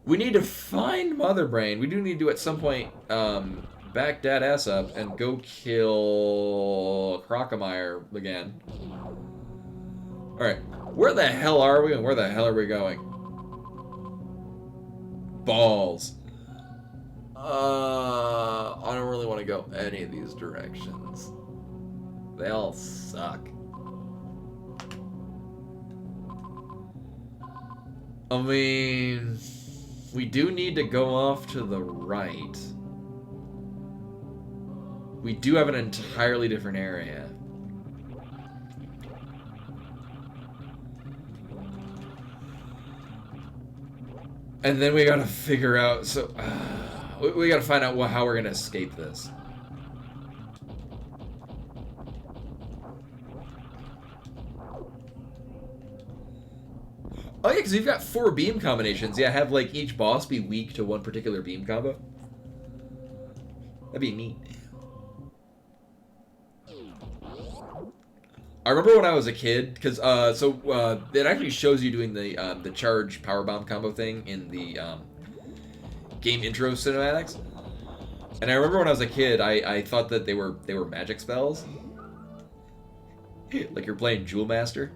we need to find Mother Brain. We do need to at some point, back that ass up and go kill Crocomire again. Alright, where the hell are we and where the hell are we going? Balls. I don't really want to go any of these directions. They all suck. I mean, we do need to go off to the right. We do have an entirely different area. And then we gotta figure out, so... we gotta find out how we're gonna escape this. Oh yeah, because you've got 4 beam combinations. Yeah, have like each boss be weak to one particular beam combo. That'd be neat. I remember when I was a kid, because it actually shows you doing the charge power bomb combo thing in the game intro cinematics. And I remember when I was a kid, I thought that they were magic spells, like you're playing Jewel Master,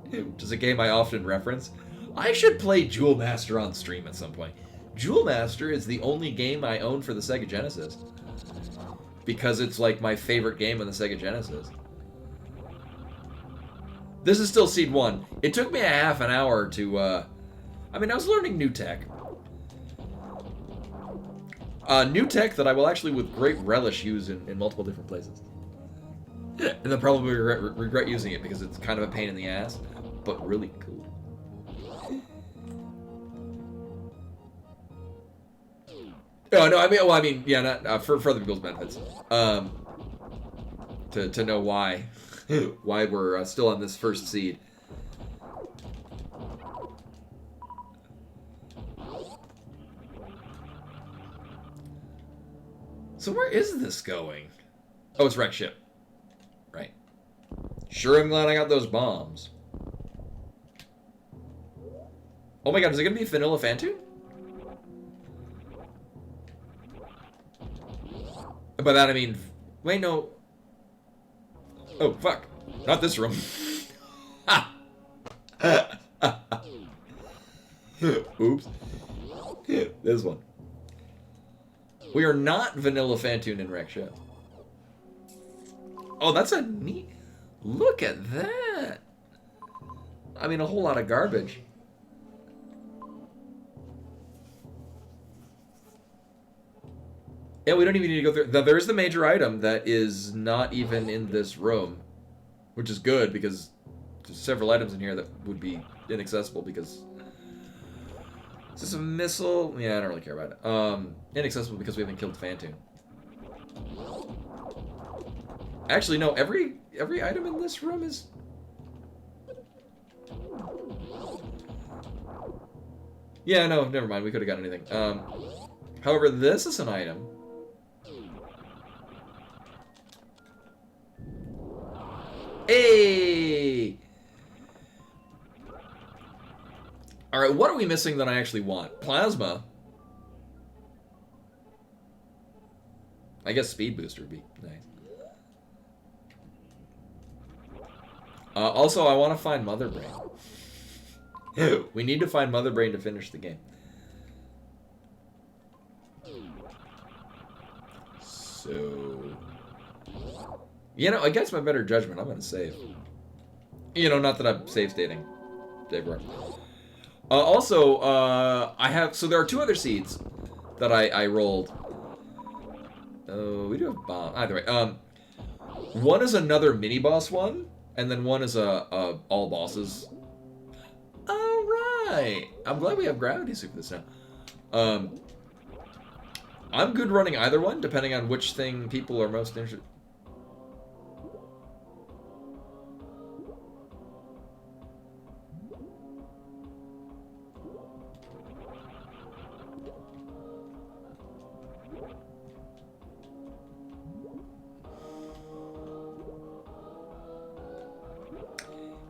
which is a game I often reference. I should play Jewel Master on stream at some point. Jewel Master is the only game I own for the Sega Genesis. because it's like my favorite game on the Sega Genesis. This is still Seed 1. It took me a half an hour to, I mean, I was learning new tech. New tech that I will actually with great relish use in multiple different places. And then probably regret using it because it's kind of a pain in the ass, but really cool. Oh, no, I mean, yeah, not, for other people's benefits. To know why. Why we're still on this first seed. So where is this going? Oh, it's wrecked ship. Right. Sure, I'm glad I got those bombs. Oh my god, is it gonna be Vanilla Phantom? By that I mean... Wait, no. Oh, fuck. Not this room. Ha! Oops. This one. We are not Vanilla Phantoon in Wreck Ship. Oh, that's a neat... Look at that! I mean, a whole lot of garbage. Yeah, we don't even need to go through... There's the major item that is not even in this room. Which is good, because there's several items in here that would be inaccessible, because... Is this a missile? Yeah, I don't really care about it. Inaccessible because we haven't killed Phantoon. Actually, no, every item in this room is... Yeah, no, never mind. We could have got anything. However, this is an item. Hey! Alright, what are we missing that I actually want? Plasma. I guess Speed Booster would be nice. Also, I want to find Mother Brain. We need to find Mother Brain to finish the game. So... You know, against my better judgment, I'm going to save. You know, not that I'm save stating everywhere. Also, I have... So there are two other seeds that I rolled. Oh, we do have bomb. Either way. One is another mini-boss one, and then one is a all bosses. Alright. I'm glad we have Gravity Suit for this now. I'm good running either one, depending on which thing people are most interested.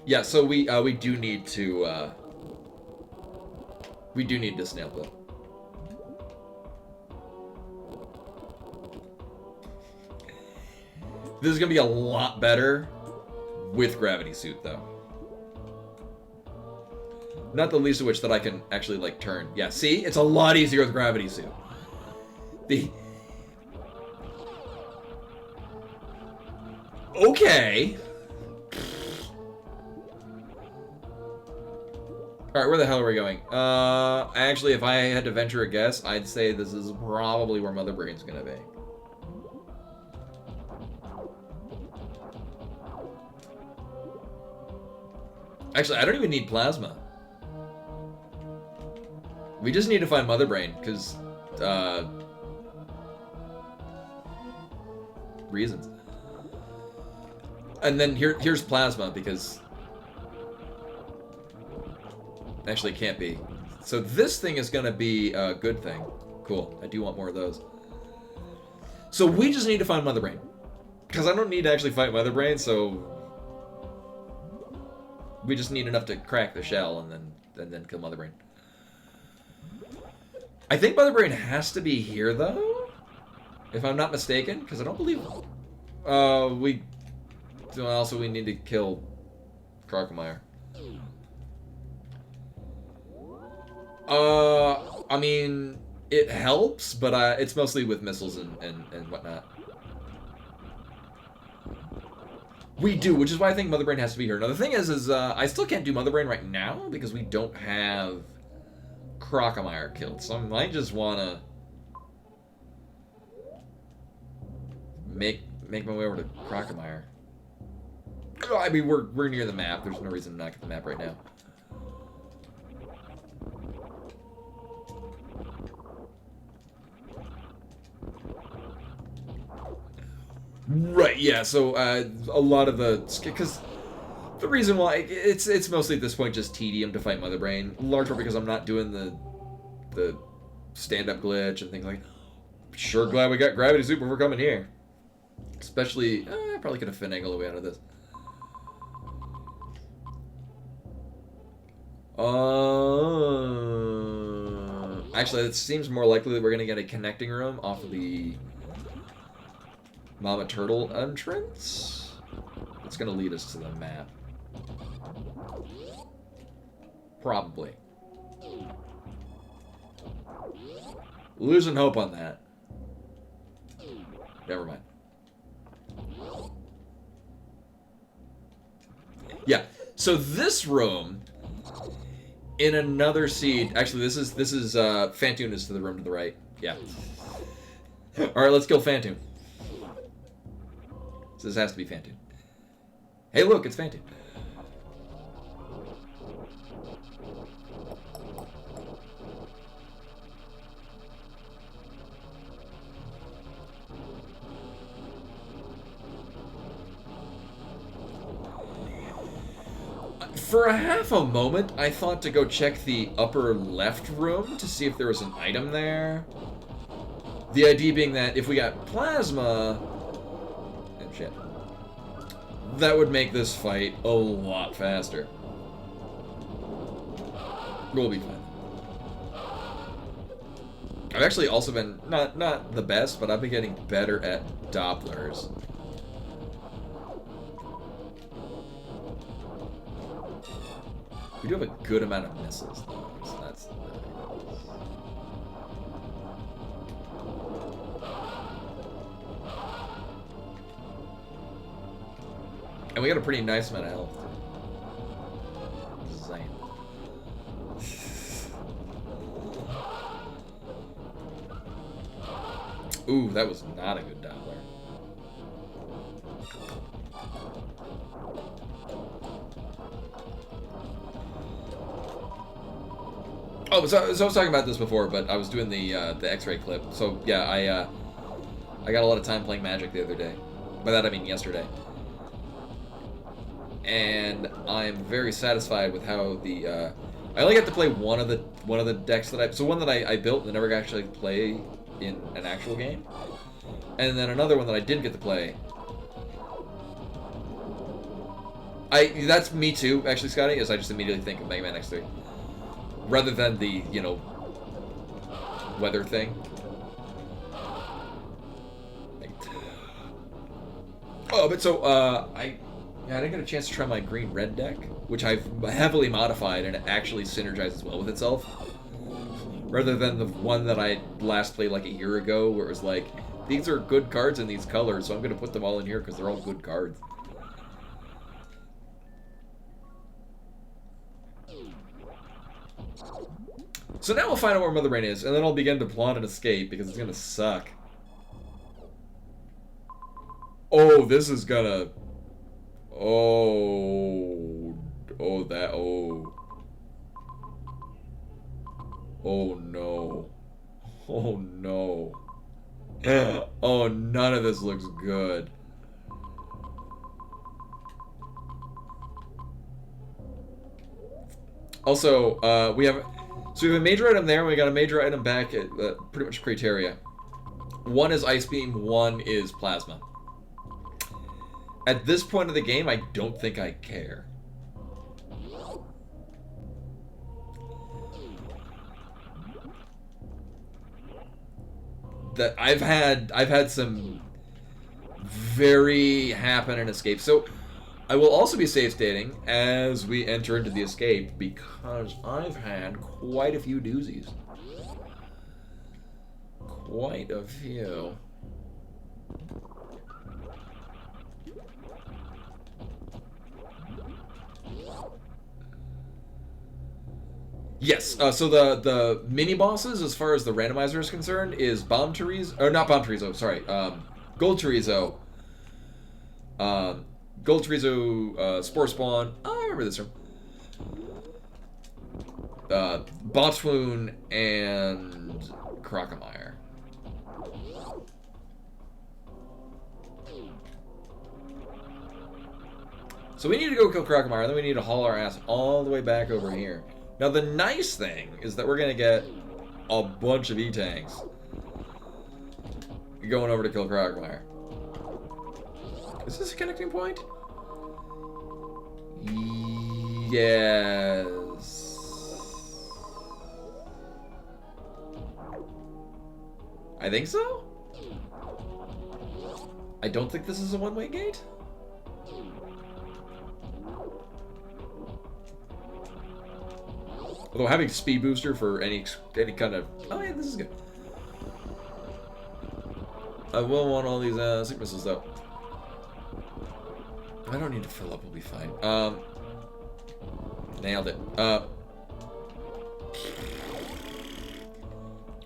Yeah, so we do need to snail bill. This is gonna be a lot better with Gravity Suit, though. Not the least of which that I can actually like turn. Yeah, see, it's a lot easier with Gravity Suit. Okay. Alright, where the hell are we going? Actually, if I had to venture a guess, I'd say this is probably where Mother Brain's gonna be. Actually, I don't even need Plasma. We just need to find Mother Brain, because, reasons. And then here's Plasma, because... Actually, it can't be. So this thing is going to be a good thing. Cool. I do want more of those. So we just need to find Mother Brain. Because I don't need to actually fight Mother Brain, so... We just need enough to crack the shell and then kill Mother Brain. I think Mother Brain has to be here, though? If I'm not mistaken, because I don't believe... Also, we need to kill Crocomire. I mean, It helps, but it's mostly with missiles and whatnot. We do, which is why I think Mother Brain has to be here. Now, the thing is I still can't do Mother Brain right now because we don't have Crocomire killed. So I might just want to make my way over to Crocomire. I mean, we're near the map. There's no reason to not get the map right now. Right, yeah, so a lot of the... Because the reason why... It's mostly at this point just tedium to fight Mother Brain. Large part because I'm not doing the stand-up glitch and things like that. Sure glad we got Gravity Soup before coming here. Especially... I probably could have finagled a way out of this. Actually, it seems more likely that we're going to get a connecting room off of the Mama Turtle entrance. It's going to lead us to the map. Probably. Losing hope on that. Never mind. Yeah, so this room... In another seed, actually, this is Phantoon is to the room to the right. Yeah. All right, let's kill Phantoon. So this has to be Phantoon. Hey, look, it's Phantoon. For a half a moment, I thought to go check the upper left room to see if there was an item there. The idea being that if we got plasma... Oh, shit. That would make this fight a lot faster. We'll be fine. I've actually also been, not the best, but I've been getting better at Dopplers. We do have a good amount of missiles, though, so that's nice. And we got a pretty nice amount of health. Just saying. Ooh, that was not a good Doppler. Oh, so I was talking about this before, but I was doing the X-ray clip. So yeah, I got a lot of time playing Magic the other day. By that I mean yesterday. And I'm very satisfied with how the I only got to play one of the decks that one that I built and never got to actually play in an actual game, and then another one that I didn't get to play. That's me too, actually, Scotty. Is I just immediately think of Mega Man X3. Rather than the, you know, weather thing. Oh, but so, I didn't get a chance to try my green-red deck, which I've heavily modified, and it actually synergizes well with itself. Rather than the one that I last played like a year ago, where it was like, these are good cards in these colors, so I'm going to put them all in here because they're all good cards. So now we'll find out where Mother Brain is, and then I'll begin to plot an escape, because it's gonna suck. Oh, this is gonna... Oh... Oh, that... Oh... Oh, no. Oh, no. Oh, none of this looks good. Also, we have... So we have a major item there, and we got a major item back at pretty much criteria. One is Ice Beam, one is Plasma. At this point of the game, I don't think I care. That I've had some very happening escapes. So I will also be safe stating as we enter into the escape because I've had quite a few doozies. quite a few. Yes, so the mini bosses, as far as the randomizer is concerned, is Bomb Chorizo, or not Bomb Chorizo, sorry, Gold Chorizo, Gold Chorizo, Spore Spawn. Oh, I remember this room. Botswoon and Crocomire. So we need to go kill Crocomire, then we need to haul our ass all the way back over here. Now the nice thing is that we're gonna get a bunch of E-tanks going over to kill Crocomire. Is this a connecting point? Yes. I think so? I don't think this is a one-way gate. Although having speed booster for any kind of... Oh yeah, this is good. I will want all these sick missiles though. I don't need to fill up, we'll be fine. Nailed it.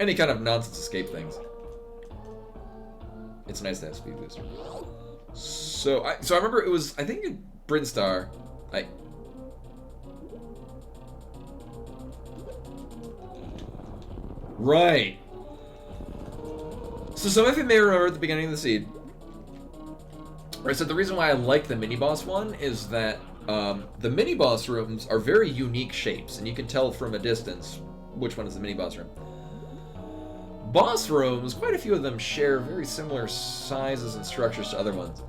Any kind of nonsense escape things. It's nice to have speed booster. So I remember it was, I think Brinstar. Right. So some of you may remember at the beginning of the seed, I said the reason why I like the mini-boss one is that the mini-boss rooms are very unique shapes, and you can tell from a distance which one is the mini-boss room. Boss rooms, quite a few of them share very similar sizes and structures to other ones.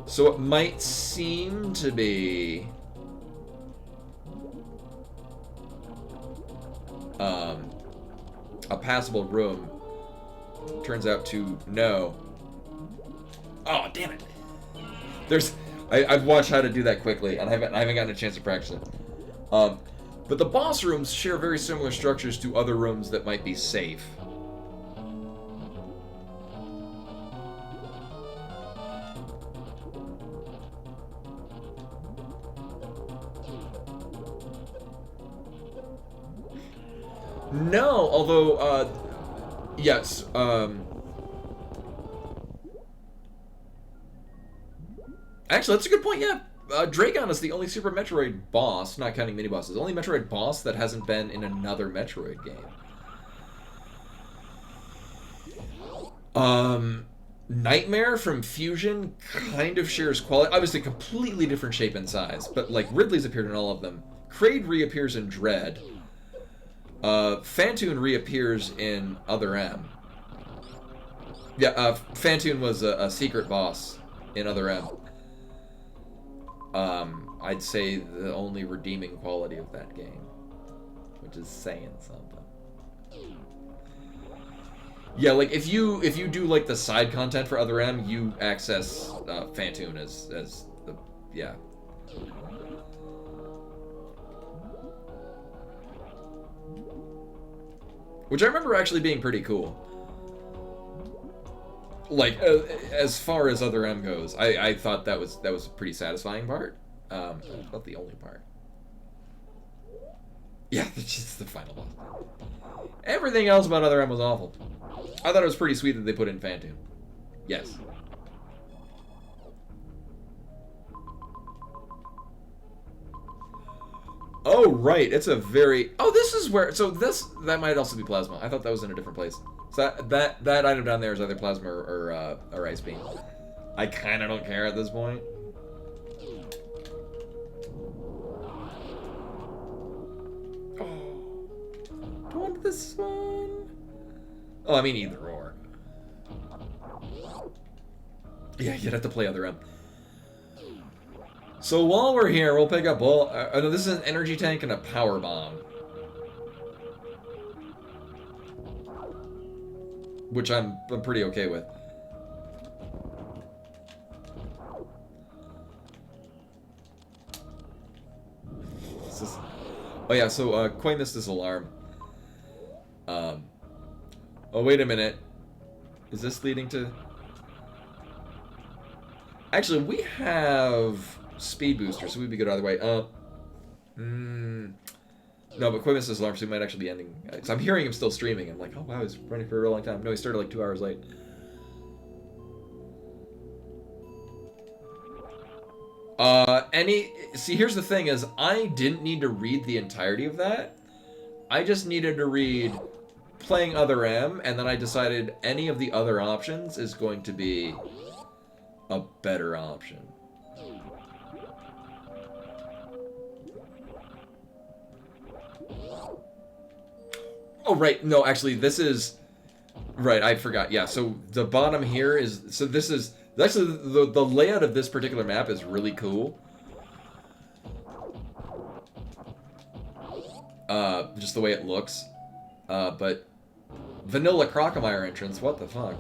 So it might seem to be a passable room. Turns out to no. Oh, damn it. I've watched how to do that quickly, and I haven't gotten a chance to practice it. But the boss rooms share very similar structures to other rooms that might be safe. No, although, yes, actually, that's a good point, yeah. Dragon is the only Super Metroid boss, not counting mini-bosses, the only Metroid boss that hasn't been in another Metroid game. Nightmare from Fusion kind of shares quality, obviously completely different shape and size, but like Ridley's appeared in all of them. Kraid reappears in Dread. Phantoon reappears in Other M. Yeah, Phantoon was a secret boss in Other M. I'd say the only redeeming quality of that game, which is saying something. Yeah, like if you do like the side content for Other M, you access Phantoon as the yeah. Which I remember actually being pretty cool. Like, as far as Other M goes, I thought that was a pretty satisfying part. Not the only part. Yeah, it's just the final boss. Everything else about Other M was awful. I thought it was pretty sweet that they put in Phantoon. Yes. Oh, right. It's a very... Oh, this is where... So that might also be Plasma. I thought that was in a different place. So that item down there is either Plasma or Ice Beam. I kind of don't care at this point. Oh. Do I want this one? Oh, I mean either or. Yeah, you'd have to play Other M. So while we're here, we'll pick up all... no, this is an energy tank and a power bomb. Which I'm pretty okay with. Oh yeah, so Quay missed this alarm. Oh, wait a minute. Is this leading to... Actually, we have speed boosters, so we'd be good either way. No, but equipment says alarm, so we might actually be ending. So I'm hearing him still streaming. I'm like, oh wow, he's running for a real long time. No, he started like 2 hours late. See, here's the thing is, I didn't need to read the entirety of that. I just needed to read playing other M, and then I decided any of the other options is going to be a better option. Oh, right. No, actually, this is... Right, I forgot. Yeah, so the bottom here is... So this is... Actually, the layout of this particular map is really cool. Just the way it looks. But... Vanilla Crocomire entrance, what the fuck?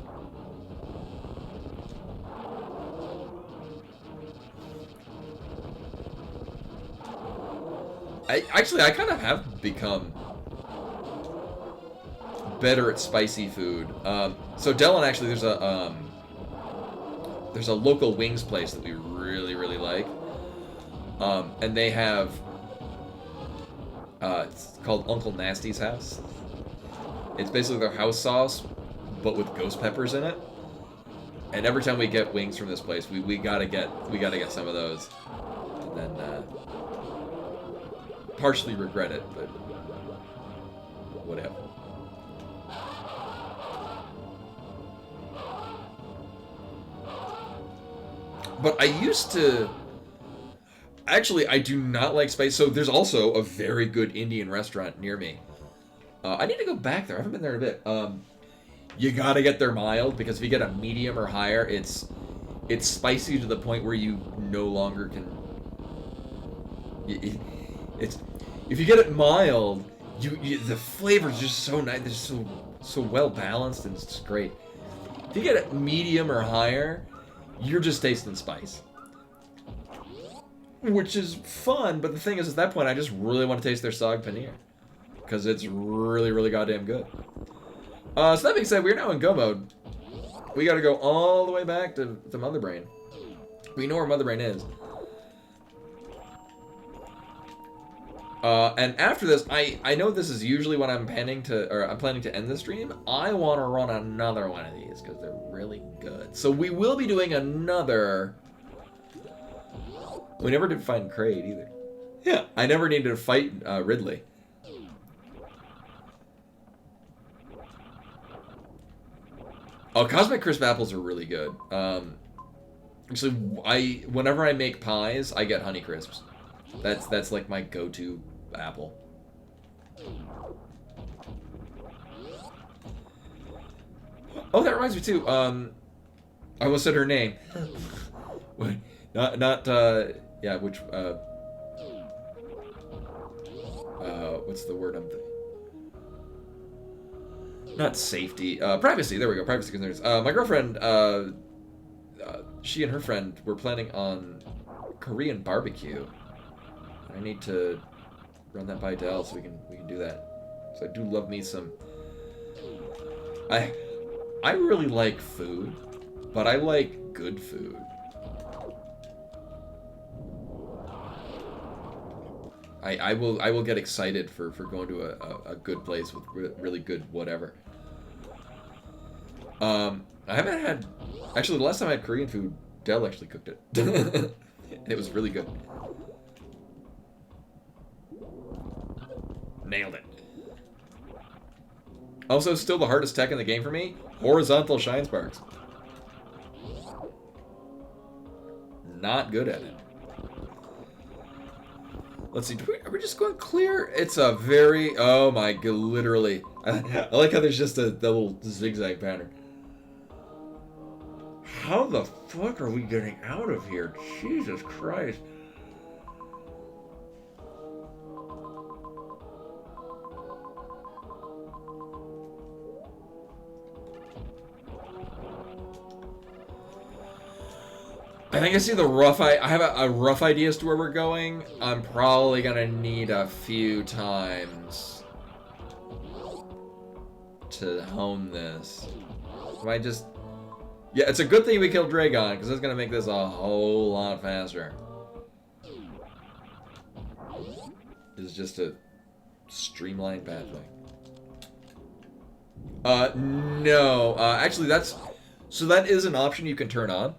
I kind of have become better at spicy food. So Dellon, actually, there's a local wings place that we really, really like. And they have, it's called Uncle Nasty's House. It's basically their house sauce, but with ghost peppers in it. And every time we get wings from this place, we gotta get some of those. And then, partially regret it, but whatever. But I used to... Actually, I do not like spice. So there's also a very good Indian restaurant near me. I need to go back there. I haven't been there in a bit. You gotta get their mild, because if you get a medium or higher, it's spicy to the point where you no longer can... If you get it mild, the flavor's just so nice. They're so well balanced, and it's just great. If you get it medium or higher, you're just tasting spice. Which is fun, but the thing is, at that point, I just really want to taste their sag paneer. Because it's really, really goddamn good. So that being said, we're now in go mode. We gotta go all the way back to Mother Brain. We know where Mother Brain is. And after this, I know this is usually when I'm planning to end the stream. I want to run another one of these because they're really good. So we will be doing another. We never did find Kraid either. Yeah, I never needed to fight Ridley. Oh, Cosmic Crisp apples are really good. Actually, whenever I make pies, I get Honey Crisps. That's like my go-to apple. Oh, that reminds me too. I almost said her name. Wait, yeah, which what's the word I'm thinking? Not safety. Privacy. There we go. Privacy concerns. My girlfriend, she and her friend were planning on Korean barbecue. I need to run that by Dell so we can do that. So I do love me some. I really like food, but I like good food. I will get excited for going to a good place with really good whatever. I haven't had... Actually, the last time I had Korean food, Dell actually cooked it. And it was really good. Nailed it. Also, still the hardest tech in the game for me, horizontal shine sparks. Not good at it. Let's see, are we just going clear? It's a very... Oh my god, literally. I like how there's just a little zigzag pattern. How the fuck are we getting out of here? Jesus Christ. I think I see the rough... I have a rough idea as to where we're going. I'm probably gonna need a few times to hone this. If I just... Yeah, it's a good thing we killed Dragon, because it's going to make this a whole lot faster. It's just a streamlined pathway. No. Actually, that's... So that is an option you can turn on.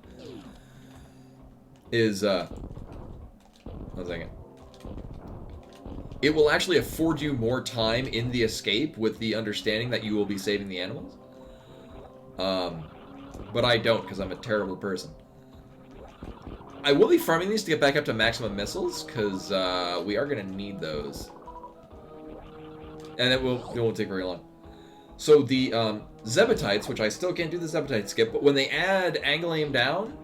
Is, 1 second. It will actually afford you more time in the escape with the understanding that you will be saving the animals. But I don't, because I'm a terrible person. I will be farming these to get back up to maximum missiles, because we are going to need those. And it won't take very long. So the Zebatites, which I still can't do the Zebetite skip, but when they add angle aim down,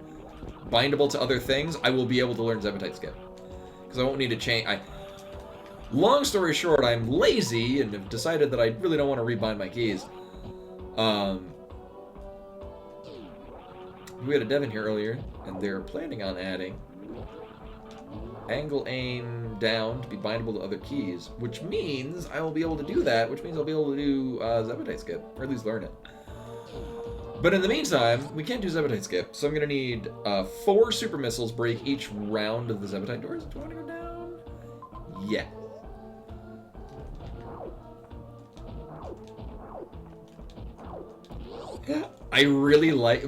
bindable to other things, I will be able to learn Zebetite skip. Because I won't need to change... Long story short, I'm lazy and have decided that I really don't want to rebind my keys. We had a dev in here earlier, and they're planning on adding angle aim down to be bindable to other keys, which means I will be able to do that, which means I'll be able to do Zebetite skip, or at least learn it. But in the meantime, we can't do Zebetite skip, so I'm going to need 4 super missiles break each round of the Zebetite doors. Do I want to go down? Yeah. I really like,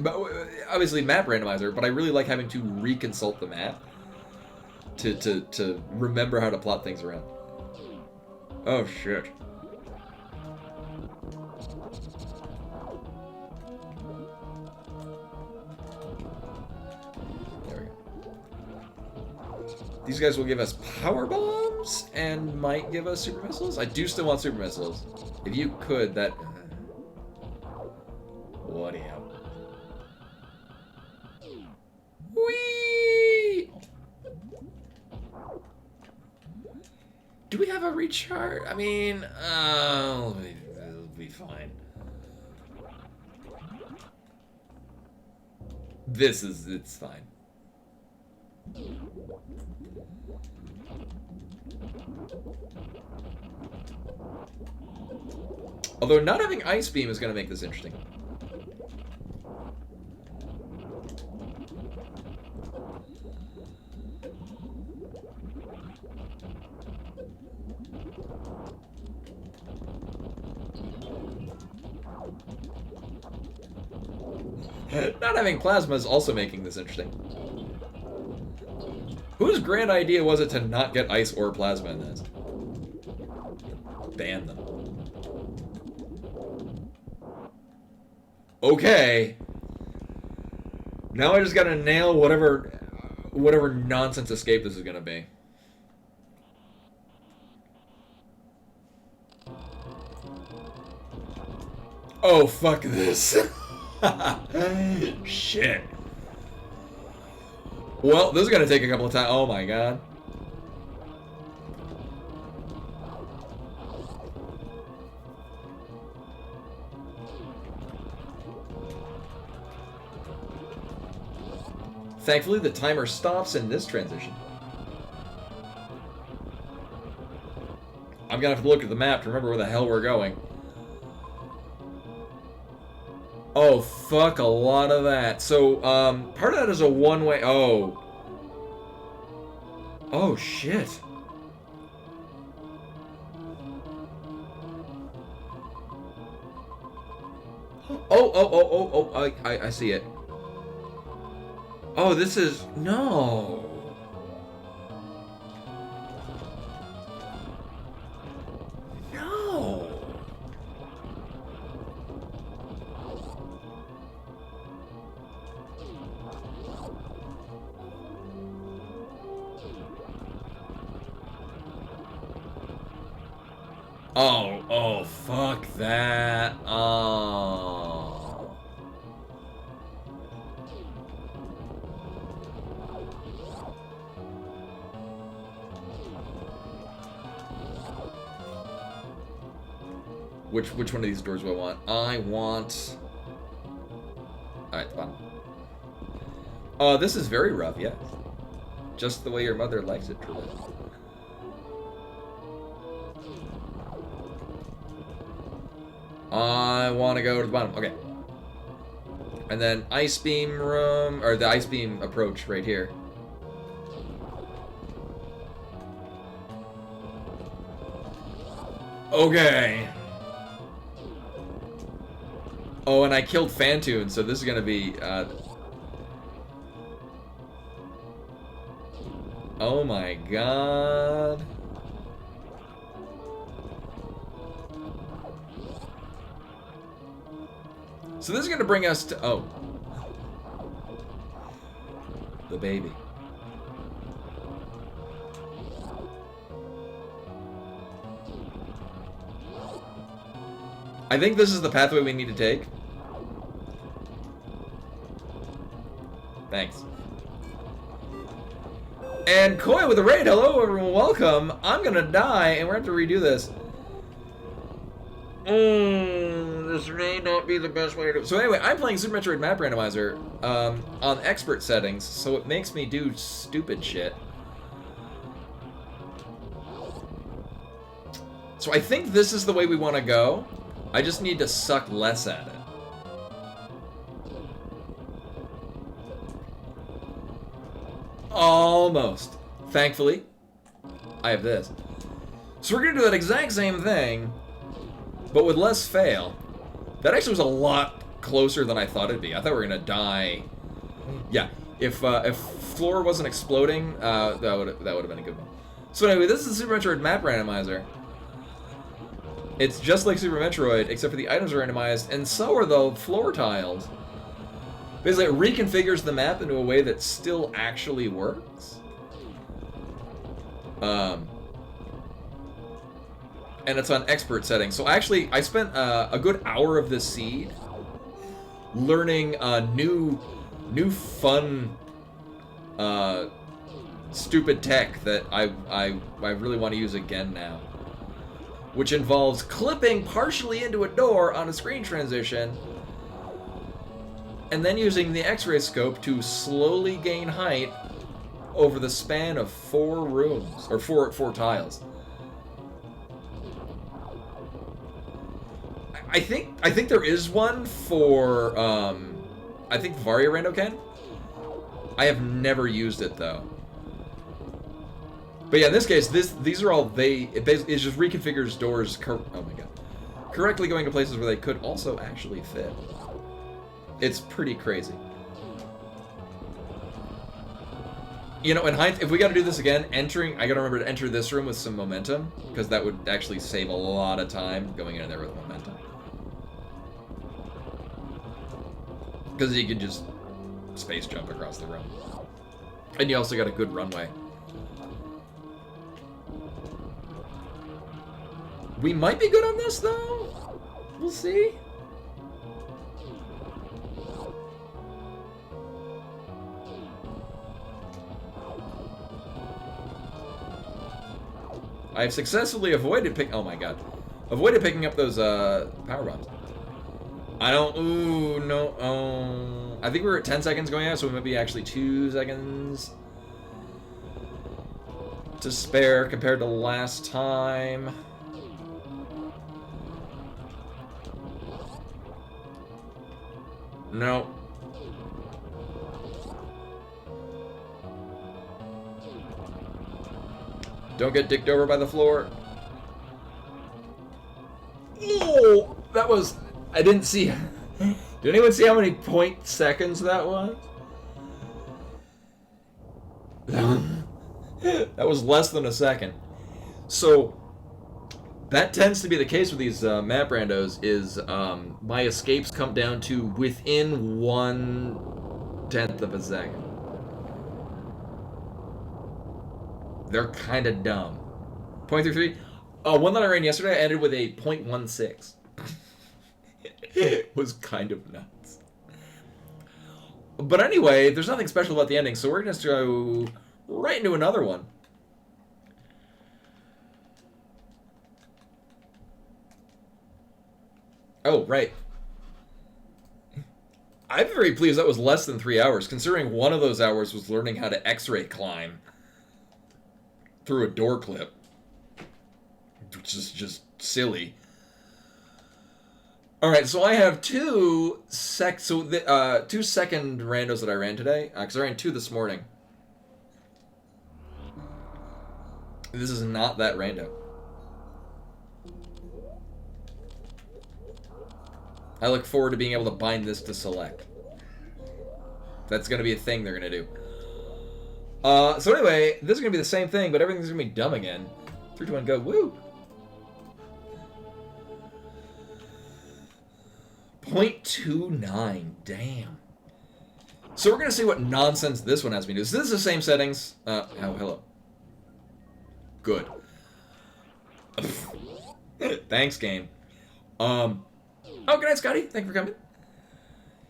obviously Map Randomizer, but I really like having to reconsult the map to remember how to plot things around. Oh shit. There we go. These guys will give us power bombs and might give us super missiles. I do still want super missiles. If you could, that... What do you have? Whee! Do we have a recharge? I mean, it'll be fine. It's fine. Although not having Ice Beam is going to make this interesting. Not having plasma is also making this interesting. Whose grand idea was it to not get ice or plasma in this? Ban them. Okay. Now I just gotta nail whatever nonsense escape this is gonna be. Oh, fuck this. Shit. Well, this is gonna take a couple of times. Oh my god. Thankfully, the timer stops in this transition. I'm gonna have to look at the map to remember where the hell we're going. Oh, fuck a lot of that. So, part of that is a one-way... Oh. Oh, shit. Oh, I see it. Oh, this is... No. No. Oh, fuck that. Oh. Which one of these doors do I want? I want... Alright, the bottom. This is very rough, yeah. Just the way your mother likes it, truly. I want to go to the bottom. Okay. And then ice beam room, or the ice beam approach right here. Okay. Oh, and I killed Fantoon, so this is gonna be, oh my god. So this is gonna bring us to, oh. The baby. I think this is the pathway we need to take. Thanks. And Koi with a raid. Hello, everyone. Welcome. I'm gonna die, and we're gonna have to redo this. This may not be the best way to do it. So anyway, I'm playing Super Metroid Map Randomizer on expert settings, so it makes me do stupid shit. So I think this is the way we want to go. I just need to suck less at it. Almost. Thankfully, I have this. So we're going to do that exact same thing, but with less fail. That actually was a lot closer than I thought it'd be. I thought we were going to die. Yeah, if floor wasn't exploding, that would have been a good one. So anyway, this is Super Metroid Map Randomizer. It's just like Super Metroid, except for the items are randomized, and so are the floor tiles. Basically, it reconfigures the map into a way that still actually works. And it's on expert settings. So actually, I spent a good hour of this seed learning new fun, stupid tech that I really want to use again now. Which involves clipping partially into a door on a screen transition, and then using the X-ray scope to slowly gain height over the span of 4 rooms, or four tiles. I think there is one for, I think Varia Rando can. I have never used it though. But yeah, in this case, these are all it just reconfigures doors. Oh my god, correctly going to places where they could also actually fit. It's pretty crazy. You know, in hindsight, if we got to do this again, I gotta remember to enter this room with some momentum, because that would actually save a lot of time going in there with momentum. Because you can just space jump across the room, and you also got a good runway. We might be good on this, though. We'll see. I have successfully avoided avoided picking up those power bombs. I don't. Ooh, no. I think we're at 10 seconds going out, so we might be actually 2 seconds to spare compared to last time. No. Don't get dicked over by the floor. Oh, that was... I didn't see... Did anyone see how many point seconds that was? That was less than a second. So, that tends to be the case with these map randos, is my escapes come down to within 1/10 of a second. They're kind of dumb. 0.33. One that I ran yesterday, I ended with a 0.16. It was kind of nuts. But anyway, there's nothing special about the ending, so we're going to go right into another one. Oh, right. I'm very pleased that was less than 3 hours, considering one of those hours was learning how to X-ray climb through a door clip, which is just silly. All right, so I have two second randos that I ran today because I ran 2 this morning. This is not that rando. I look forward to being able to bind this to select. That's going to be a thing they're going to do. So anyway, this is going to be the same thing, but everything's going to be dumb again. 3, 2, 1, go. Woo! 0.29. Damn. So we're going to see what nonsense this one has me do. So this is the same settings. Oh, hello. Good. Thanks, game. Oh, good night, Scotty. Thank you for coming.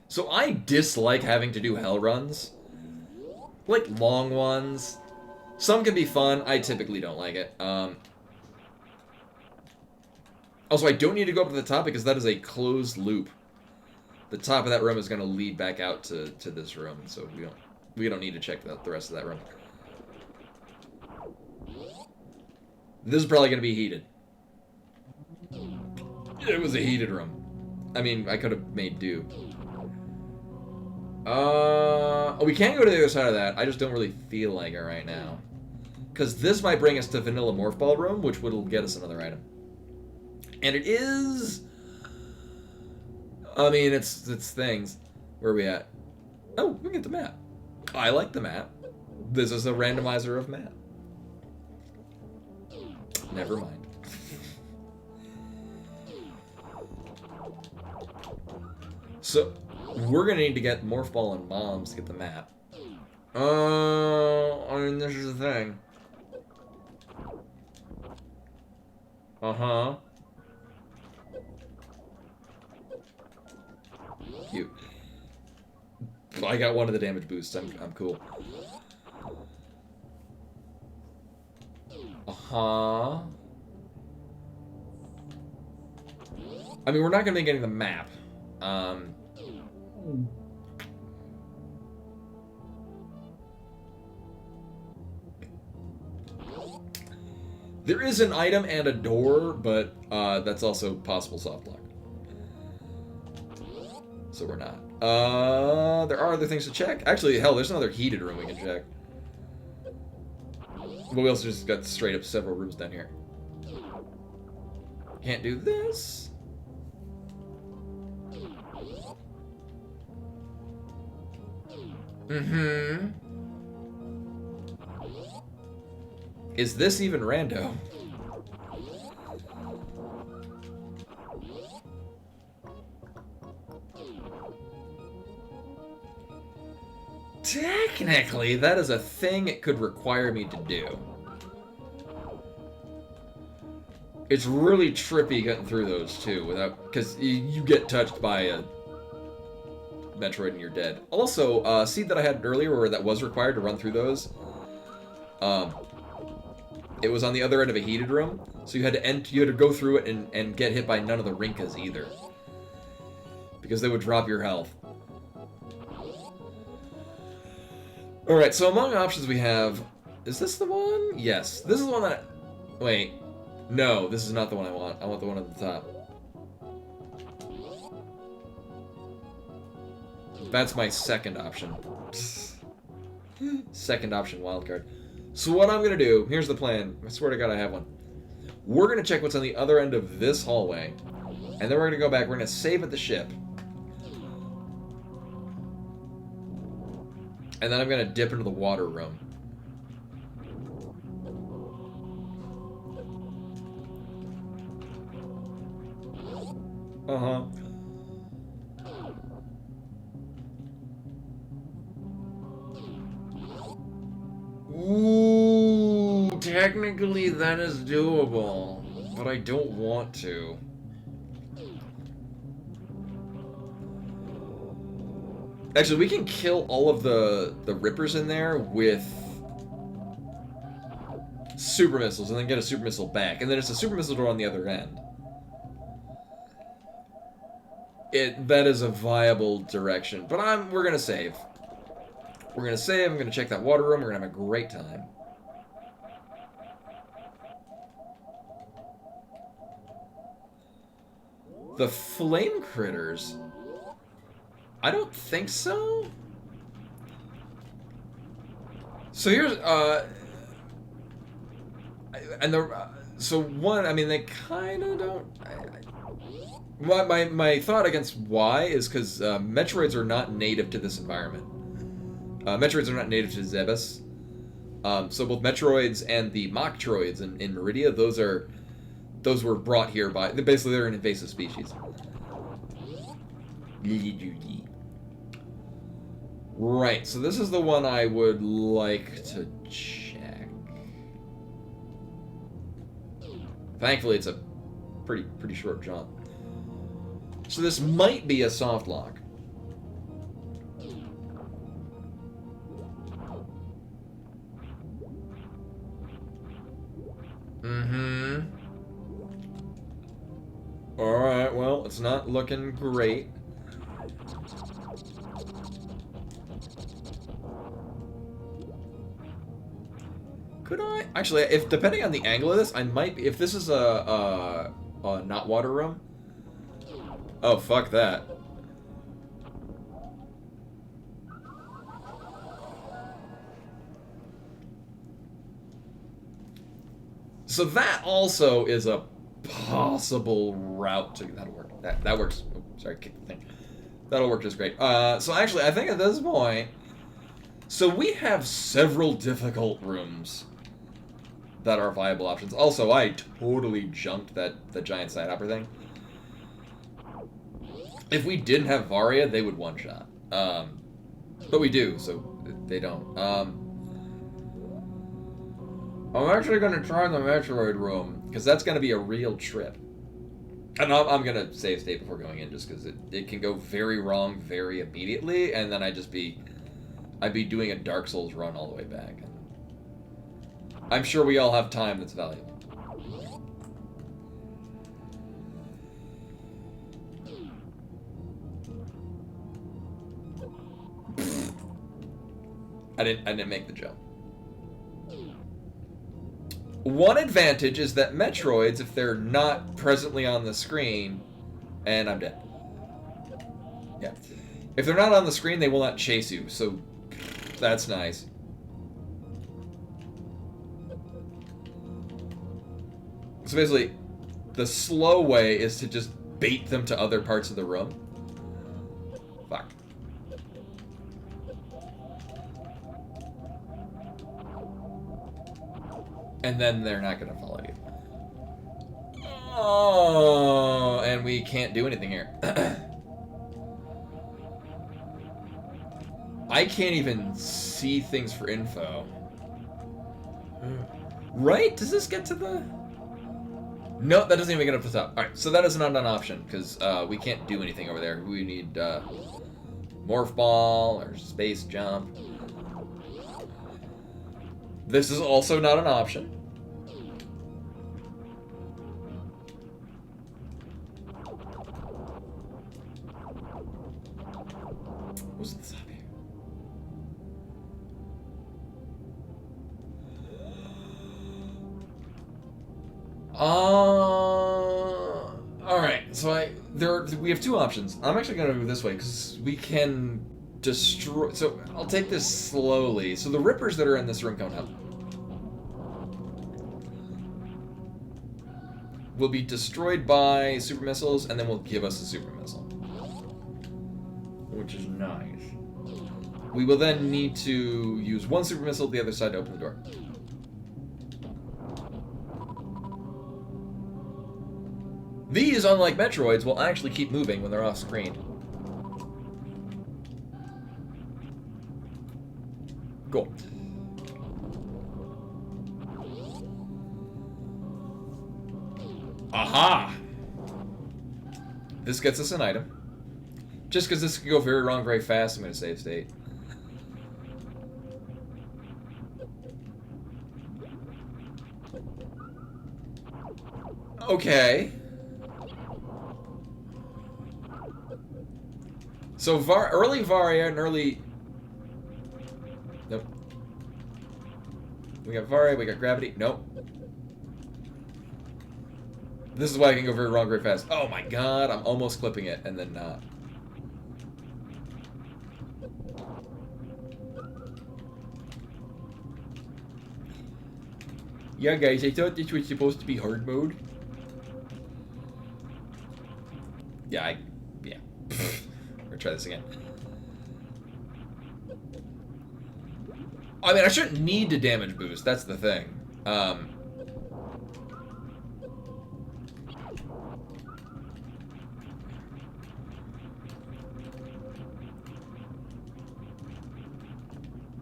So I dislike having to do hell runs. Like, long ones. Some can be fun. I typically don't like it. Also, I don't need to go up to the top because that is a closed loop. The top of that room is going to lead back out to this room, so we don't need to check the rest of that room. This is probably going to be heated. It was a heated room. I mean, I could have made do. We can go to the other side of that. I just don't really feel like it right now. Because this might bring us to Vanilla Morph Ball Room, which will get us another item. And it is... I mean, it's things. Where are we at? Oh, we can get the map. I like the map. This is a randomizer of map. Never mind. So, we're gonna need to get Morph Ball and Bombs to get the map. I mean, this is the thing. Uh-huh. Cute. I got one of the damage boosts. I'm cool. Uh-huh. I mean, we're not gonna be getting the map. There is an item and a door, but that's also possible soft lock. So we're not. There are other things to check. Actually, hell, there's another heated room we can check. But we also just got straight up several rooms down here. Can't do this. Mm-hmm. Is this even rando? Technically, that is a thing it could require me to do. It's really trippy getting through those, too, without... Because you get touched by a Metroid and you're dead. Also, seed that I had earlier where that was required to run through those, it was on the other end of a heated room, so you had to go through it and get hit by none of the Rinkas either. Because they would drop your health. Alright, so among options we have... Is this the one? Yes. This is the one that... Wait. No, this is not the one I want. I want the one at the top. That's my second option. Second option wildcard. So what I'm going to do... Here's the plan. I swear to God I have one. We're going to check what's on the other end of this hallway. And then we're going to go back. We're going to save at the ship. And then I'm going to dip into the water room. Uh-huh. Ooh, technically that is doable, but I don't want to. Actually, we can kill all of the rippers in there with super missiles and then get a super missile back. And then it's a super missile door on the other end. That is a viable direction. But we're going to save. We're going to save. I'm going to check that water room. We're going to have a great time. The flame critters? I don't think so. So here's and the so one. I mean, they kind of don't. My thought against why is because Metroids are not native to this environment. Metroids are not native to Zebes. So both Metroids and the Mocktroids in Meridia, those were brought here by basically they're an invasive species. Right, so this is the one I would like to check. Thankfully, it's a pretty short jump. So this might be a soft lock. Mm-hmm. Alright, well, it's not looking great. Could I? Actually, if depending on the angle of this, I might be... If this is a not water room... Oh, fuck that. So that also is a possible route to... That'll work. That works. Oh, sorry, kick the thing. That'll work just great. So actually, I think at this point... So we have several difficult rooms that are viable options. Also, I totally junked the giant side hopper thing. If we didn't have Varia, they would one-shot. But we do, so they don't. I'm actually going to try the Metroid room, because that's going to be a real trip. And I'm going to save state before going in, just because it can go very wrong very immediately, and then I'd be doing a Dark Souls run all the way back. I'm sure we all have time that's valuable. I didn't make the jump. One advantage is that Metroids, if they're not presently on the screen, and I'm dead. Yeah. If they're not on the screen, they will not chase you, so that's nice. So basically, the slow way is to just bait them to other parts of the room. Fuck. And then they're not going to follow you. Oh, and we can't do anything here. I can't even see things for info. Right? Does this get to the... No, that doesn't even get up to the top. Alright, so that is not an option, because we can't do anything over there. We need Morph Ball or Space Jump. This is also not an option. What's this up here? Alright, so we have two options. I'm actually going to move this way, because we can destroy... So, I'll take this slowly. So the Rippers that are in this room coming up will be destroyed by super missiles, and then will give us a super missile. Which is nice. We will then need to use one super missile to the other side to open the door. These, unlike Metroids, will actually keep moving when they're off screen. Cool. Aha! This gets us an item. Just because this could go very wrong very fast, I'm going to save state. Okay. So early Varia and early... Nope. We got Varia, we got Gravity. Nope. This is why I can go very wrong very fast. Oh my god, I'm almost clipping it and then not. Yeah, guys, I thought this was supposed to be hard mode. Yeah. We'll try this again. I mean, I shouldn't need to damage boost. That's the thing.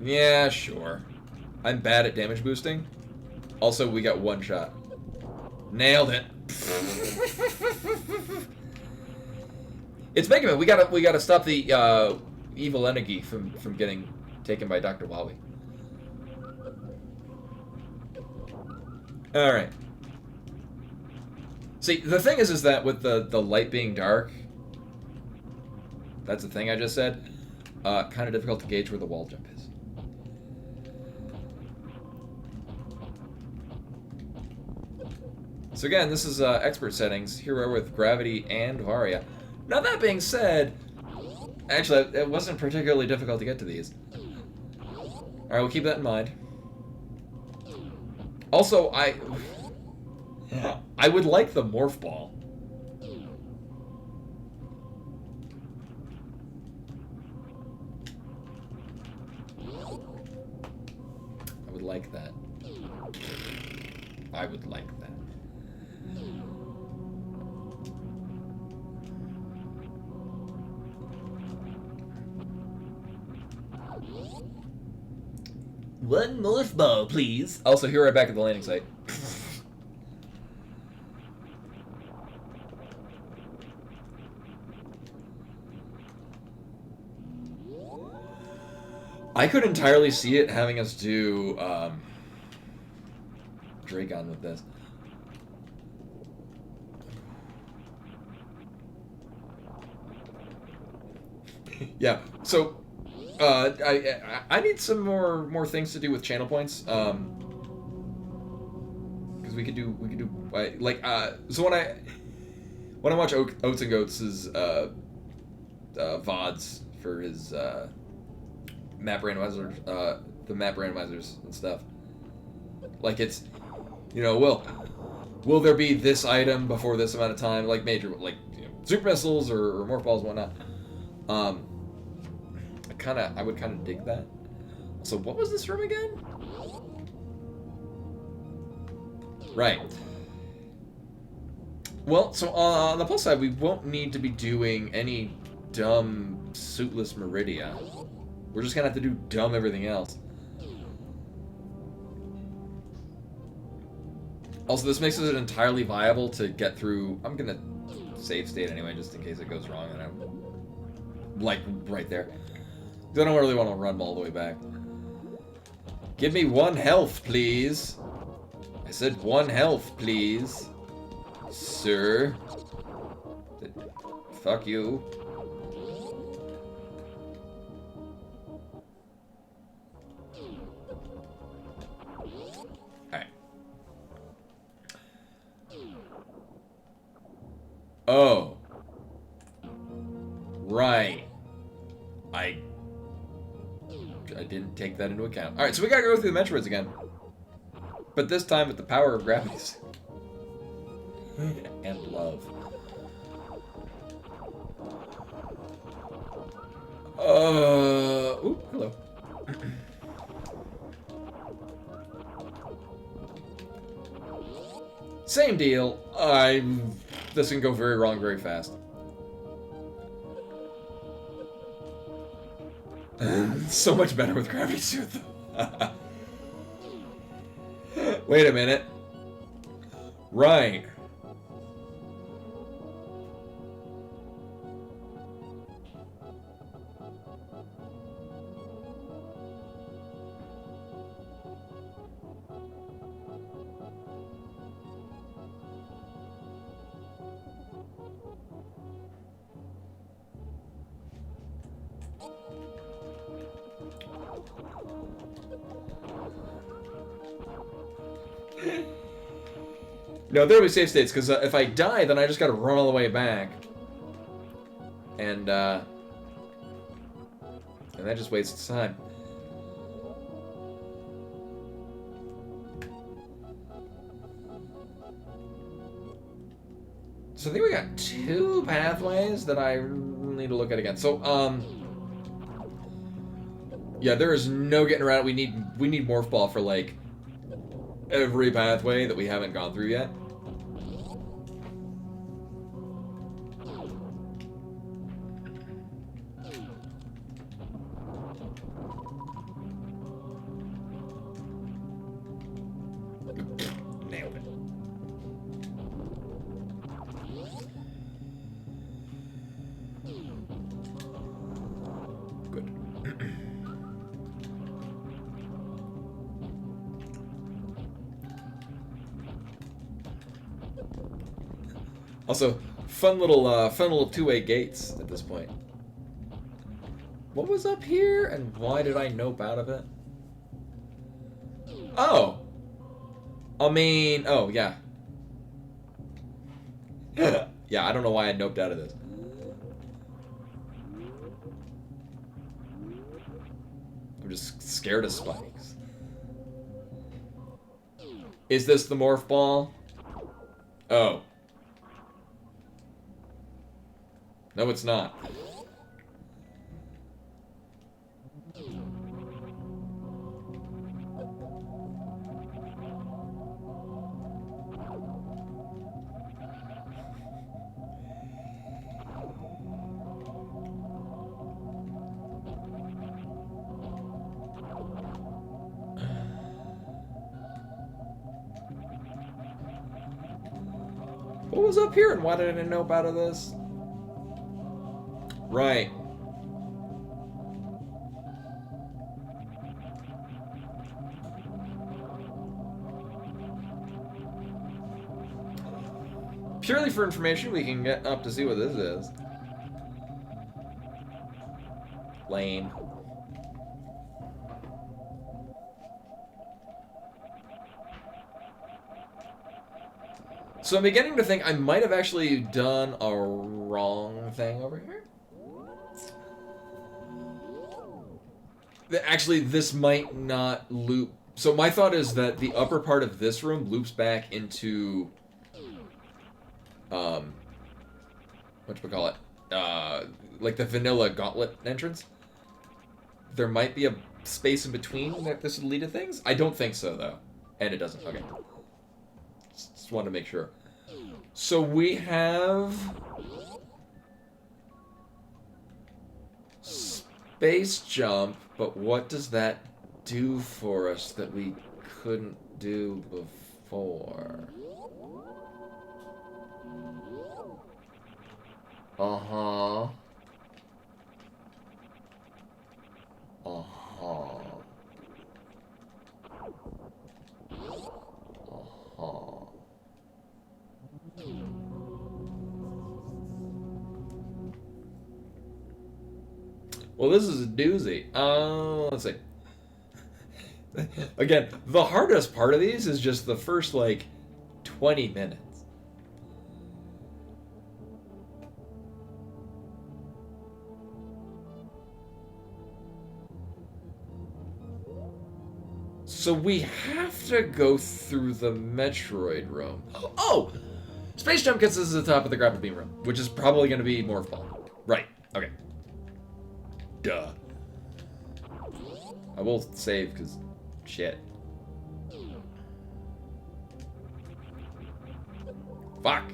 Yeah, sure. I'm bad at damage boosting. Also, we got one shot. Nailed it. It's Mega Man. We gotta stop the evil energy from getting taken by Dr. Wowie. All right. See, the thing is that with the light being dark, that's the thing I just said. Kind of difficult to gauge where the wall jump is. So again, this is expert settings, hero with gravity and Varia. Now that being said, actually, it wasn't particularly difficult to get to these. Alright, we'll keep that in mind. Also, I would like the morph ball. I would like that. I would like that. One morph ball, please. Also, here right back at the landing site. I could entirely see it having us do Dragon with this. Yeah, so I need some more things to do with channel points. Because we could do like so when I watch Oats and Goats' VODs for his map randomizers, the map randomizers and stuff. Like it's, you know, will there be this item before this amount of time? Like major, like, you know, super missiles or morph balls and whatnot. I would kind of dig that. So what was this room again? Right. Well, so on the plus side, we won't need to be doing any dumb, suitless Meridia. We're just gonna have to do dumb everything else. Also, this makes it entirely viable to get through. I'm gonna save state anyway, just in case it goes wrong, and I'm like right there. I don't really want to run all the way back. Give me 1 health, please. I said 1 health, please. Sir. Fuck you. Alright. Oh. Right. I didn't take that into account. Alright, so we gotta go through the Metroids again. But this time with the power of gravity. And love. Ooh, hello. Same deal. This can go very wrong very fast. So much better with gravity suit, though. Wait a minute. Right. No, there'll be save states, because if I die, then I just gotta run all the way back. And that just wastes time. So I think we got 2 pathways that I need to look at again. So, yeah, there is no getting around it. We need Morph Ball for, like, every pathway that we haven't gone through yet. Nailed it. Good. Also, fun little two-way gates at this point. What was up here, and why did I nope out of it? Oh! I mean, oh, yeah. Yeah, I don't know why I noped out of this. I'm just scared of spikes. Is this the Morph Ball? Oh. No, it's not. What was up here and why did I know about this? Right. Purely for information, we can get up to see what this is. Lame. So I'm beginning to think I might have actually done a wrong thing over here. Actually, this might not loop. So my thought is that the upper part of this room loops back into, whatchamacallit, like the vanilla gauntlet entrance. There might be a space in between that this would lead to things. I don't think so, though. And it doesn't. Okay. Just wanted to make sure. So we have space jump, but what does that do for us that we couldn't do before? Uh-huh. Uh-huh. Uh-huh. Well, this is a doozy. Let's see. Again, the hardest part of these is just the first, like, 20 minutes. So we have to go through the Metroid room. Oh! Space Jump gets us to the top of the Grapple Beam room, which is probably going to be Morph Ball. Right. Okay. Duh. I will save, because shit. Fuck.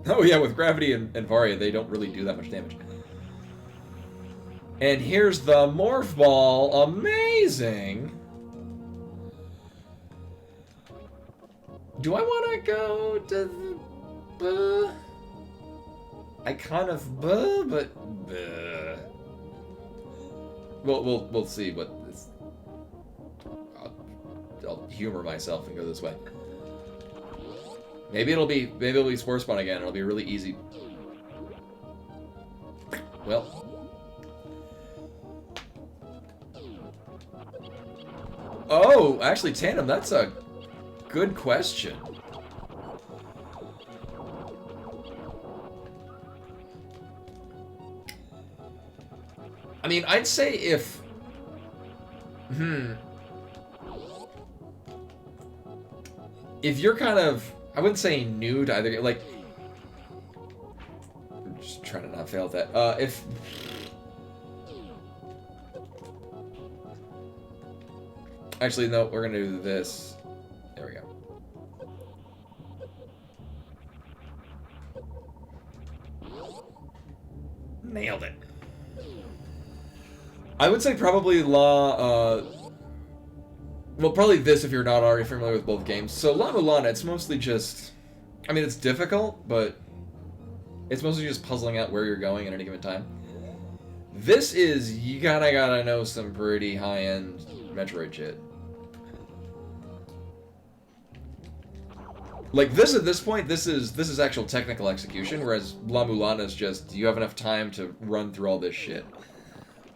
Oh yeah, with Gravity and Varia, they don't really do that much damage. And here's the Morph Ball. Amazing. Do I want to go to the... I kind of but we'll see what this. I'll humor myself and go this way. Maybe it'll be Spore Spawn again. It'll be really easy. Well. Oh, actually, Tandem, that's a good question. I mean, I'd say if... If you're kind of... I wouldn't say new to either... Like... I'm just trying to not fail at that. If... Actually, no, we're gonna do this. There we go. Nailed it. I would say probably well, probably this if you're not already familiar with both games. So La Mulana, it's mostly just... I mean, it's difficult, but it's mostly just puzzling out where you're going at any given time. This is... You kinda gotta know some pretty high-end Metroid shit. Like, this at this point, this is actual technical execution, whereas La Mulana is just, do you have enough time to run through all this shit?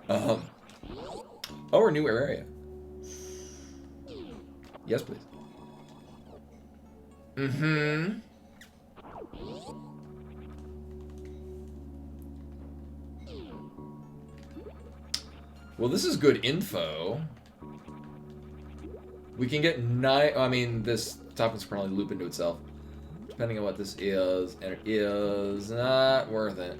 Oh, a new area. Yes, please. Mm-hmm. Well, this is good info. We can get 9... I mean, this top one's probably loop into itself. Depending on what this is. And it is not worth it.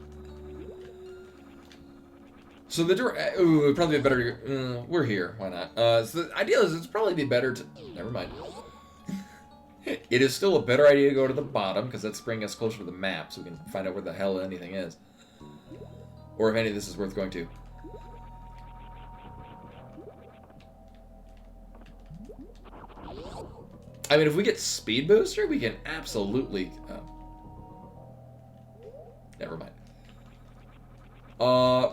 So the ooh, it'd probably be better... we're here. Why not? So the idea is it's probably be better to... Never mind. It is still a better idea to go to the bottom, because that's bringing us closer to the map, so we can find out where the hell anything is. Or if any of this is worth going to. I mean, if we get Speed Booster, we can absolutely... never mind.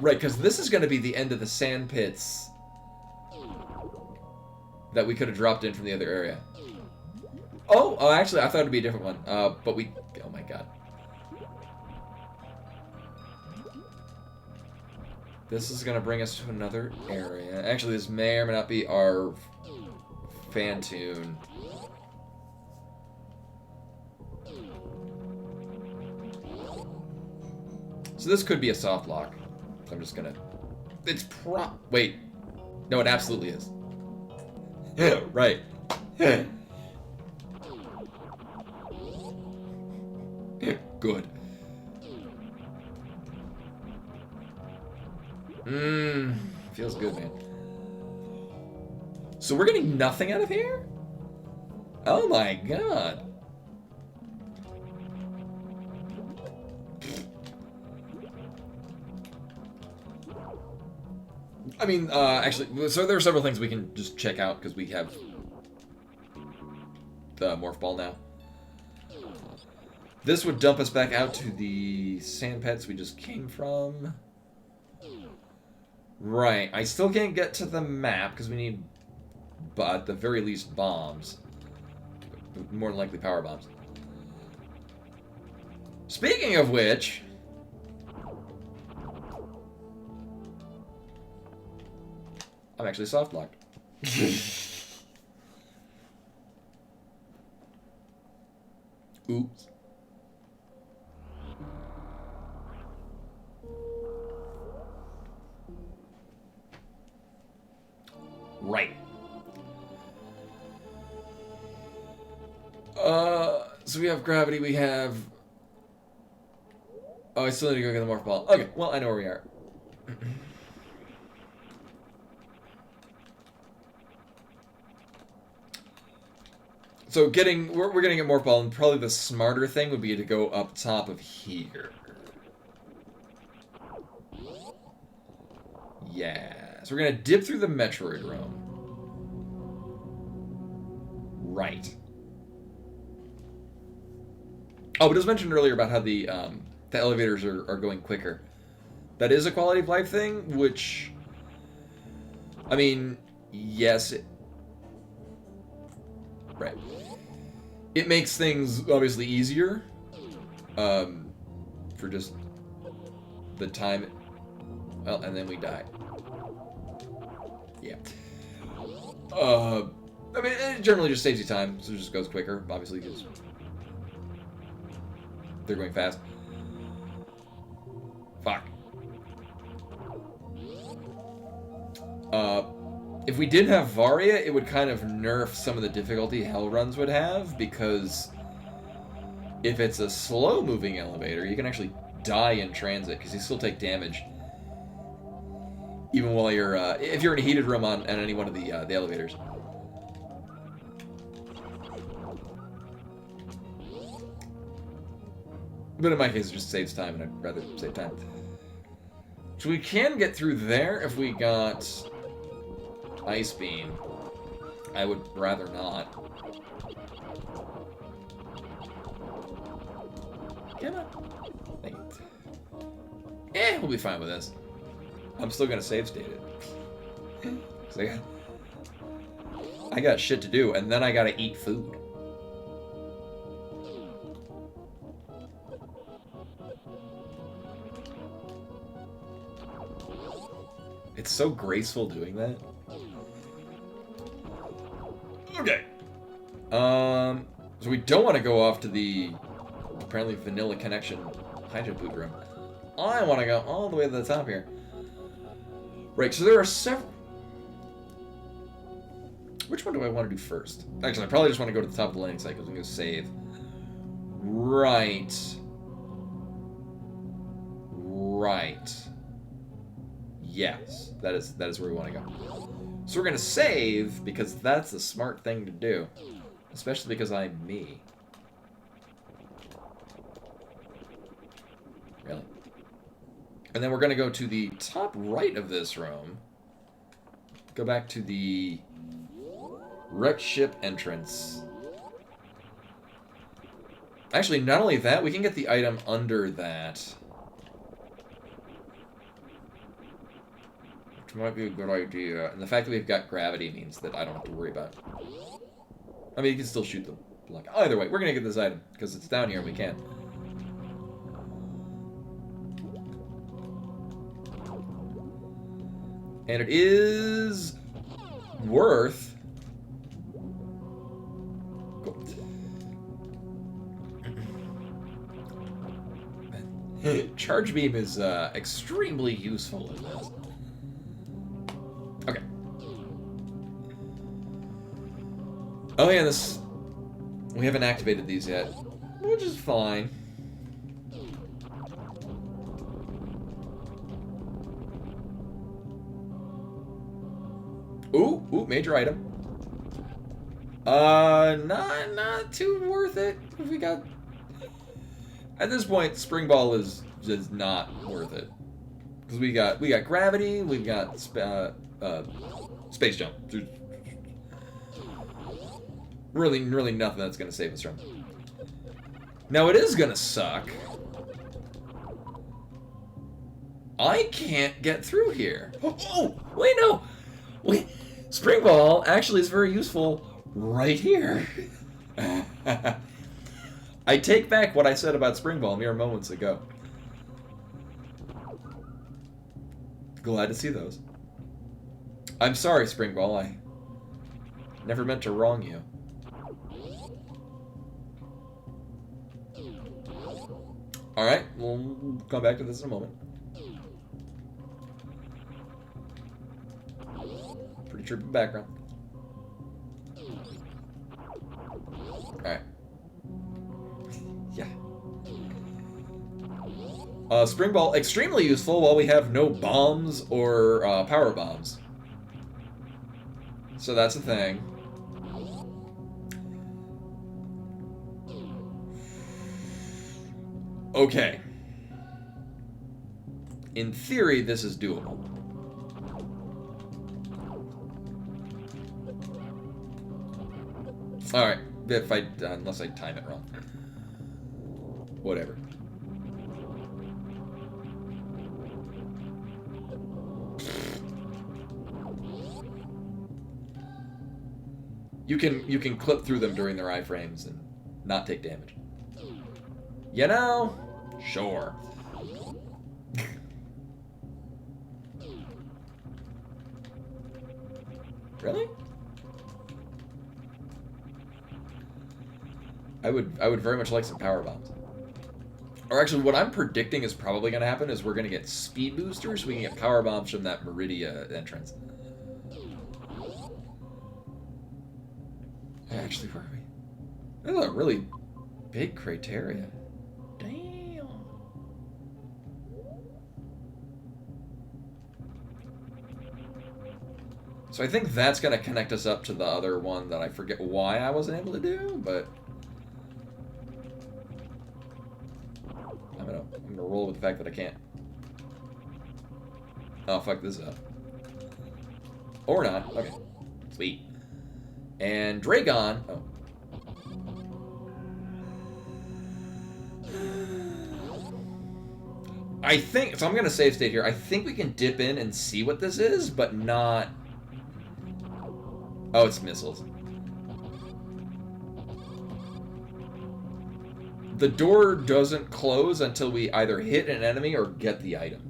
Right, because this is going to be the end of the sand pits that we could have dropped in from the other area. Oh, actually, I thought it'd be a different one. But we... Oh my god. This is going to bring us to another area. Actually, this may or may not be our fan tune. So this could be a soft lock. So I'm just gonna... It's Wait. No, it absolutely is. Yeah, right. Good. Feels good, man. So we're getting nothing out of here? Oh my god. I mean, actually, so there are several things we can just check out because we have the Morph Ball now. This would dump us back out to the sand pits we just came from. Right, I still can't get to the map because we need, at the very least, bombs. More than likely power bombs. Speaking of which... I'm actually soft locked. Oops. Right. So we have gravity, we have... Oh, I still need to go get the morph ball. Okay, well, I know where we are. So we're getting a morph ball, and probably the smarter thing would be to go up top of here. Yeah. So we're gonna dip through the Metroid room. Right. Oh, but it was mentioned earlier about how the elevators are going quicker. That is a quality of life thing, which... I mean, yes... Right. It makes things obviously easier for just the time. Well, and then we die. Yeah. I mean, it generally just saves you time, so it just goes quicker, obviously, because they're going fast. Fuck. If we did have Varia, it would kind of nerf some of the difficulty Hell runs would have, because if it's a slow-moving elevator, you can actually die in transit, because you still take damage. Even while you're, if you're in a heated room on any one of the elevators. But in my case, it just saves time, and I'd rather save time. So we can get through there if we got Ice Beam. I would rather not. Come on. Thank you. We'll be fine with this. I'm still gonna save state it. 'Cause I got shit to do, and then I gotta eat food. It's so graceful doing that. Okay. So we don't want to go off to the apparently vanilla connection hydrogen boot room. I want to go all the way to the top here. Right, so there are several. Which one do I want to do first? Actually, I probably just want to go to the top of the landing cycles and go save. Right. Right. Yes, that is where we want to go. So we're going to save, because that's the smart thing to do. Especially because I'm me. Really? And then we're going to go to the top right of this room. Go back to the wrecked ship entrance. Actually, not only that, we can get the item under that. Which might be a good idea. And the fact that we've got gravity means that I don't have to worry about it. I mean, you can still shoot them. Like, either way, we're going to get this item, because it's down here and we can. And it is worth... Charge beam is extremely useful in this. Okay. Oh yeah, this... We haven't activated these yet, which is fine. Ooh, major item. Not too worth it. We got... At this point, Spring Ball is just not worth it. Because we got gravity, we've got space jump. There's really nothing that's gonna save us from. Now it is gonna suck. I can't get through here. Oh, wait, no. Wait, Spring Ball actually is very useful right here. I take back what I said about Spring Ball mere moments ago. Glad to see those. I'm sorry, Spring Ball. I never meant to wrong you. Alright, we'll come back to this in a moment. Pretty trippy background. Alright. Yeah. Spring Ball, extremely useful while we have no bombs or power bombs. So that's a thing. Okay. In theory, this is doable. Alright, if I, unless I time it wrong. Whatever. You can clip through them during their iframes and not take damage. You know? Sure. Really? I would very much like some power bombs. Or actually, what I'm predicting is probably going to happen is we're going to get speed boosters. We can get power bombs from that Meridia entrance. Actually, where are we? That's a really big criteria. Damn. So I think that's going to connect us up to the other one that I forget why I wasn't able to do, but I'm gonna roll with the fact that I can't. Oh, fuck this up. Or not. Okay. Sweet. And Dragon. Oh. I think, so I'm gonna save state here. I think we can dip in and see what this is, but not... Oh, it's missiles. The door doesn't close until we either hit an enemy or get the item.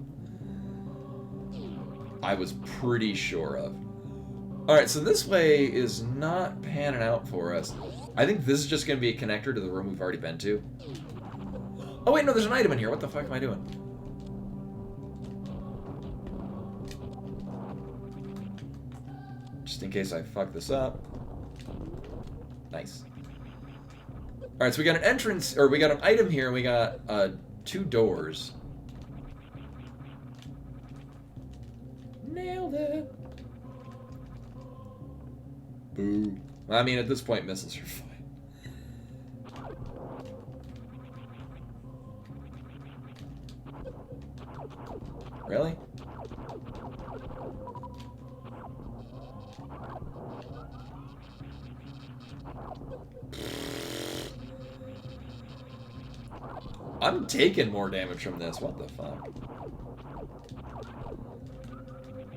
I was pretty sure of. Alright, so this way is not panning out for us. I think this is just going to be a connector to the room we've already been to. Oh wait, no, there's an item in here. What the fuck am I doing? Just in case I fuck this up. Nice. Alright, so we got an entrance, or we got an item here, and we got 2 doors. Nailed it. Boo. I mean, at this point, missiles are fine. Really? I'm taking more damage from this. What the fuck?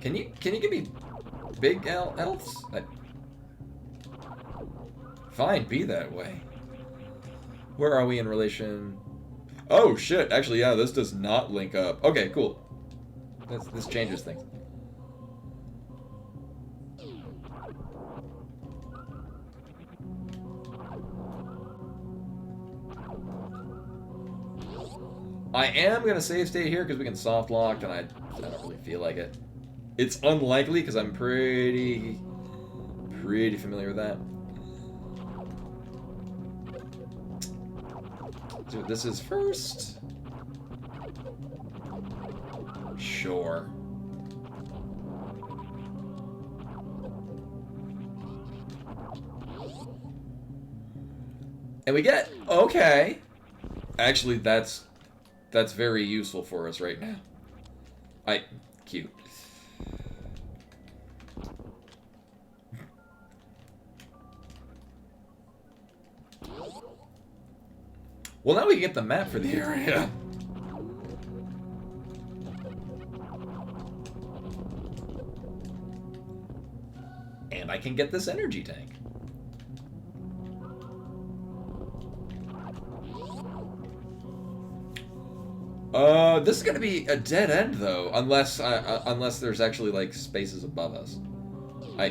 Can you give me big healths? Fine, be that way. Where are we in relation? Oh shit! Actually, yeah, this does not link up. Okay, cool. This changes things. I am gonna save state here because we can soft lock, and I don't really feel like it. It's unlikely because I'm pretty familiar with that. So this is first. Sure. And we get okay. Actually, that's very useful for us right now. Cute. Well, now we can get the map for the area. And I can get this energy tank. This is gonna be a dead end though, unless there's actually like spaces above us. I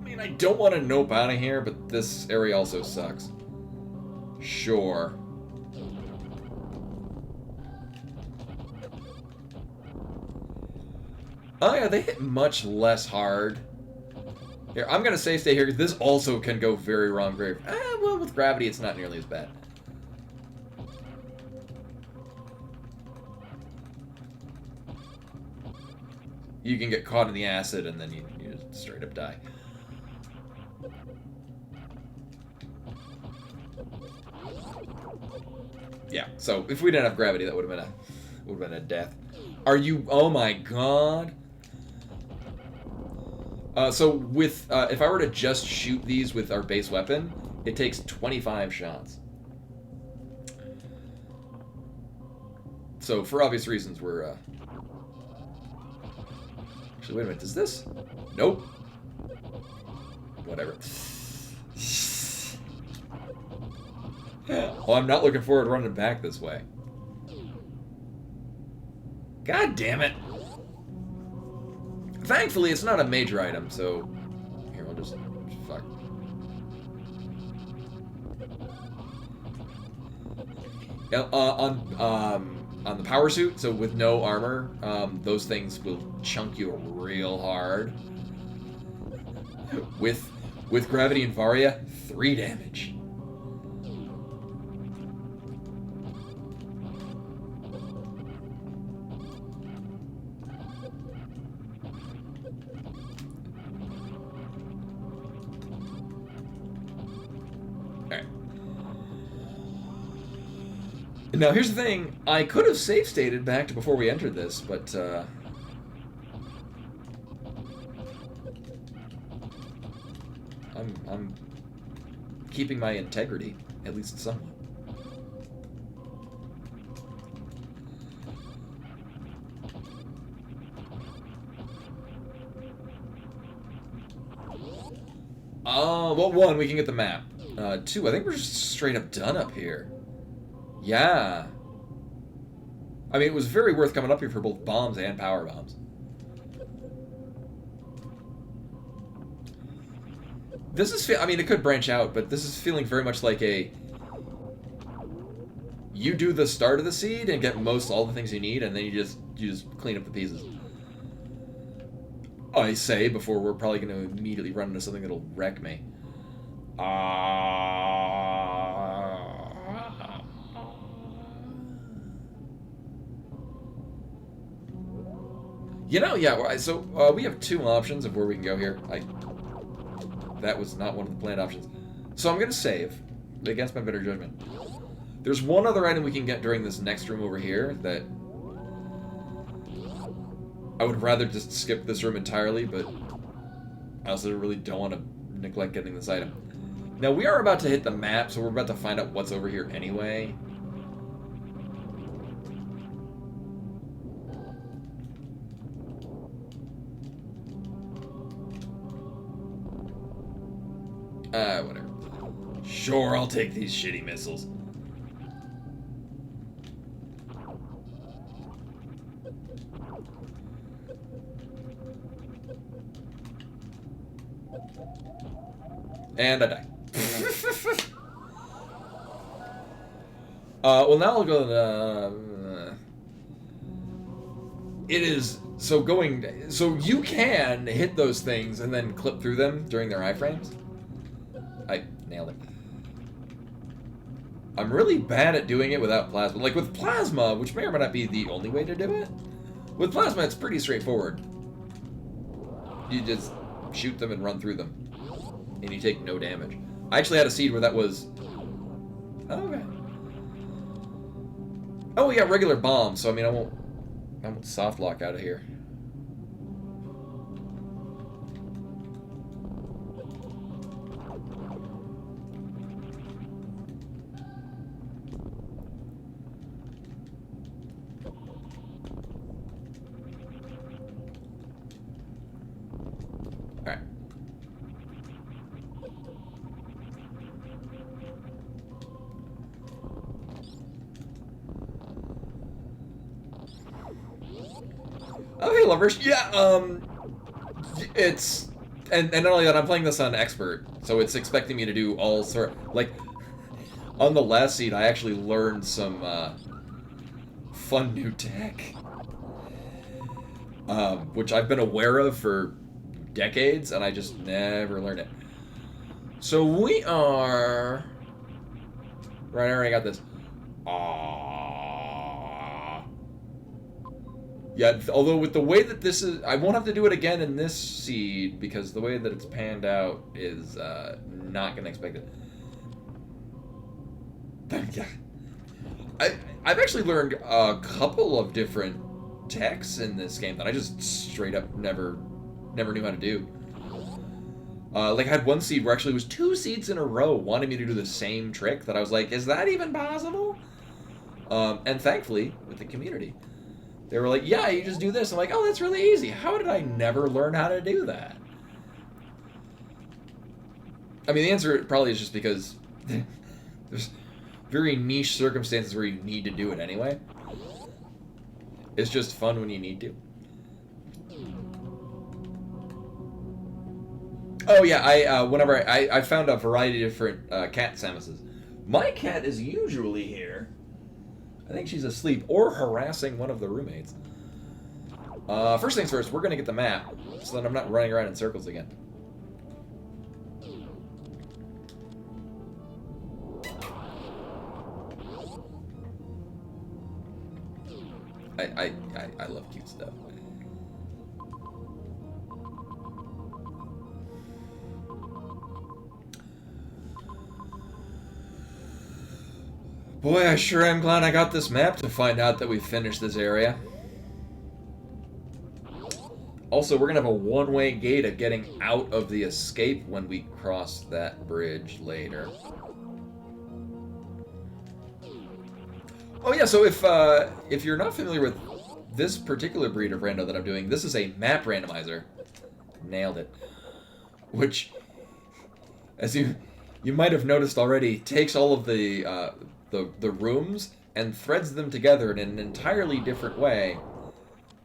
mean, I don't want to nope out of here, but this area also sucks. Sure. Oh yeah, they hit much less hard. Here, I'm gonna stay here. This also can go very wrong. Well, with gravity, it's not nearly as bad. You can get caught in the acid, and then you just straight up die. Yeah. So if we didn't have gravity, that would have been a death. Are you? Oh my god. So with if I were to just shoot these with our base weapon, it takes 25 shots. So for obvious reasons, we're actually, wait a minute. Does this? Nope. Whatever. Well, I'm not looking forward to running back this way. God damn it. Thankfully, it's not a major item, so... Here, we'll just... Fuck. Yeah, on the power suit, so with no armor, those things will chunk you real hard. With Gravity and Varia, 3 damage. Alright. Now here's the thing, I could have save stated back to before we entered this, but I'm keeping my integrity, at least somewhat. Well, 1, we can get the map. 2, I think we're just straight up done up here. Yeah. I mean, it was very worth coming up here for both bombs and power bombs. This is, I mean, it could branch out, but this is feeling very much like a... You do the start of the seed and get most all the things you need, and then you just clean up the pieces. I say before we're probably going to immediately run into something that'll wreck me. You know, yeah, so we have 2 options of where we can go here. That was not one of the planned options. So I'm going to save, against my better judgment. There's one other item we can get during this next room over here that... I would rather just skip this room entirely, but I also really don't want to neglect getting this item. Now, we are about to hit the map, so we're about to find out what's over here anyway. Whatever. Sure, I'll take these shitty missiles. And I die. Well, now I'll go to the... It is... So going... So you can hit those things and then clip through them during their iframes. I nailed it. I'm really bad at doing it without plasma. Like with plasma, which may or may not be the only way to do it. With plasma, it's pretty straightforward. You just shoot them and run through them. And you take no damage. I actually had a seed where that was... Oh, okay. Oh, we got regular bombs, so I mean, I won't soft lock out of here. Alright. Oh, hey, lovers. Yeah, it's... And not only that, I'm playing this on Expert, so it's expecting me to do all sort... Like, on the last seed, I actually learned some, fun new tech. Which I've been aware of for decades, and I just never learned it. So we are... Right, I already got this. Yeah, although with the way that this is... I won't have to do it again in this seed, because the way that it's panned out is not going to expect it. Yeah. I've actually learned a couple of different techs in this game that I just straight up never knew how to do. Like, I had one seed where actually it was 2 seeds in a row wanting me to do the same trick that I was like, is that even possible? And thankfully, with the community, they were like, yeah, you just do this. I'm like, oh, that's really easy. How did I never learn how to do that? I mean, the answer probably is just because there's very niche circumstances where you need to do it anyway. It's just fun when you need to. Oh yeah, I found a variety of different cat Samuses. My cat is usually here. I think she's asleep or harassing one of the roommates. First things first, we're gonna get the map so that I'm not running around in circles again. I love cute stuff. Boy, I sure am glad I got this map to find out that we finished this area. Also, we're gonna have a one-way gate of getting out of the escape when we cross that bridge later. Oh yeah, so if you're not familiar with this particular breed of rando that I'm doing, this is a map randomizer. Nailed it. Which, as you might have noticed already, takes all of the rooms and threads them together in an entirely different way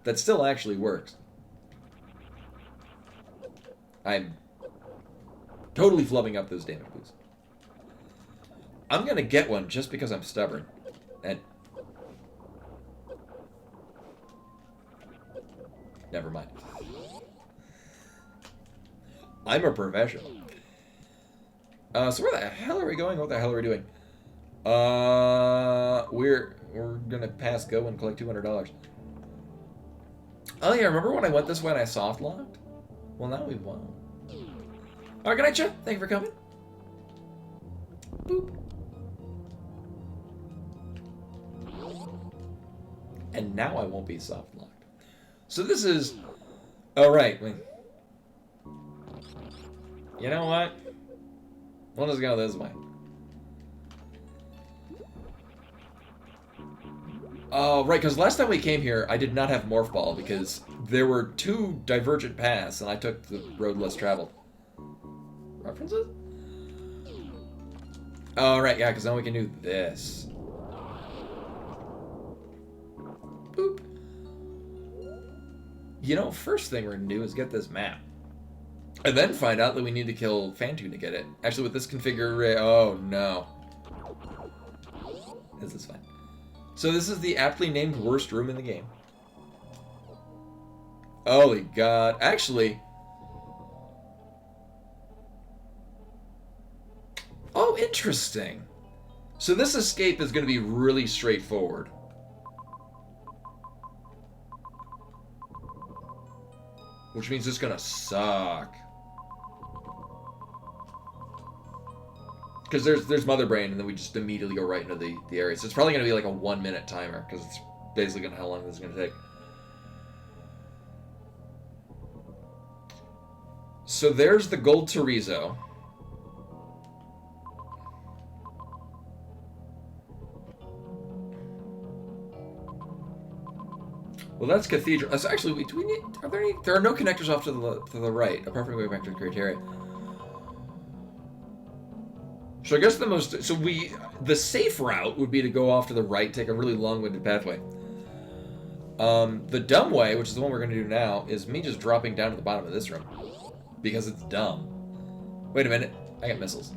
that still actually works. I'm totally flubbing up those damn boots. I'm gonna get one just because I'm stubborn. And never mind. I'm a professional. So where the hell are we going? What the hell are we doing? We're gonna pass go and collect $200. Oh yeah, remember when I went this way and I soft locked? Well, now we won't. Alright, good night, Chet. Thank you for coming. Boop. And now I won't be soft locked. So this is... Oh, right. You know what? We'll just go this way. Oh, right, because last time we came here, I did not have Morph Ball because there were 2 divergent paths and I took the road less traveled. References? Oh, right, yeah, because now we can do this. Boop. You know, first thing we're going to do is get this map. And then find out that we need to kill Phantoon to get it. Actually, with this configuration... Oh, no. This is fine. So this is the aptly named worst room in the game. Holy God. Actually... Oh, interesting. So this escape is going to be really straightforward. Which means it's going to suck. Because there's Mother Brain, and then we just immediately go right into the area. So it's probably going to be like a 1-minute timer, because it's basically going to how long this is going to take. So there's the Gold Chorizo. Well, that's Cathedral. So actually, do we need? Are there any? There are no connectors off to the right, apart from going back to the criteria. So I guess the safe route would be to go off to the right, take a really long-winded pathway. The dumb way, which is the one we're going to do now, is me just dropping down to the bottom of this room. Because it's dumb. Wait a minute. I got missiles.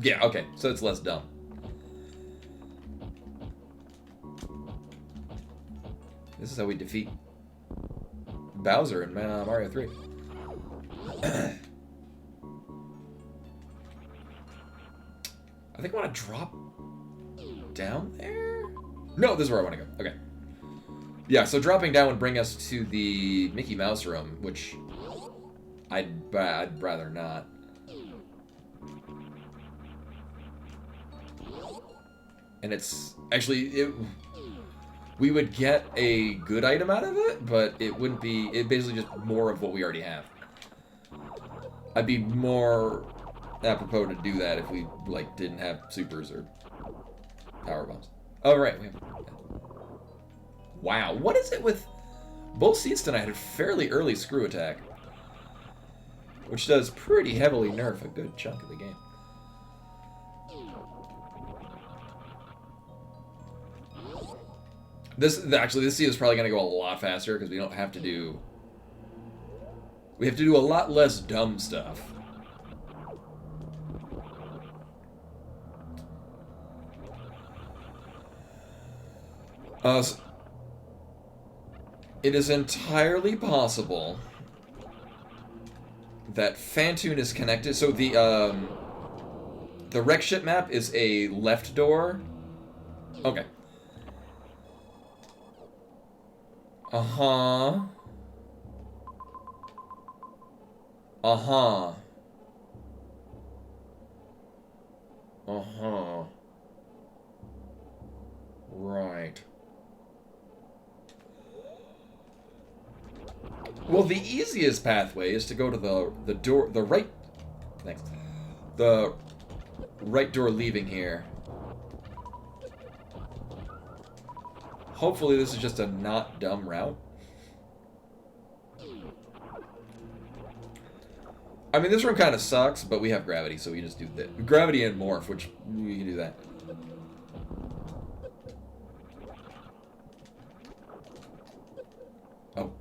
Yeah, okay. So it's less dumb. This is how we defeat Bowser in Mario 3. I think I want to drop down there? No, this is where I want to go. Okay. Yeah, so dropping down would bring us to the Mickey Mouse room, which I'd rather not. And it's... Actually, we would get a good item out of it, but it wouldn't be... It's basically just more of what we already have. I'd be more apropos to do that if we, like, didn't have supers or power bombs. Oh, right. Wow, what is it with... Both seats tonight had a fairly early screw attack. Which does pretty heavily nerf a good chunk of the game. This scene is probably going to go a lot faster because we don't have to do... We have to do a lot less dumb stuff. It is entirely possible that Phantoon is connected. So the wreck ship map is a left door. Okay. Uh-huh. Uh-huh. Uh-huh. Right. Well, the easiest pathway is to go to the door, the right... Thanks. The right door leaving here. Hopefully this is just a not dumb route. I mean, this room kind of sucks, but we have gravity, so we just do that. Gravity and morph, which we can do that. Oh.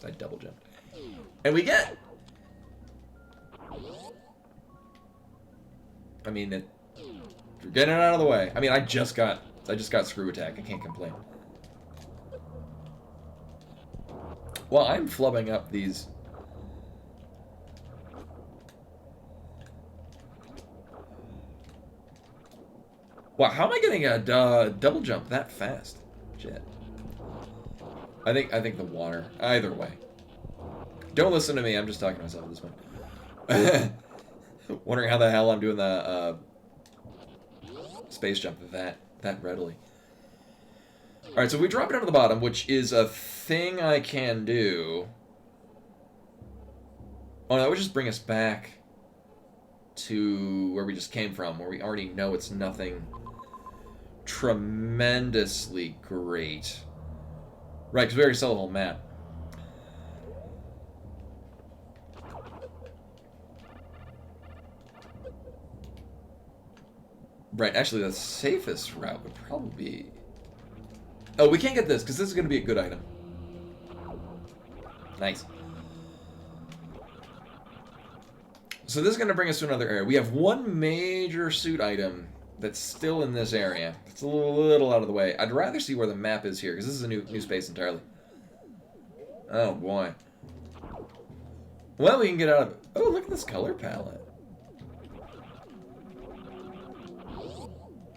I double jumped. And we get... I mean, we're getting it out of the way. I mean, I just got screw attack. I can't complain. Well, I'm flubbing up these... Wow, how am I getting a double jump that fast? Shit. I think the water. Either way. Don't listen to me. I'm just talking to myself at this point. Wondering how the hell I'm doing the space jump that readily. Alright, so we drop it down to the bottom, which is a thing I can do. Oh, that would just bring us back to where we just came from, where we already know it's nothing tremendously great. Right, because we already saw the whole map. Right, actually the safest route would probably be... Oh, we can't get this, because this is going to be a good item. Nice. So this is going to bring us to another area. We have one major suit item that's still in this area. It's a little out of the way. I'd rather see where the map is here, because this is a new space entirely. Oh, boy. Well, we can get out of it. Oh, look at this color palette.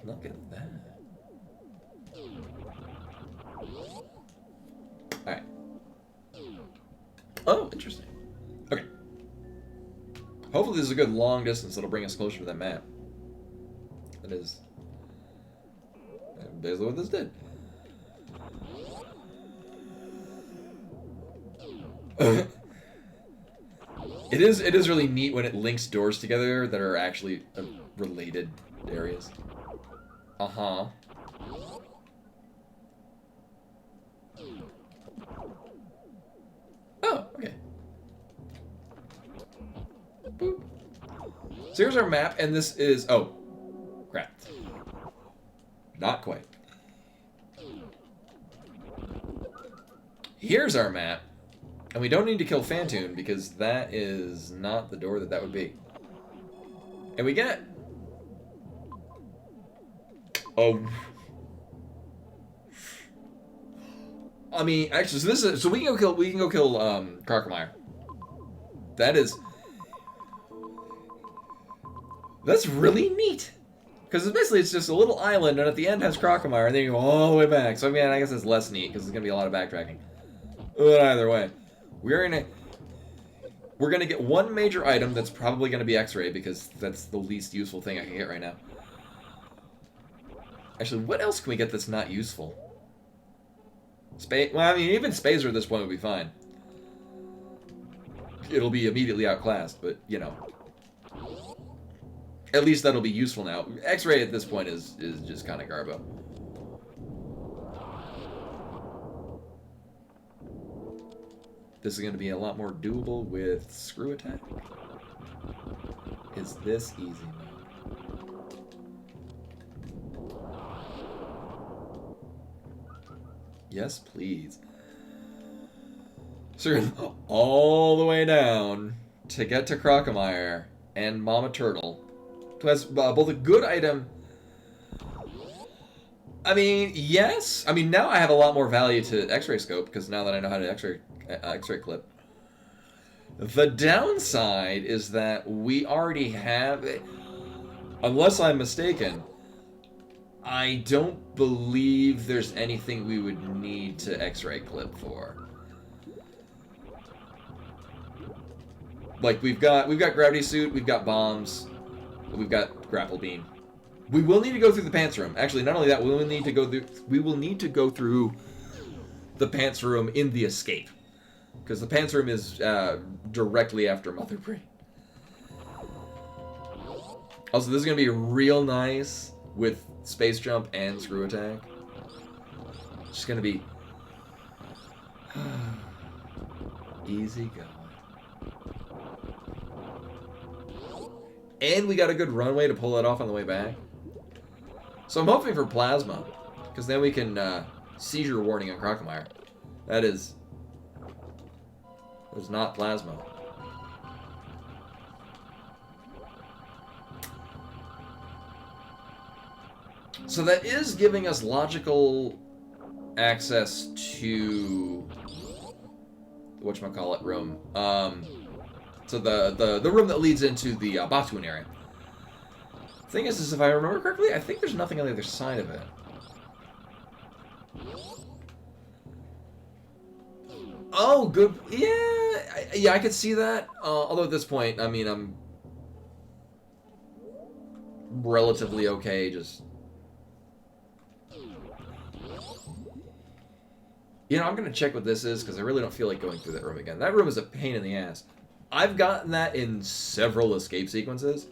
Look at that. Alright. Oh, interesting. Okay. Hopefully this is a good long distance that'll bring us closer to that map. That is basically what this did. It is really neat when it links doors together that are actually related areas. Uh-huh. Oh, okay. Boop. So here's our map, and this is... Oh. Crap. Not quite. Here's our map. And we don't need to kill Phantoon, because that is not the door that would be. And we get... Oh. I mean, actually, so this is... So we can go kill Crocomire. That is... That's really neat. Because basically it's just a little island, and at the end has Crocomire, and then you go all the way back. So, I mean, I guess it's less neat, because there's going to be a lot of backtracking. But either way. We're gonna get one major item that's probably gonna be X-ray, because that's the least useful thing I can get right now. Actually, what else can we get that's not useful? Well, I mean, even Spazer at this point would be fine. It'll be immediately outclassed, but, you know. At least that'll be useful now. X-ray at this point is just kind of garbo. This is going to be a lot more doable with screw attack. Is this easy Yes, please. So we're going all the way down to get to Crocomire and Mama Turtle, who has both a good item. I mean, yes. I mean, now I have a lot more value to X-ray scope because now that I know how to X-ray clip. The downside is that we already have, unless I'm mistaken, I don't believe there's anything we would need to X-ray clip for. Like we've got gravity suit, we've got bombs, we've got grapple beam. We will need to go through the pants room. Actually, not only that, we will need to go through the pants room in the escape, because the pants room is directly after Mother Brain. Also, this is gonna be real nice with space jump and screw attack. It's just gonna be easy going. And we got a good runway to pull it off on the way back. So I'm hoping for plasma, because then we can seizure warning on Crocomire. That is not plasma. So that is giving us logical access to the whatchamacallit room. So the room that leads into the Batuan area. Thing is if I remember correctly, I think there's nothing on the other side of it. Oh, good. Yeah, I could see that. Although at this point, I mean, I'm relatively okay. Just, I'm gonna check what this is because I really don't feel like going through that room again. That room is a pain in the ass. I've gotten that in several escape sequences.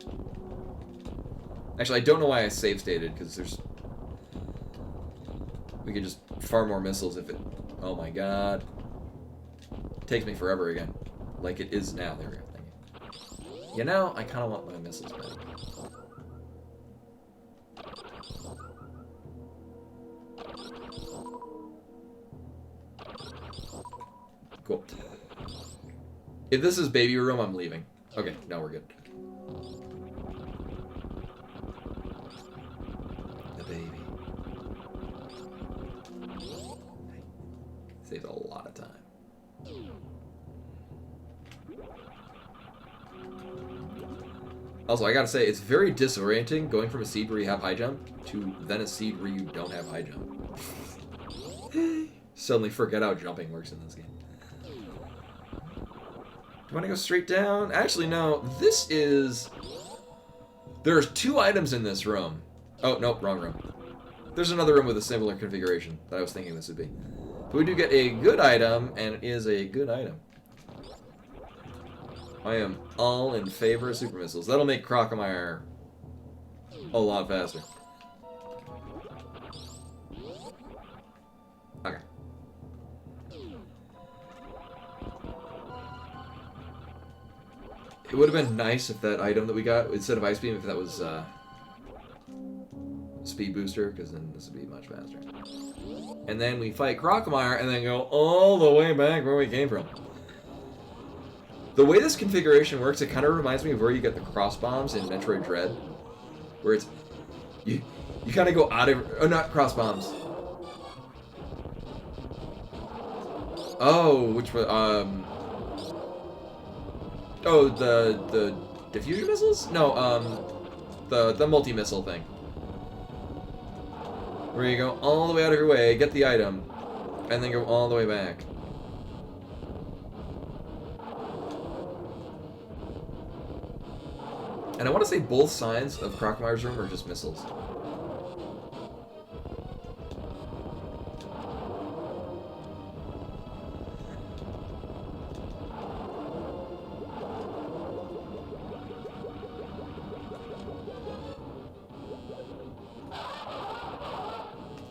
Actually, I don't know why I save stated, because we could just fire more missiles if it... Oh my god. It takes me forever again. Like it is now. There we go. Thank you. I kind of want my missiles back. Cool. If this is baby room, I'm leaving. Okay, now we're good. The baby. Saves a lot of time. Also, I gotta say, it's very disorienting going from a seed where you have high jump to then a seed where you don't have high jump. Suddenly forget how jumping works in this game. Do you want to go straight down? Actually, no. This is... There's 2 items in this room. Oh, nope, wrong room. There's another room with a similar configuration that I was thinking this would be. But we do get a good item, and it is a good item. I am all in favor of super missiles. That'll make Crocomire a lot faster. Okay. It would have been nice if that item that we got, instead of Ice Beam, if that was Speed Booster, because then this would be much faster. And then we fight Crocomire, and then go all the way back where we came from. The way this configuration works, it kind of reminds me of where you get the cross bombs in Metroid Dread, where it's you kind of go out of... Oh, not cross bombs. Oh, which one? Oh, the diffusion missiles? No, the multi-missile thing. Where you go all the way out of your way, get the item, and then go all the way back. And I want to say both sides of Crocomire's room are just missiles.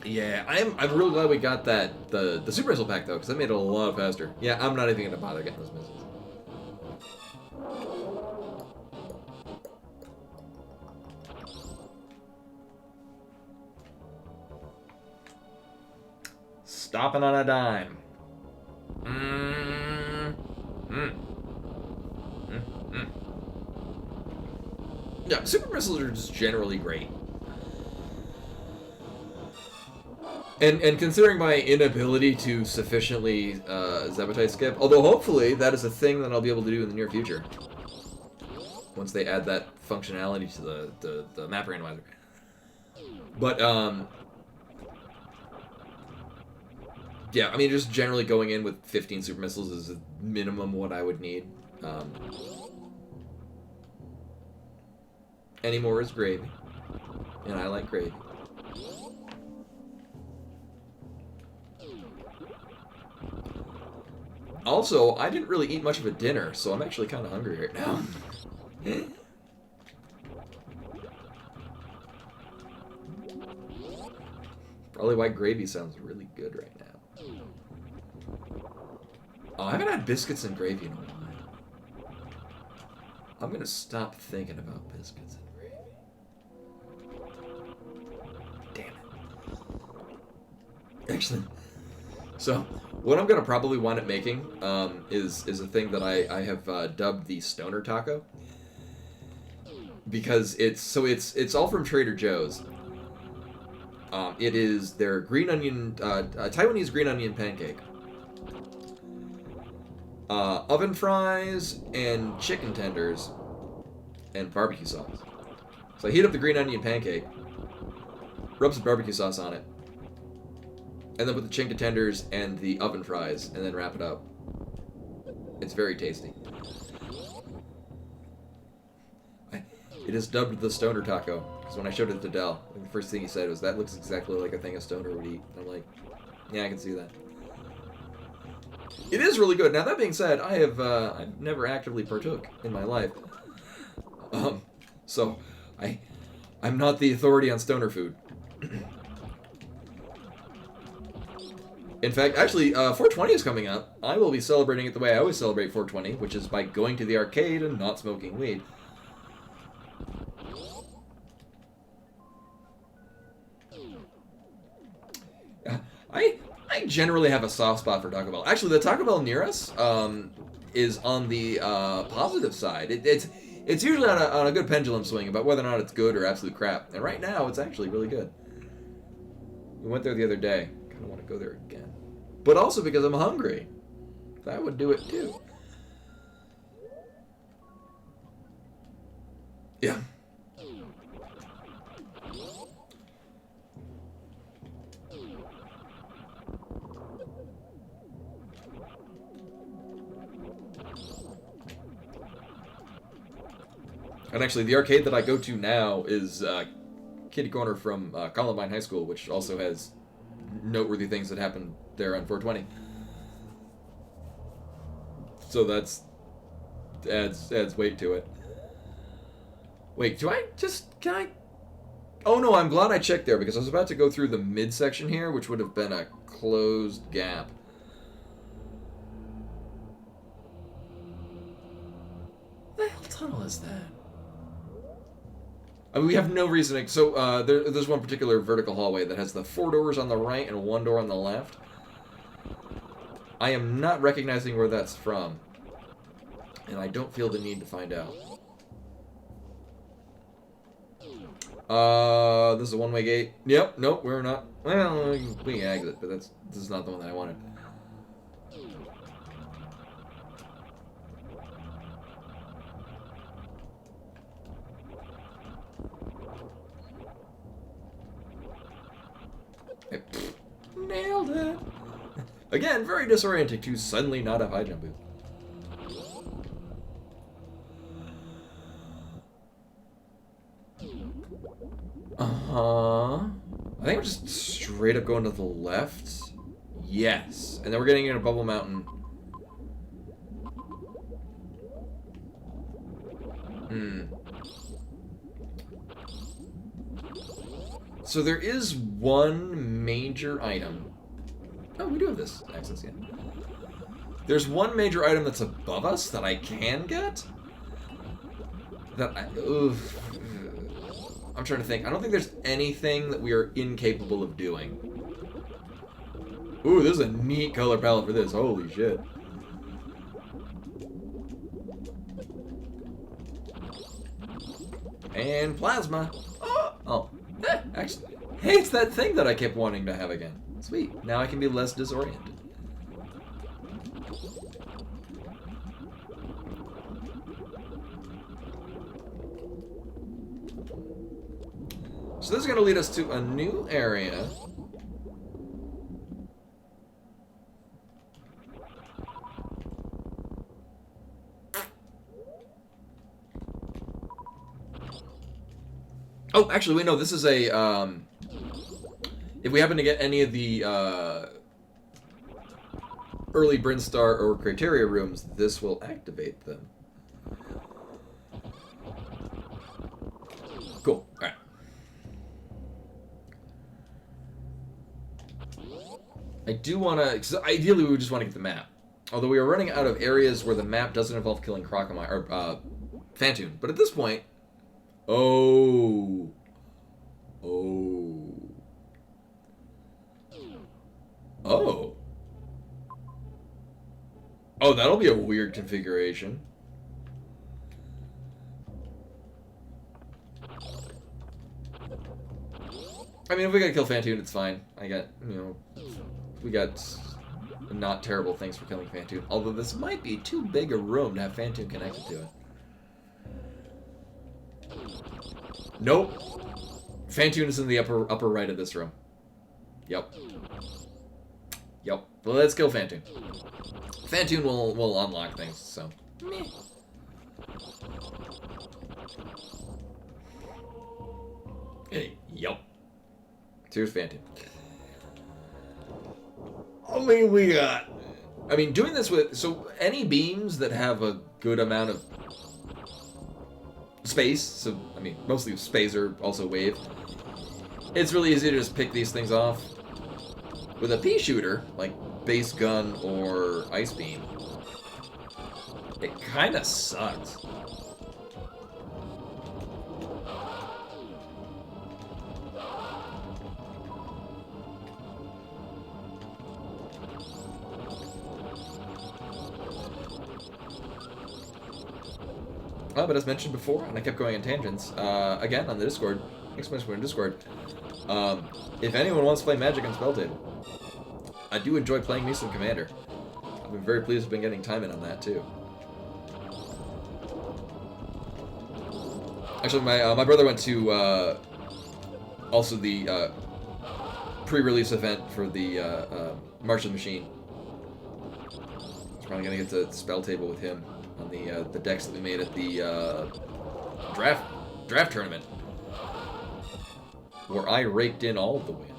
Yeah, I'm really glad we got that the super missile pack though, because that made it a lot faster. Yeah, I'm not even gonna bother getting those missiles. stopping on a dime. Mm. Mm. Mm. Mm. Yeah, super missiles are just generally great. And considering my inability to sufficiently Zebutite skip, although hopefully that is a thing that I'll be able to do in the near future. Once they add that functionality to the Map Randomizer. But, yeah, I mean, just generally going in with 15 super missiles is a minimum what I would need. Any more is gravy. And I like gravy. Also, I didn't really eat much of a dinner, so I'm actually kind of hungry right now. Probably why gravy sounds really good right now. Oh, I haven't had biscuits and gravy in a while. I'm gonna stop thinking about biscuits and gravy. Damn it. Actually, so what I'm gonna probably wind up making is a thing that I have dubbed the stoner taco, because it's all from Trader Joe's. It is their green onion Taiwanese green onion pancake, oven fries and chicken tenders and barbecue sauce. So I heat up the green onion pancake, rub some barbecue sauce on it, and then put the chicken tenders and the oven fries, and then wrap it up. It's very tasty. It is dubbed the stoner taco, because when I showed it to Del, the first thing he said was, "That looks exactly like a thing a stoner would eat." And I'm like, yeah, I can see that. It is really good. Now, that being said, I've never actively partook in my life. So I'm not the authority on stoner food. In fact, actually, 420 is coming up. I will be celebrating it the way I always celebrate 420, which is by going to the arcade and not smoking weed. I generally have a soft spot for Taco Bell. Actually, the Taco Bell near us is on the positive side. It's usually on a good pendulum swing about whether or not it's good or absolute crap. And right now, it's actually really good. We went there the other day. Kind of want to go there again. But also because I'm hungry. That would do it too. Yeah. And actually, the arcade that I go to now is Kitty Corner from Columbine High School, which also has noteworthy things that happened there on 420. So that's adds weight to it. Wait, can I? Oh no, I'm glad I checked there, because I was about to go through the midsection here, which would have been a closed gap. What the hell tunnel is that? I mean, we have no reason to... So, there's one particular vertical hallway that has the 4 doors on the right and 1 door on the left. I am not recognizing where that's from. And I don't feel the need to find out. This is a one-way gate. Yep, nope, we're not... Well, we can exit, but this is not the one that I wanted. Nailed it. Again, very disorienting to suddenly not have high jump boost. I think we're just straight up going to the left. Yes. And then we're getting into Bubble Mountain. So there is one major item. Oh, we do have this access, yeah. There's one major item that's above us that I can get. I'm trying to think. I don't think there's anything that we are incapable of doing. Ooh, this is a neat color palette for this. Holy shit. And plasma. Oh. Actually. Hey, it's that thing that I kept wanting to have again. Sweet. Now I can be less disoriented. So this is going to lead us to a new area. Oh, actually, wait, no, this is a, if we happen to get any of the, early Brinstar or Criteria rooms, this will activate them. Cool, alright. I do want to, because ideally we would just want to get the map. Although we are running out of areas where the map doesn't involve killing Crocomire, or, Phantoon. But at this point, oh. Oh, that'll be a weird configuration. I mean, if we gotta kill Phantoon, it's fine. I got, you know, we got not terrible things for killing Phantoon. Although this might be too big a room to have Phantoon connected to it. Nope. Phantoon is in the upper right of this room. Yep. Well, let's kill Phantoon. Phantoon will unlock things, so. Meh. Hey, yep. Here's Phantoon. I mean, doing this with, so any beams that have a good amount of space, so, I mean, mostly space or also wave, it's really easy to just pick these things off. With a pea shooter, like base gun or ice beam, it kind of sucks. But as mentioned before, and I kept going on tangents, again on the Discord, exclamation Discord, if anyone wants to play Magic on Spell Table, I do enjoy playing me some Commander. I've been very pleased with been getting time in on that too. Actually, my brother went to also the pre-release event for the Martian Machine. I was probably gonna get to Spell Table with him on the decks that we made at the draft tournament, where I raked in all of the wins.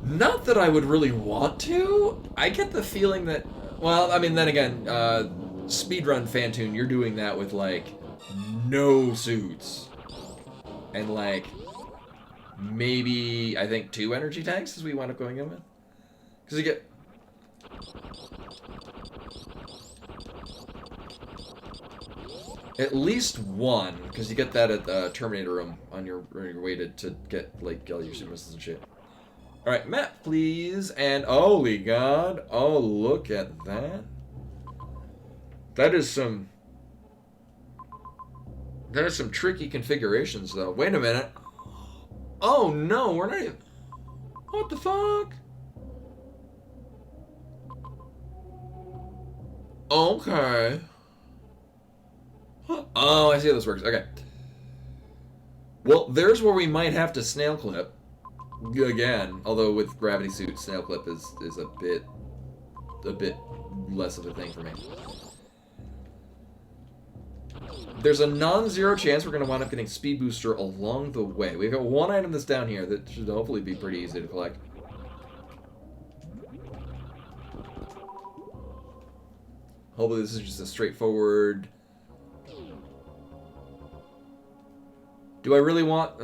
Not that I would really want to. I get the feeling that, well, I mean, then again, speedrun Phantoon, you're doing that with, like, no suits. And, like, maybe, I think, 2 energy tanks is what we wind up going in with. Because you get... at least 1, because you get that at the Terminator room on your way to get, like, all your super missiles and shit. Alright, map, please. And, holy god. Oh, look at that. That is some tricky configurations, though. Wait a minute. Oh, no, we're not even... what the fuck? Okay. Oh, I see how this works. Okay. Well, there's where we might have to snail clip. Again, although with gravity suit, snail clip is a bit less of a thing for me. There's a non-zero chance we're going to wind up getting speed booster along the way. We've got 1 item that's down here that should hopefully be pretty easy to collect. Hopefully this is just a straightforward... do I really want...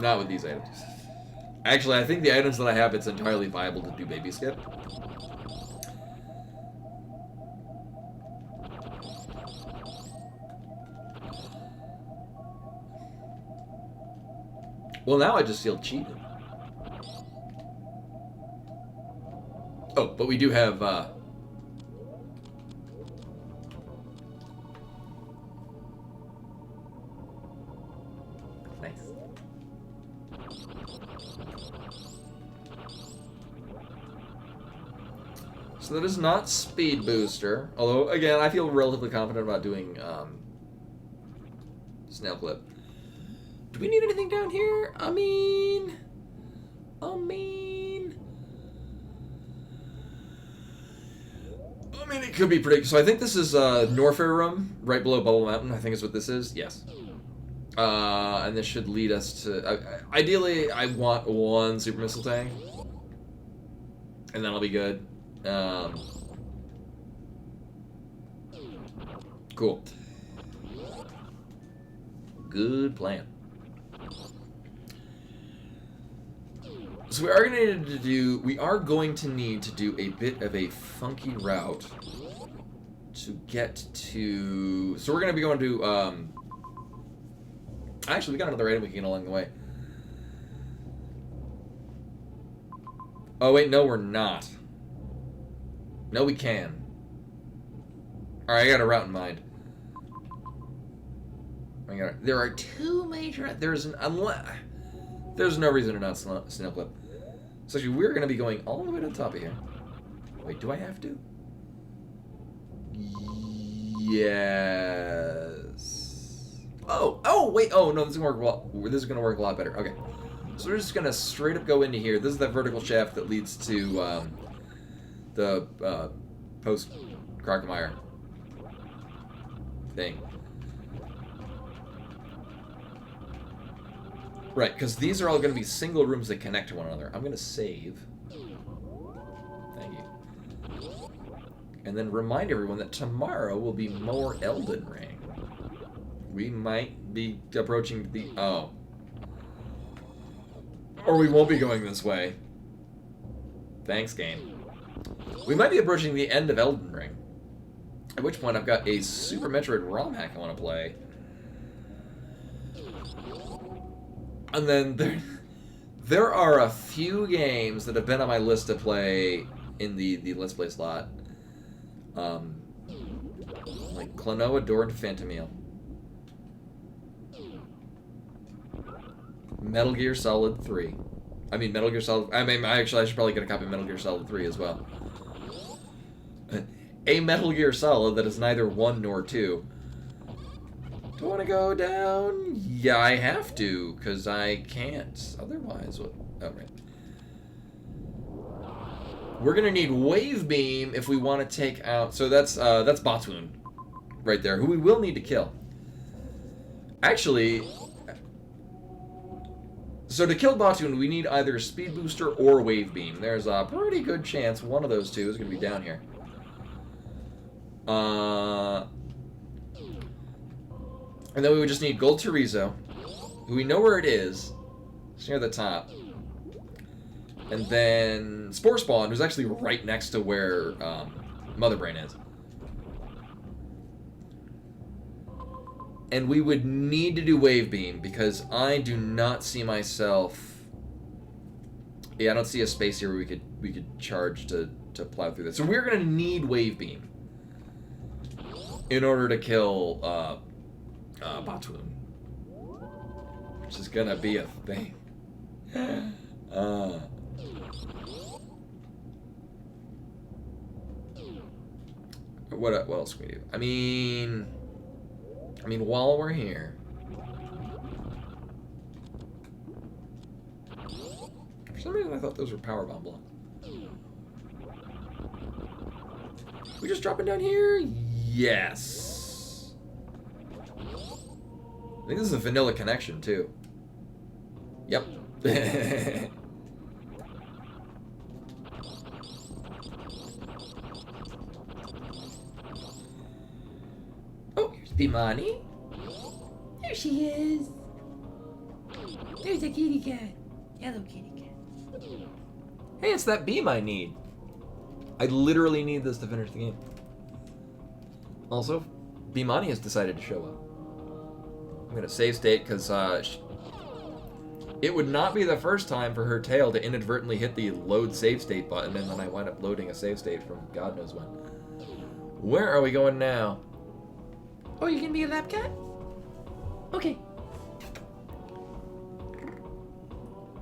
Not with these items. Actually, I think the items that I have, it's entirely viable to do baby skip. Well, now I just feel cheated. Oh, but we do have, nice. So that is not speed booster. Although, again, I feel relatively confident about doing, snail clip. Do we need anything down here? I mean, it could be pretty. So I think this is Norfair Room, right below Bubble Mountain. I think is what this is. Yes. And this should lead us to. Ideally, I want one super missile tank, and then I'll be good. Cool. Good plan. So we are going to need to do a bit of a funky route to get to. So we're going to be going to. Actually, we got another item we can get along the way. Oh wait, no, we're not. No, we can. All right, I got a route in mind. There are two major. There's no reason to not snail clip. So actually, we're going to be going all the way to the top of here. Wait, do I have to? Yes. Oh, wait. Oh no, this is gonna work well. This is gonna work a lot better. Okay. So we're just gonna straight up go into here. This is that vertical shaft that leads to the post Crocomire thing. Right, because these are all going to be single rooms that connect to one another. I'm going to save. Thank you. And then remind everyone that tomorrow will be more Elden Ring. We might be approaching the... Oh. Or we won't be going this way. Thanks, game. We might be approaching the end of Elden Ring. At which point I've got a Super Metroid ROM hack I want to play. And then there are a few games that have been on my list to play in the Let's Play slot. Like Klonoa, Door, and Phantomile. Metal Gear Solid 3. I mean, Metal Gear Solid... I should probably get a copy of Metal Gear Solid 3 as well. A Metal Gear Solid that is neither 1 nor 2. Do I want to go down? Yeah, I have to, because I can't. Otherwise, what? Oh, right. We're going to need Wave Beam if we want to take out... So that's Botswoon right there, who we will need to kill. Actually... So to kill Botswoon, we need either Speed Booster or Wave Beam. There's a pretty good chance one of those two is going to be down here. And then we would just need Gold Terizo, who we know where it is. It's near the top. And then Spore Spawn, who's actually right next to where Mother Brain is. And we would need to do Wave Beam, because I do not see myself... Yeah, I don't see a space here where we could charge to plow through this. So we're going to need Wave Beam in order to kill... Botswoon, which is gonna be a thing. What else can we do? I mean, while we're here, for some reason I thought those were power bomb blocks. We just dropping down here? Yes. I think this is a vanilla connection, too. Yep. Oh, here's Bimani. There she is. There's a kitty cat. Hello, kitty cat. Hey, it's that beam I need. I literally need this to finish the game. Also, Beamani has decided to show up. I'm gonna save state because it would not be the first time for her tail to inadvertently hit the load save state button, and then I wind up loading a save state from God knows when. Where are we going now? Oh, you gonna be a lap cat? Okay.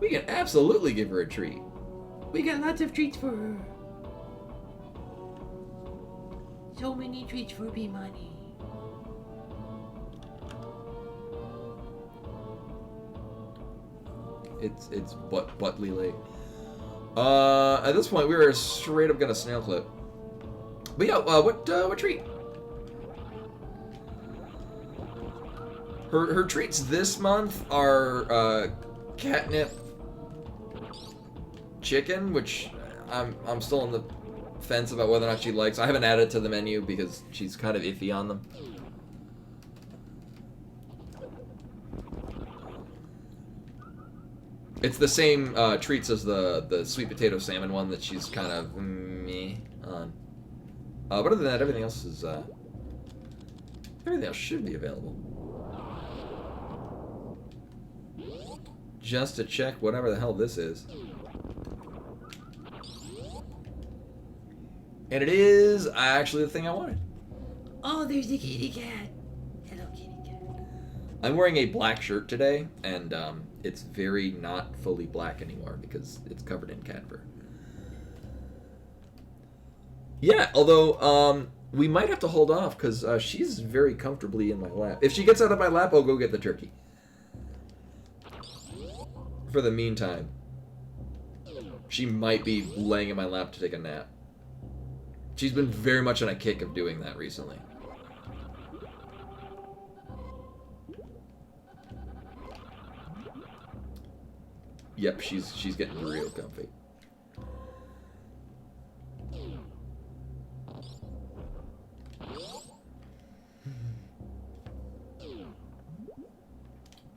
We can absolutely give her a treat. We got lots of treats for her. So many treats for Beamani. It's buttly late. At this point, we were straight up gonna snail clip. But yeah, what treat? Her treats this month are catnip chicken, which I'm still on the fence about whether or not she likes. I haven't added it to the menu because she's kind of iffy on them. It's the same treats as the sweet potato salmon one that she's kind of meh on. But other than that, everything else should be available. Just to check whatever the hell this is. And it is actually the thing I wanted. Oh, there's the kitty cat. Hello, kitty cat. I'm wearing a black shirt today, and it's very not fully black anymore because it's covered in cat fur. Yeah, although we might have to hold off because she's very comfortably in my lap. If she gets out of my lap, I'll go get the turkey. For the meantime, she might be laying in my lap to take a nap. She's been very much on a kick of doing that recently. Yep, she's getting real comfy.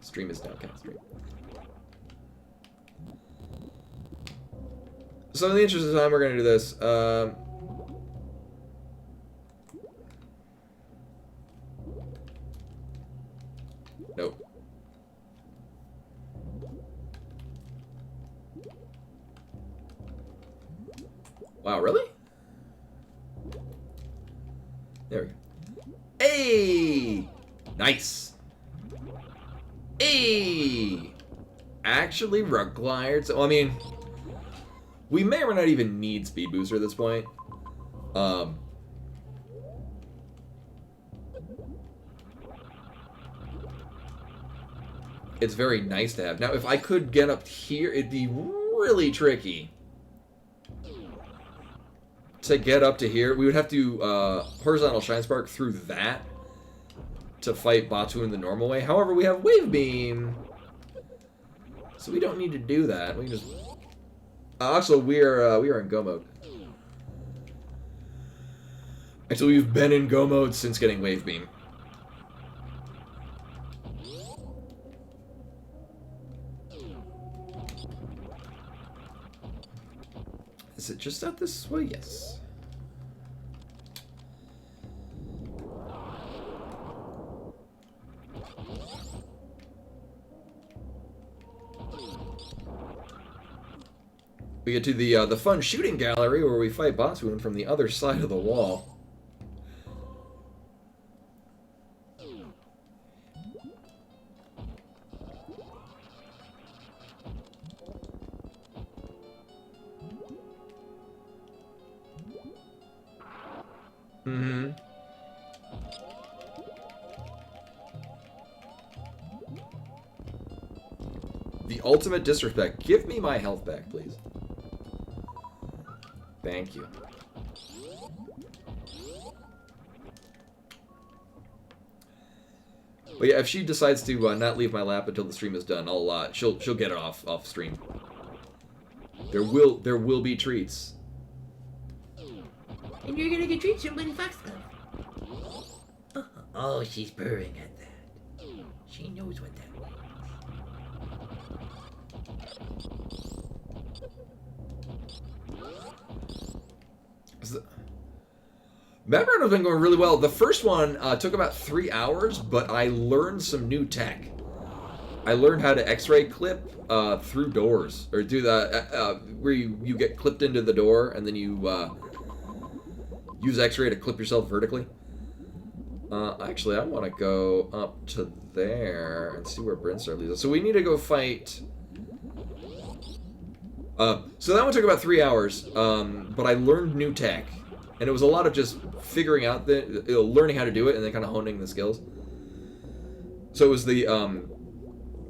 Stream is down, cat stream. So in the interest of time, we're gonna do this. Nope. Wow, really? There we go. Hey! Nice! Hey! Actually required. So, I mean, we may or may not even need Speed Booster at this point. It's very nice to have. Now, if I could get up here, it'd be really tricky to get up to here. We would have to horizontal Shine Spark through that to fight Batu in the normal way. However, we have Wave Beam, so we don't need to do that. We can just... also, we are in Go mode. Actually, we've been in Go mode since getting Wave Beam. Is it just out this way? Yes. We get to the fun shooting gallery where we fight Batu from the other side of the wall. Mm-hmm. The ultimate disrespect. Give me my health back, please. Thank you. But yeah, if she decides to not leave my lap until the stream is done, she'll get it off stream. There will be treats. And you're gonna get treats from Bunny Foxglove. Oh, she's purring at that. She knows what that means. Map Rando's been going really well. The first one took about 3 hours, but I learned some new tech. I learned how to X-ray clip through doors, or do the where you get clipped into the door and then you use X-ray to clip yourself vertically. Actually, I want to go up to there and see where Brinstar leads us. So we need to go fight. So that one took about 3 hours, but I learned new tech, and it was a lot of just figuring out learning how to do it and then kind of honing the skills. So it was the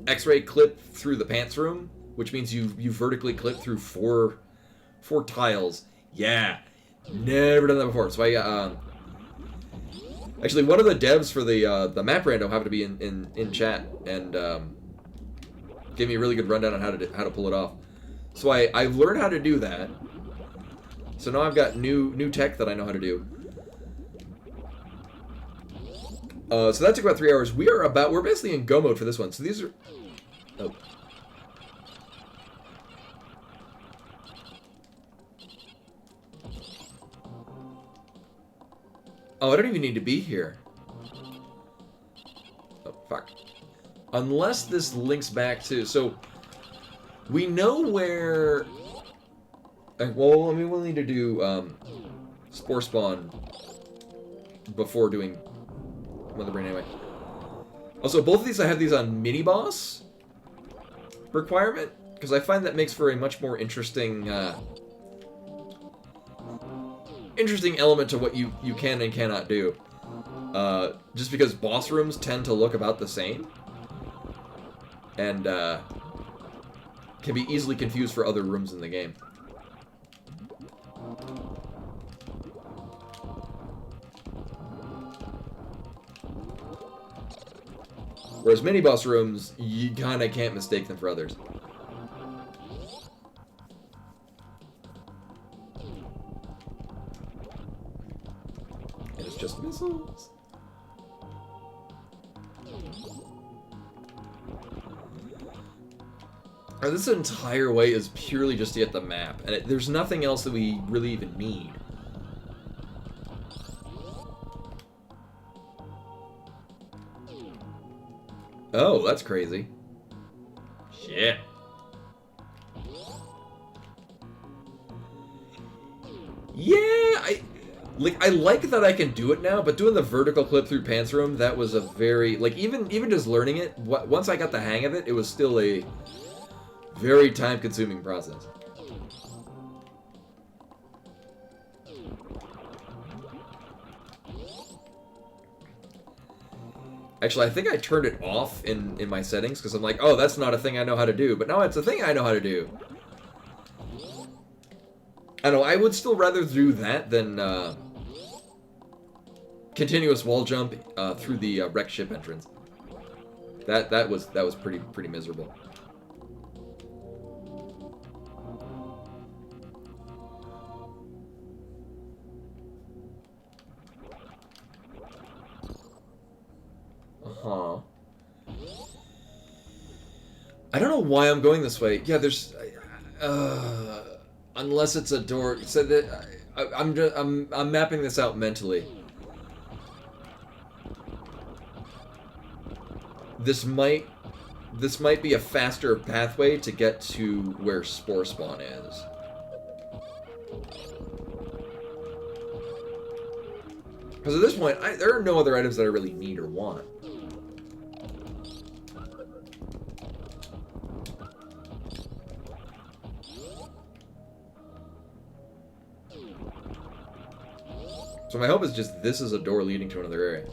X-ray clip through the pants room, which means you vertically clip through four tiles. Yeah, never done that before. So I got actually one of the devs for the Map Rando happened to be in chat and gave me a really good rundown on how to pull it off. So I learned how to do that. So now I've got new tech that I know how to do. So that took about 3 hours. We're basically in go mode for this one. So these are... Oh. Oh, I don't even need to be here. Oh, fuck. Unless this links back to... So, we know where... Well, I mean, we'll need to do Spore Spawn before doing Mother Brain anyway. Also, both of these, I have these on mini-boss requirement, because I find that makes for a much more interesting element to what you can and cannot do. Just because boss rooms tend to look about the same, and can be easily confused for other rooms in the game. Whereas mini-boss rooms, you kind of can't mistake them for others. And it's just missiles. Or this entire way is purely just to get the map, and there's nothing else that we really even need. Oh, that's crazy. Shit. Yeah, I like that I can do it now, but doing the vertical clip through pants room, that was a very, like, even just learning it, once I got the hang of it, it was still a very time-consuming process. Actually, I think I turned it off in my settings, because I'm like, oh, that's not a thing I know how to do. But now it's a thing I know how to do. I know, I would still rather do that than continuous wall jump through the wrecked ship entrance. That was pretty miserable. Huh. I don't know why I'm going this way. Yeah, there's unless it's a door. So that I'm mapping this out mentally. This might be a faster pathway to get to where Spore Spawn is. Because at this point, there are no other items that I really need or want. So my hope is just this is a door leading to another area.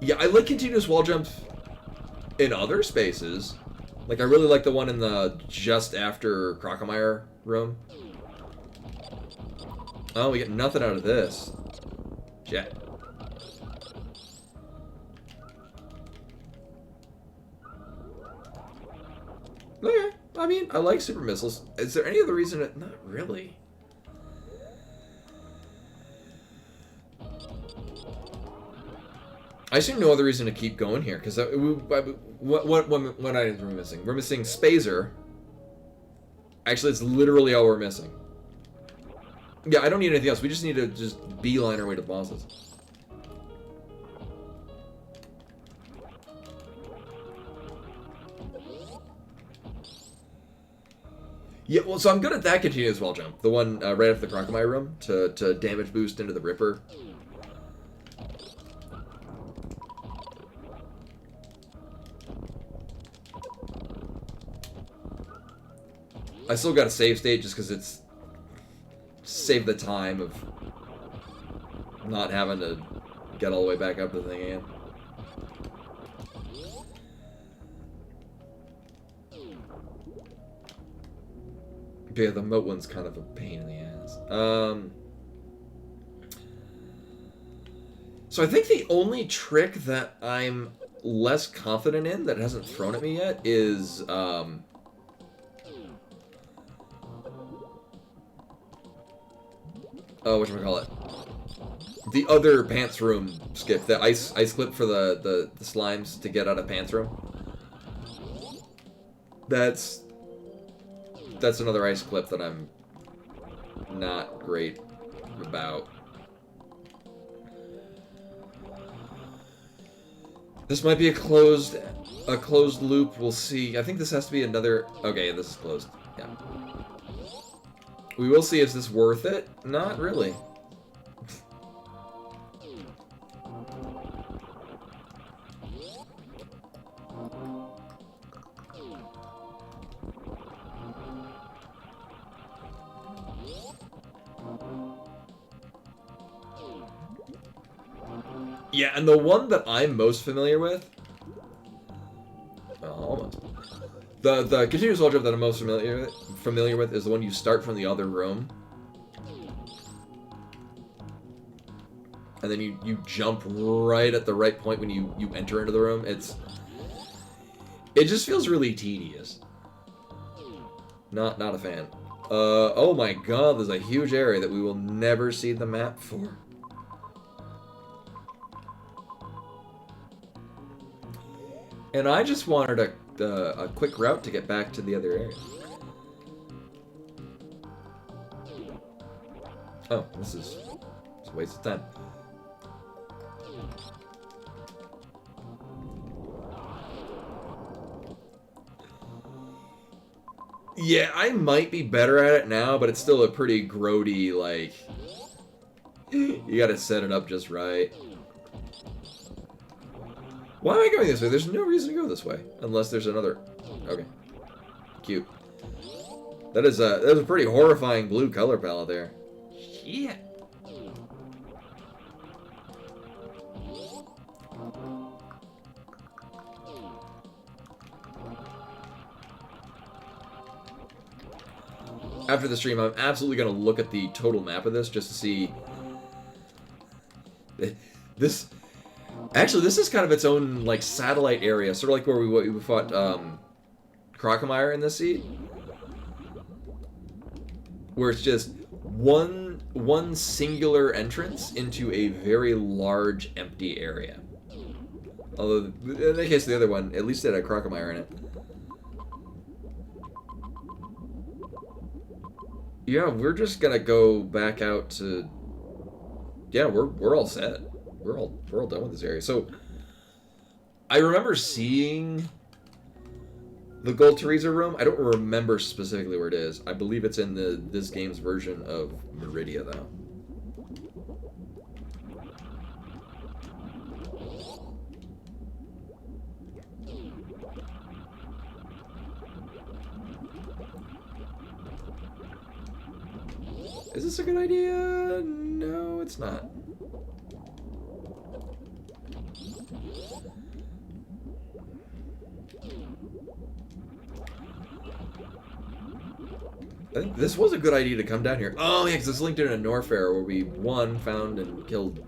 Yeah, I like continuous wall jumps in other spaces. Like, I really like the one in the just after Crocomire room. Oh, we get nothing out of this. Jet. Okay. I mean, I like super missiles. Is there any other reason to... Not really. I see no other reason to keep going here, because what items are we missing? We're missing Spazer. Actually, it's literally all we're missing. Yeah, I don't need anything else. We just need to just beeline our way to bosses. Yeah, well, so I'm good at that continuous wall jump. The one right after the Crocomire room to damage boost into the Ripper. I still got a save state just because it's save the time of not having to get all the way back up to the thing again. Yeah, the moat one's kind of a pain in the ass. So I think the only trick that I'm less confident in that hasn't thrown at me yet is whatchamacallit? The other pants room skip, the ice clip for the slimes to get out of pants room. That's another ice clip that I'm not great about. This might be a closed loop. We'll see. I think this has to be another. Okay, this is closed. Yeah. We will see. Is this worth it? Not really. Yeah, and the one that I'm most familiar with, well, almost, the continuous wall jump that I'm most familiar with is the one you start from the other room, and then you jump right at the right point when you enter into the room. It just feels really tedious. Not a fan. Oh my god, there's a huge area that we will never see the map for. And I just wanted a quick route to get back to the other area. Oh, this is a waste of time. Yeah, I might be better at it now, but it's still a pretty grody, like, you gotta set it up just right. Why am I going this way? There's no reason to go this way. Unless there's another... Okay. Cute. That is a pretty horrifying blue color palette there. Shit. After the stream, I'm absolutely going to look at the total map of this just to see... This... Actually, this is kind of its own, like, satellite area. Sort of like where we fought, Crocomire in this seed. Where it's just one singular entrance into a very large, empty area. Although, in the case of the other one, at least it had a Crocomire in it. Yeah, we're just gonna go back out to... Yeah, we're all set. We're all done with this area. So, I remember seeing the Gold Teresa room. I don't remember specifically where it is. I believe it's in this game's version of Meridia, though. Is this a good idea? No, it's not. I think this was a good idea to come down here. Oh, yeah, because it's linked in a Norfair where we, found and killed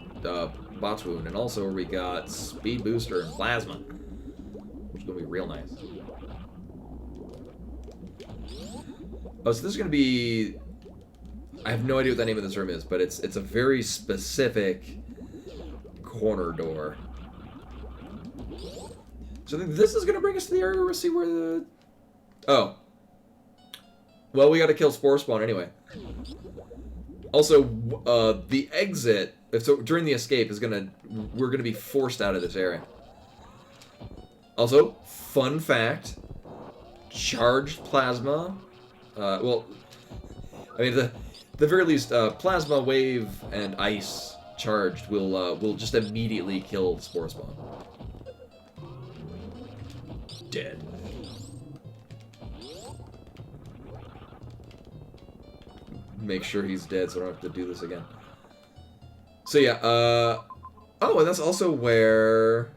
Bot's Wound, and also where we got Speed Booster and Plasma, which is going to be real nice. Oh, so this is going to be... I have no idea what the name of this room is, but it's a very specific corner door. So I think this is going to bring us to the area where we see where the... Oh. Well, we gotta kill Spore Spawn anyway. Also, the exit, so during the escape, we're gonna be forced out of this area. Also, fun fact, charged plasma, well, I mean, the very least, plasma, wave, and ice charged will just immediately kill Spore Spawn. Dead. Make sure he's dead so I don't have to do this again. So yeah, oh, and that's also where...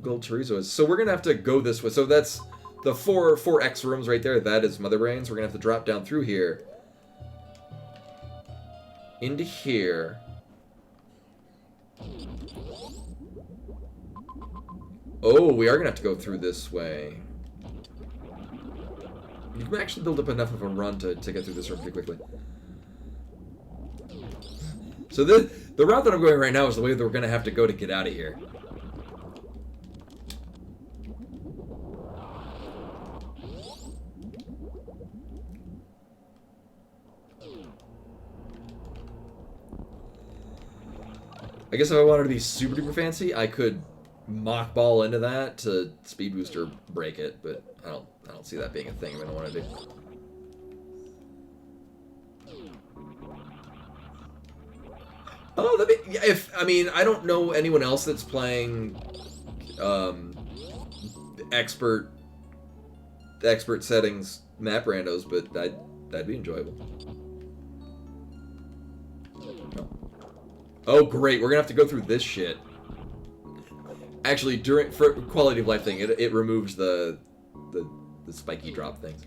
Gold Chorizo is. So we're gonna have to go this way. So that's the four X rooms right there. That is Mother Brains. We're gonna have to drop down through here. Into here. Oh, we are gonna have to go through this way. You can actually build up enough of a run to get through this room pretty quickly. So the route that I'm going right now is the way that we're gonna have to go to get out of here. I guess if I wanted to be super duper fancy, I could mock ball into that to speed boost or break it, but I don't see that being a thing I don't want to do. Oh, I mean, I don't know anyone else that's playing expert settings map randos, but that'd be enjoyable. Oh great, we're gonna have to go through this shit. Actually, for quality of life thing, it removes the spiky drop things.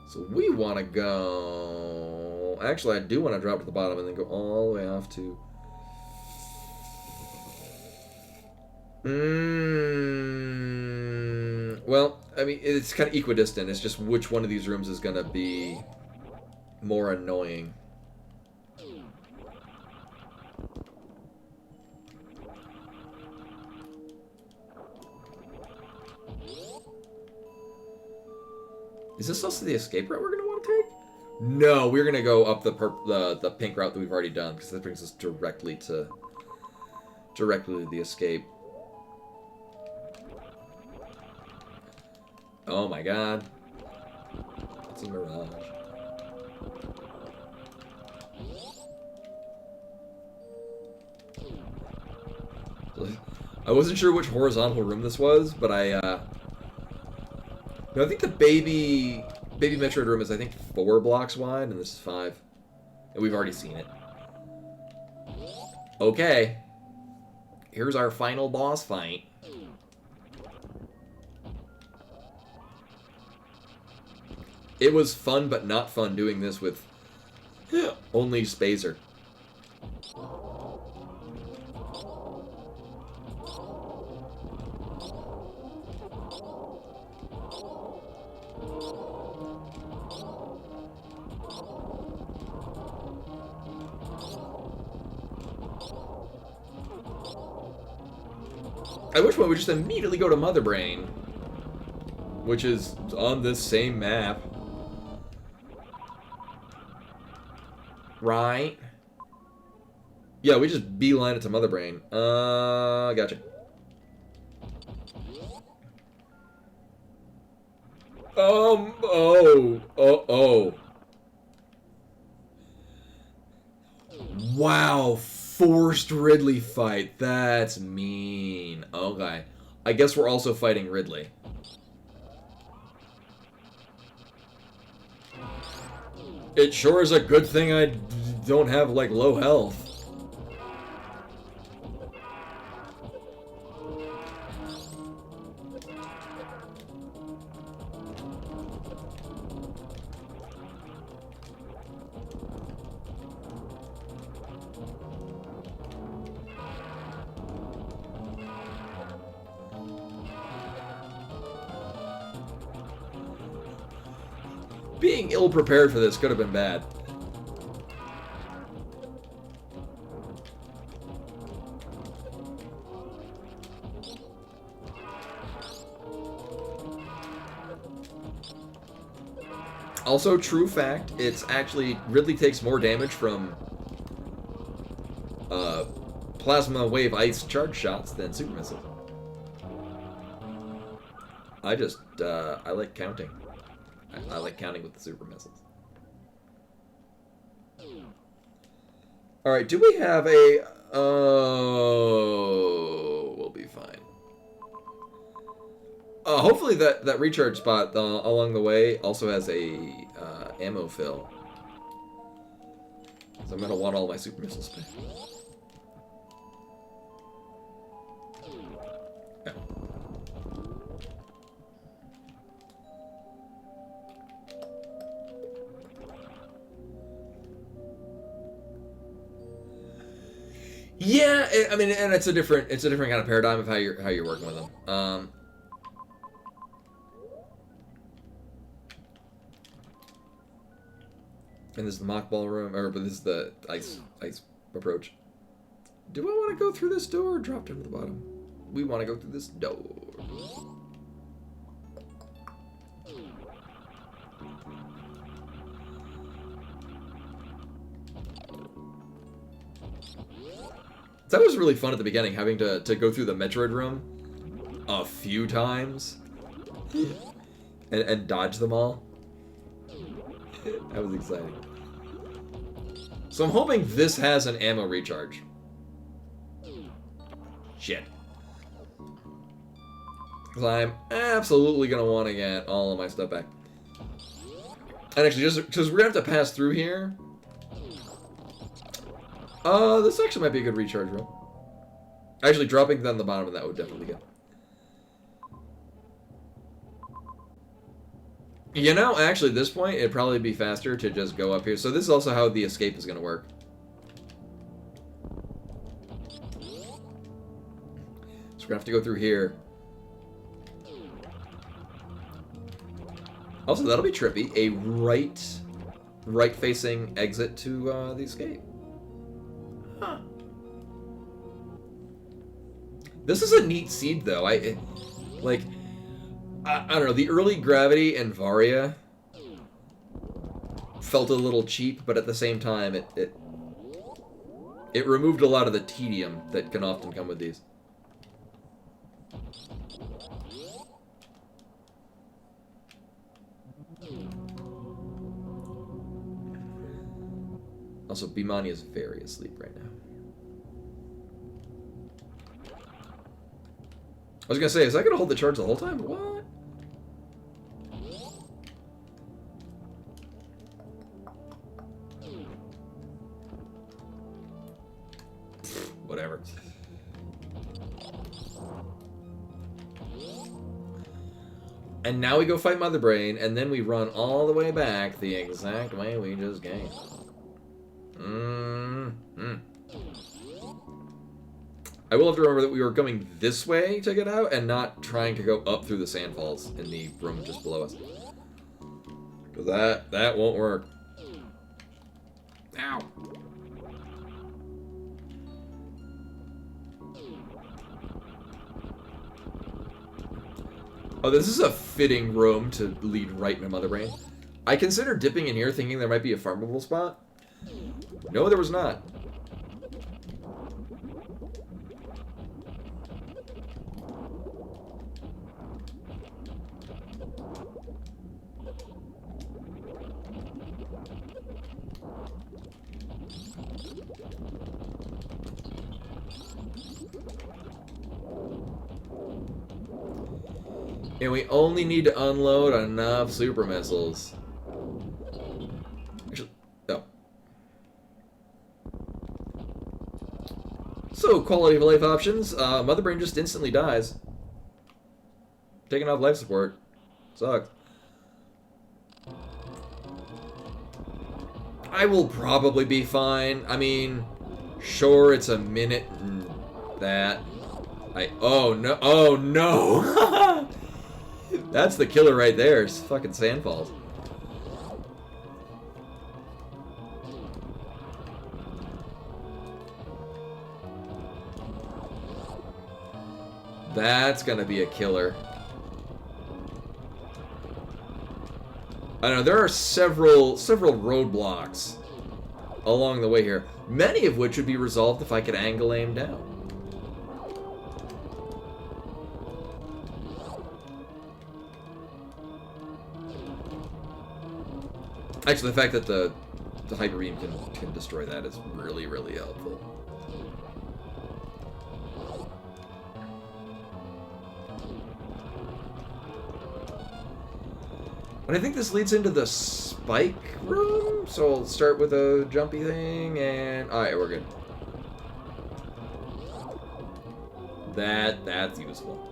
So we want to go... Actually, I do want to drop to the bottom and then go all the way off to... Well, I mean, it's kind of equidistant. It's just which one of these rooms is going to be more annoying. Is this also the escape route we're going to want to take? No, we're going to go up the pink route that we've already done, because that brings us directly to the escape. Oh my god. It's a mirage. I wasn't sure which horizontal room this was, but no, I think the baby Metroid room is, I think, 4 blocks wide, and this is 5. And we've already seen it. Okay. Here's our final boss fight. It was fun, but not fun doing this with only Spazer. I wish one would just immediately go to Mother Brain, which is on this same map. Right? Yeah, we just beeline it to Mother Brain. Gotcha. Oh. Wow, forced Ridley fight. That's mean. Okay. I guess we're also fighting Ridley. It sure is a good thing I don't have, like, low health. Being ill-prepared for this could have been bad. Also, true fact, it's actually Ridley takes more damage from plasma wave ice charge shots than super missiles. I like counting. I like counting with the super missiles. Alright, do we have a... Oh... We'll be fine. Hopefully that recharge spot along the way also has a ammo fill. So I'm going to want all my super missiles back. Yeah. Yeah, I mean, and it's a different kind of paradigm of how you're working with them. And this is the mock ball room, but this is the ice approach. Do I want to go through this door or drop down to the bottom? We want to go through this door. That was really fun at the beginning, having to go through the Metroid room a few times and dodge them all. That was exciting. So I'm hoping this has an ammo recharge. Shit. Because I'm absolutely going to want to get all of my stuff back. And actually, just because we're going to have to pass through here. This actually might be a good recharge room. Actually, dropping down the bottom of that would definitely be good. You know, actually, at this point, it'd probably be faster to just go up here. So this is also how the escape is going to work. So we're going to have to go through here. Also, that'll be trippy. A right-facing exit to the escape. Huh. This is a neat seed, though. I don't know, the early Gravity and Varia felt a little cheap, but at the same time, it removed a lot of the tedium that can often come with these. Also, Bimani is very asleep right now. I was gonna say, is that gonna hold the charge the whole time? What? Whatever. And now we go fight Mother Brain, and then we run all the way back the exact way we just came. I will have to remember that we were going this way to get out and not trying to go up through the sandfalls in the room just below us. Because that won't work. Ow. Oh, this is a fitting room to lead right into Mother Brain. I considered dipping in here thinking there might be a farmable spot. No, there was not. And we only need to unload enough super missiles. Actually, no. So, quality of life options. Mother Brain just instantly dies. Taking off life support. Sucks. I will probably be fine. I mean, sure, it's a minute and that. Oh no, oh no! That's the killer right there, it's fucking sandfalls. That's gonna be a killer. I know there are several roadblocks along the way here, many of which would be resolved if I could angle aim down. Actually, the fact that the hyper beam can destroy that is really, really helpful. But I think this leads into the spike room, so I'll start with a jumpy thing, and alright, we're good. That's useful.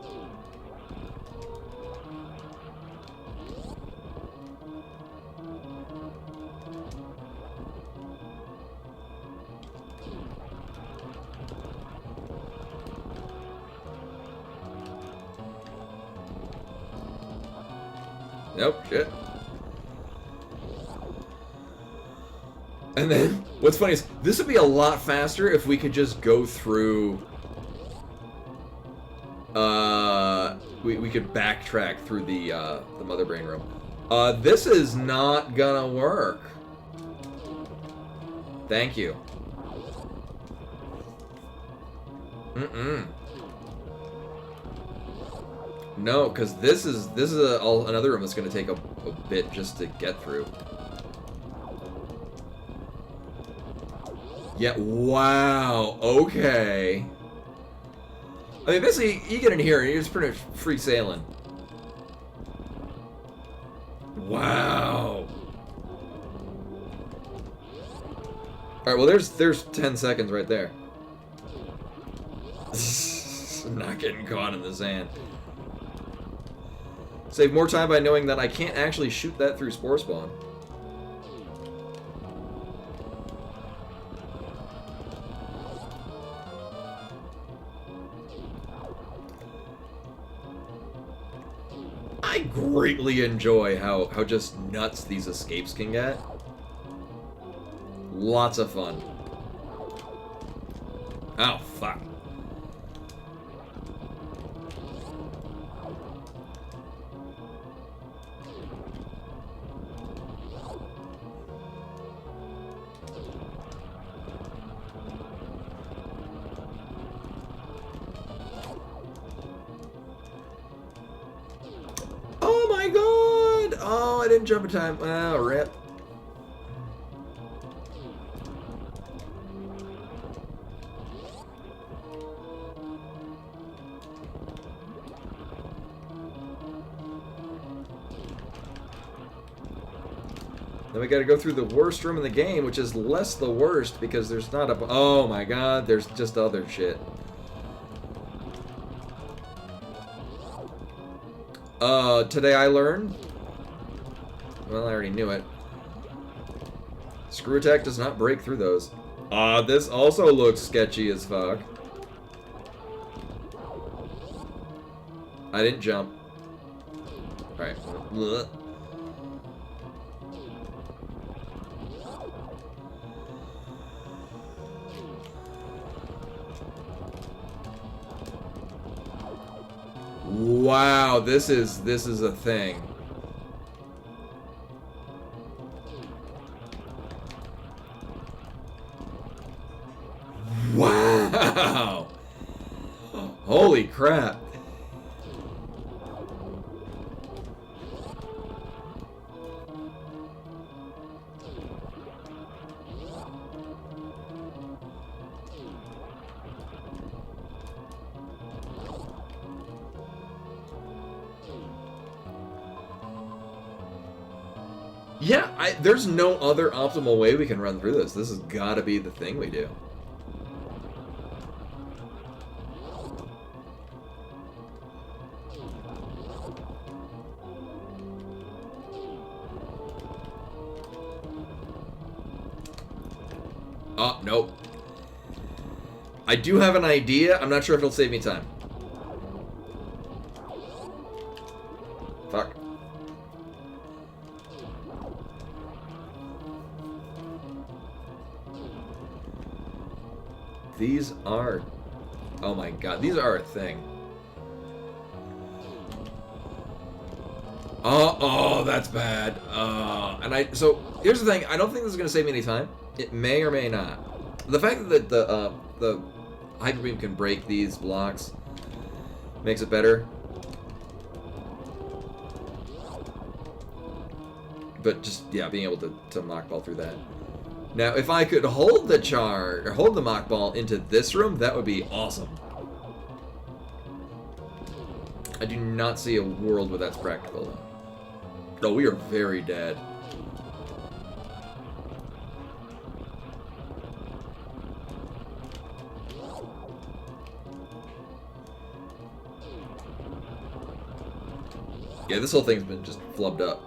Nope, shit. And then, what's funny is, this would be a lot faster if we could just go through... We could backtrack through the Mother Brain room. This is not gonna work. Thank you. No, because this is another room that's going to take a bit just to get through. Yeah, wow, okay. I mean, basically, you get in here and you're just pretty much free sailing. Wow. Alright, well, there's 10 seconds right there. Not getting caught in the sand. Save more time by knowing that I can't actually shoot that through Spore Spawn. I greatly enjoy how just nuts these escapes can get. Lots of fun. Oh, fuck. Oh my god! Oh, I didn't jump in time. Oh, rip. Then we gotta go through the worst room in the game, which is less the worst because there's not a... Oh my god, there's just other shit. Today I learned... Well, I already knew it. Screw attack does not break through those. This also looks sketchy as fuck. I didn't jump. Alright. Wow, this is a thing. Wow. Holy crap. Yeah, there's no other optimal way we can run through this. This has got to be the thing we do. Oh, nope. I do have an idea. I'm not sure if it'll save me time. Fuck. These are... Oh my god, these are a thing. Oh, that's bad. So here's the thing. I don't think this is gonna save me any time. It may or may not. The fact that the hyper beam can break these blocks makes it better. But just, yeah, being able to mock ball through that. Now, if I could hold the charge, or hold the mock ball into this room, that would be awesome. I do not see a world where that's practical, though. Oh, we are very dead. Yeah, this whole thing's been just flubbed up.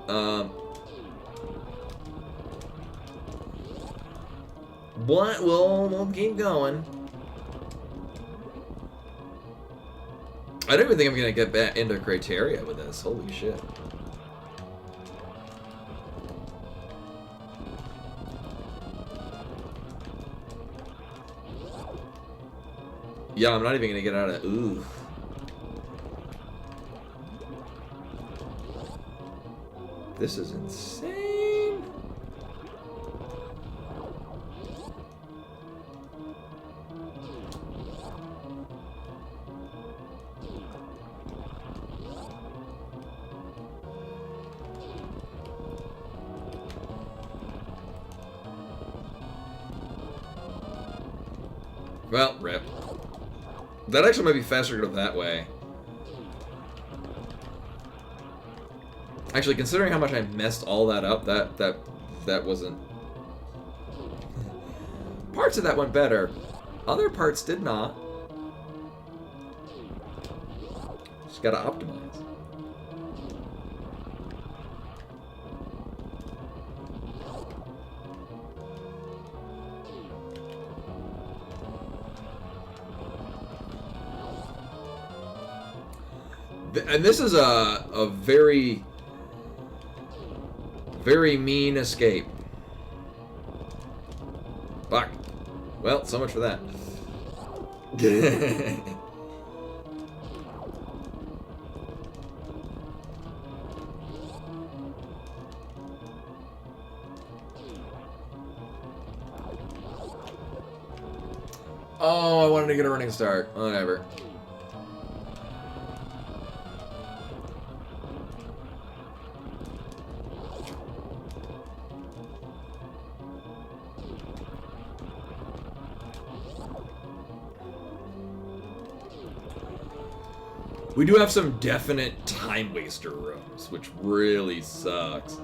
But we'll keep going. I don't even think I'm gonna get back into criteria with this. Holy shit. Yeah, I'm not even gonna get out of. Ooh. This is insane. Well, rip. That actually might be faster to go that way. Actually, considering how much I messed all that up, that wasn't... Parts of that went better. Other parts did not. Just gotta optimize. And this is a very, very mean escape. Fuck. Well, so much for that. Oh, I wanted to get a running start. Whatever. We do have some definite time waster rooms, which really sucks.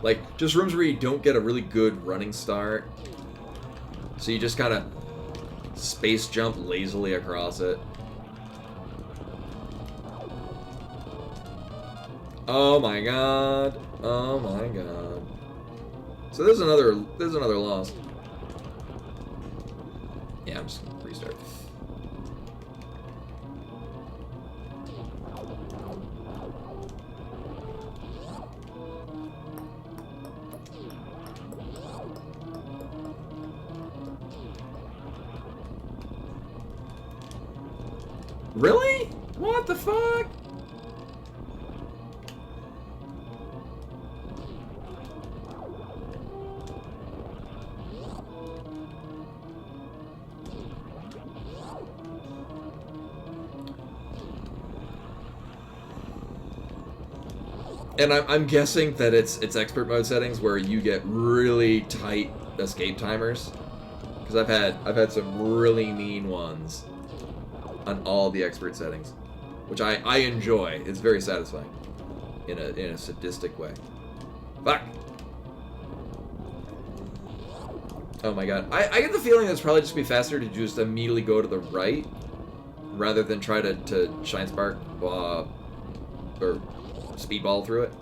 Like, just rooms where you don't get a really good running start. So you just kind of space jump lazily across it. Oh my god. Oh my god. So there's another loss. Yeah, I'm just gonna restart. Really? What the fuck? And I'm guessing that it's expert mode settings where you get really tight escape timers, because I've had some really mean ones on all the expert settings, which I enjoy. It's very satisfying in a sadistic way. Fuck. Oh my god. I get the feeling that it's probably just be faster to just immediately go to the right rather than try to shine spark or speedball through it.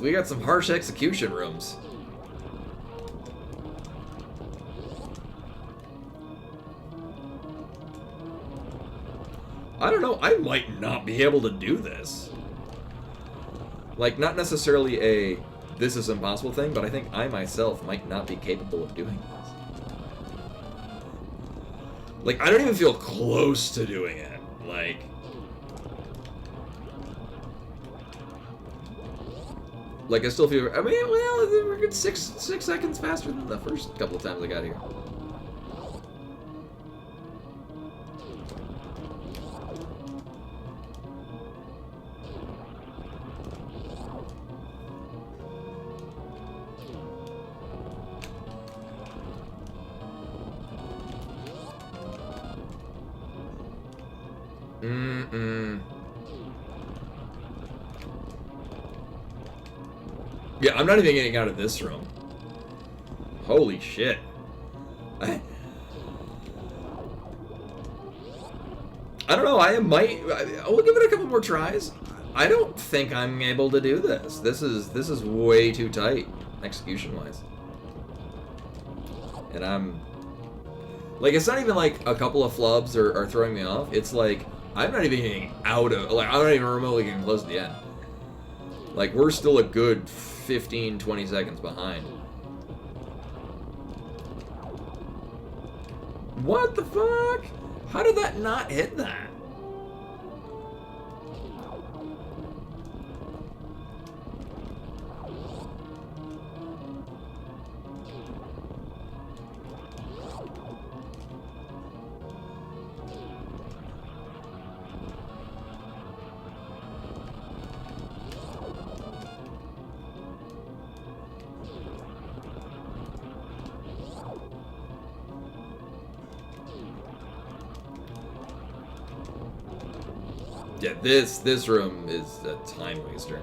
We got some harsh execution rooms. I don't know, I might not be able to do this. Like, not necessarily a this is impossible thing, but I think I myself might not be capable of doing this. Like, I don't even feel close to doing it. Like I still feel, I mean, well, we're good 6 seconds faster than the first couple of times I got here. Yeah, I'm not even getting out of this room. Holy shit. I don't know, I will give it a couple more tries. I don't think I'm able to do this. This is way too tight, execution-wise. And I'm... Like, it's not even like a couple of flubs are throwing me off. It's like, I'm not even getting out of... Like, I'm not even remotely getting close to the end. Like, we're still a good 15, 20 seconds behind. What the fuck? How did that not hit that? Yeah, this room is a time waster.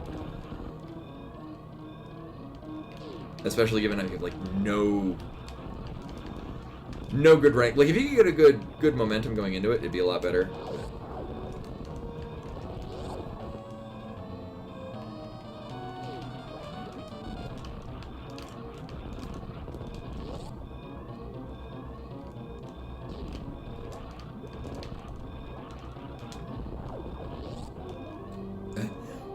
Especially given I have like no good rank. Like if you could get a good momentum going into it, it'd be a lot better.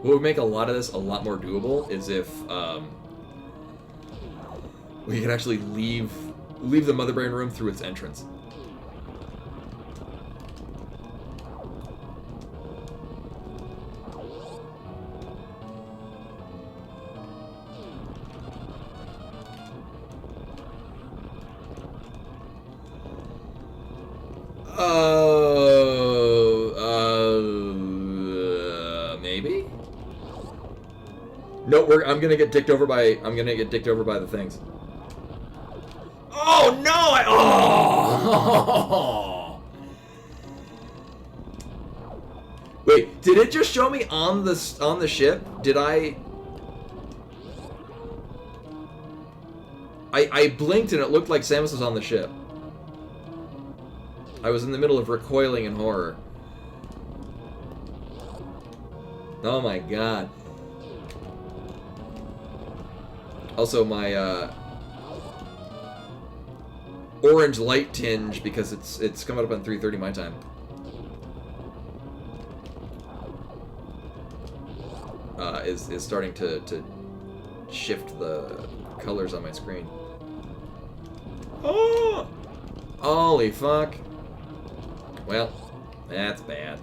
What would make a lot of this a lot more doable is if we could actually leave the Mother Brain room through its entrance. Maybe? No, I'm gonna get dicked over by the things. Oh no! Oh! Wait, did it just show me on the ship? Did I blinked and it looked like Samus was on the ship. I was in the middle of recoiling in horror. Oh my god. Also, my orange light tinge, because it's coming up on 3:30 my time. Is starting to shift the colors on my screen. Oh! Holy fuck. Well, that's bad.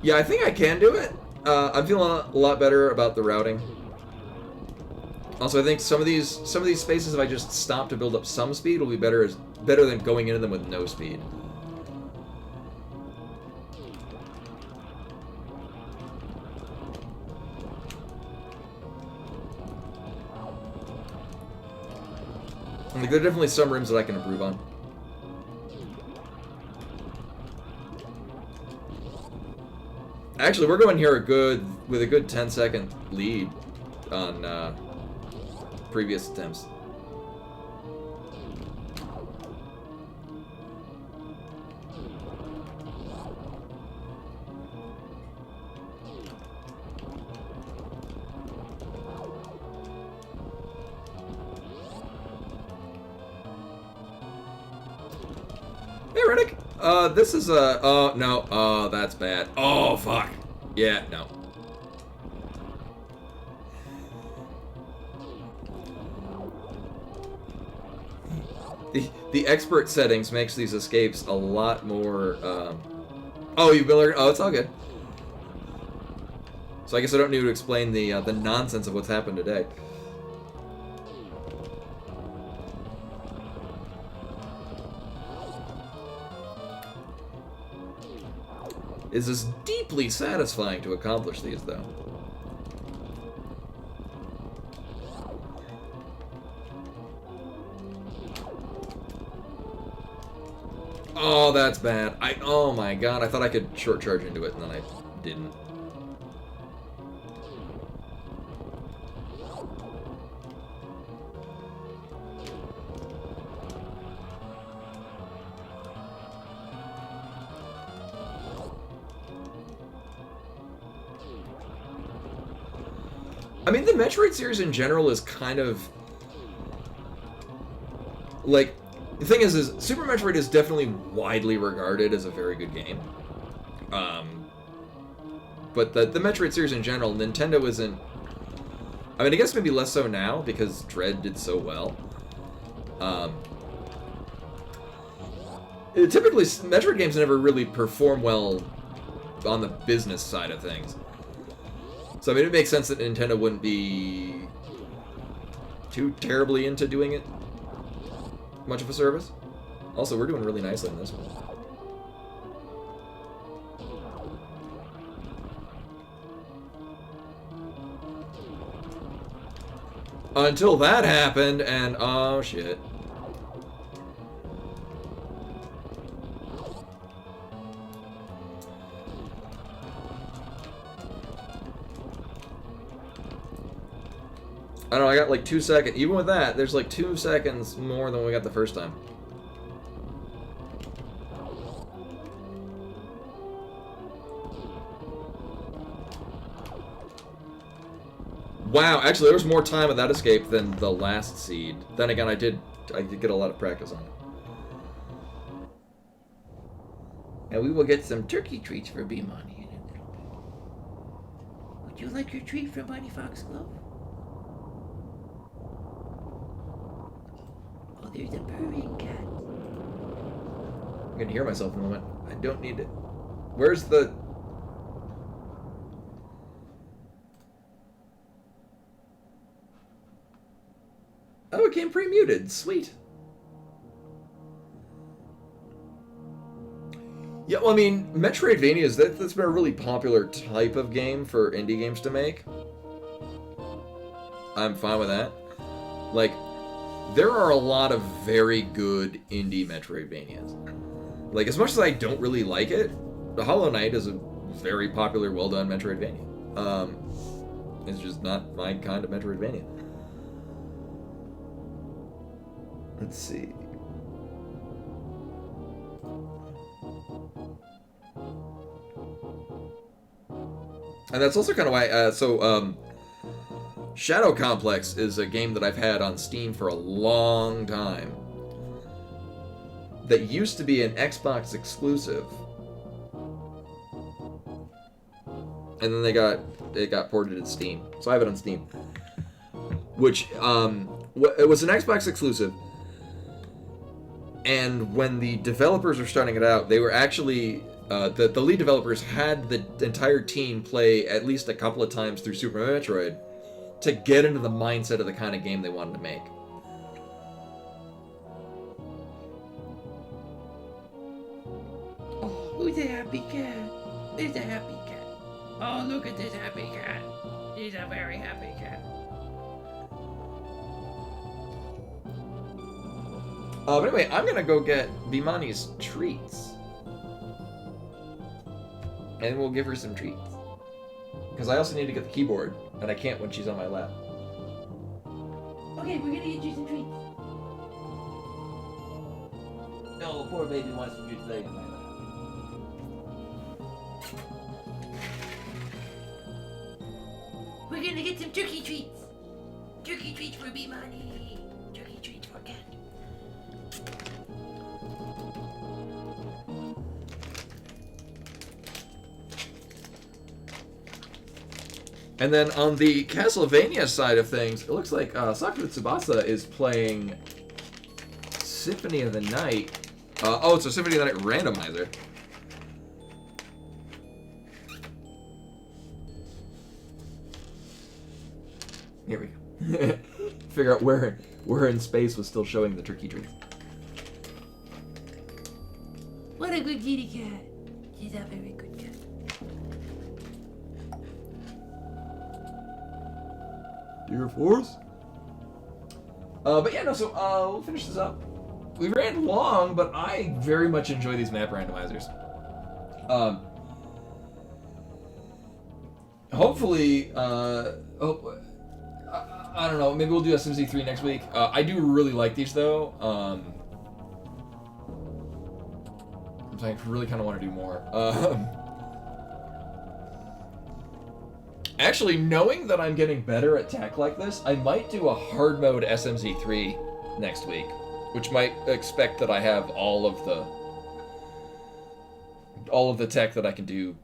Yeah, I think I can do it. I'm feeling a lot better about the routing. Also, I think some of these spaces, if I just stop to build up some speed, will be better than going into them with no speed. Like, there are definitely some rooms that I can improve on. Actually, we're going here with a good 10-second lead on previous attempts. Hey, Riddick. This is a... Oh, no. Oh, that's bad. Oh, fuck. Yeah, no. The expert settings makes these escapes a lot more, Oh, you've been learning... Oh, it's all good. So I guess I don't need to explain the nonsense of what's happened today. It is deeply satisfying to accomplish these, though. Oh, that's bad. Oh my god, I thought I could short charge into it, and then I didn't. I mean, the Metroid series in general is kind of... Like, the thing is Super Metroid is definitely widely regarded as a very good game. But the Metroid series in general, Nintendo isn't... I mean, I guess maybe less so now, because Dread did so well. Typically, Metroid games never really perform well on the business side of things. So, I mean, it makes sense that Nintendo wouldn't be too terribly into doing it much of a service. Also, we're doing really nicely on this one. Until that happened, and oh shit. I don't know, I got like 2 seconds. Even with that, there's like 2 seconds more than we got the first time. Wow, actually there was more time of that escape than the last seed. Then again, I did get a lot of practice on it. And we will get some turkey treats for Beamani in a little bit. Would you like your treat from Bunny Foxglove? Oh, there's a purring cat. I'm gonna hear myself in a moment. I don't need it. Where's the... Oh, it came pre-muted. Sweet. Yeah, well, I mean, Metroidvanias, that's been a really popular type of game for indie games to make. I'm fine with that. Like, there are a lot of very good indie Metroidvanias. Like, as much as I don't really like it, the Hollow Knight is a very popular, well-done Metroidvania. It's just not my kind of Metroidvania. Let's see. And that's also kind of why, Shadow Complex is a game that I've had on Steam for a long time. That used to be an Xbox exclusive. And then it got ported to Steam. So I have it on Steam. Which, it was an Xbox exclusive. And when the developers were starting it out, they were actually... the lead developers had the entire team play at least a couple of times through Super Metroid to get into the mindset of the kind of game they wanted to make. Oh, who's a happy cat? There's a happy cat. Oh, look at this happy cat. He's a very happy cat. But anyway, I'm gonna go get Beamani's treats. And we'll give her some treats. Because I also need to get the keyboard, and I can't when she's on my lap. Okay, we're gonna get you some treats. No, poor baby wants some treats later. We're gonna get some turkey treats. Turkey treats for Beamani. Turkey treats for Cat. And then on the Castlevania side of things, it looks like Sakura Tsubasa is playing Symphony of the Night. It's a Symphony of the Night randomizer. Here we go. Figure out where in space was still showing the tricky trees. What a good kitty cat. She's a very good cat. Dear Force. But yeah, no, so we'll finish this up. We ran long, but I very much enjoy these map randomizers. Hopefully, I don't know, maybe we'll do SMZ3 next week. I do really like these, though. I really kind of want to do more. Actually, knowing that I'm getting better at tech like this, I might do a hard mode SMZ3 next week, which might expect that I have all of the tech that I can do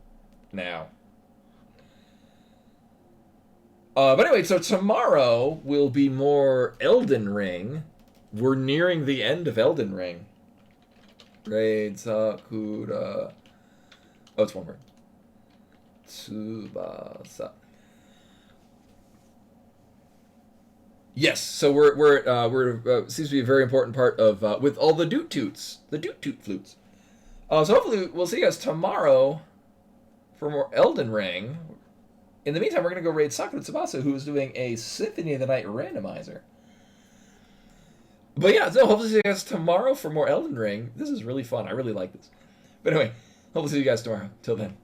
now. But anyway, so tomorrow will be more Elden Ring. We're nearing the end of Elden Ring. Raid Sakura. Oh, it's one word. Tsubasa. Yes, so we're seems to be a very important part of with all the doot toots, the doot toot flutes. So hopefully we'll see you guys tomorrow for more Elden Ring. In the meantime, we're gonna go raid Sakura Tsubasa, who is doing a Symphony of the Night randomizer. But yeah, so hopefully see you guys tomorrow for more Elden Ring. This is really fun. I really like this. But anyway, hopefully see you guys tomorrow. Till then.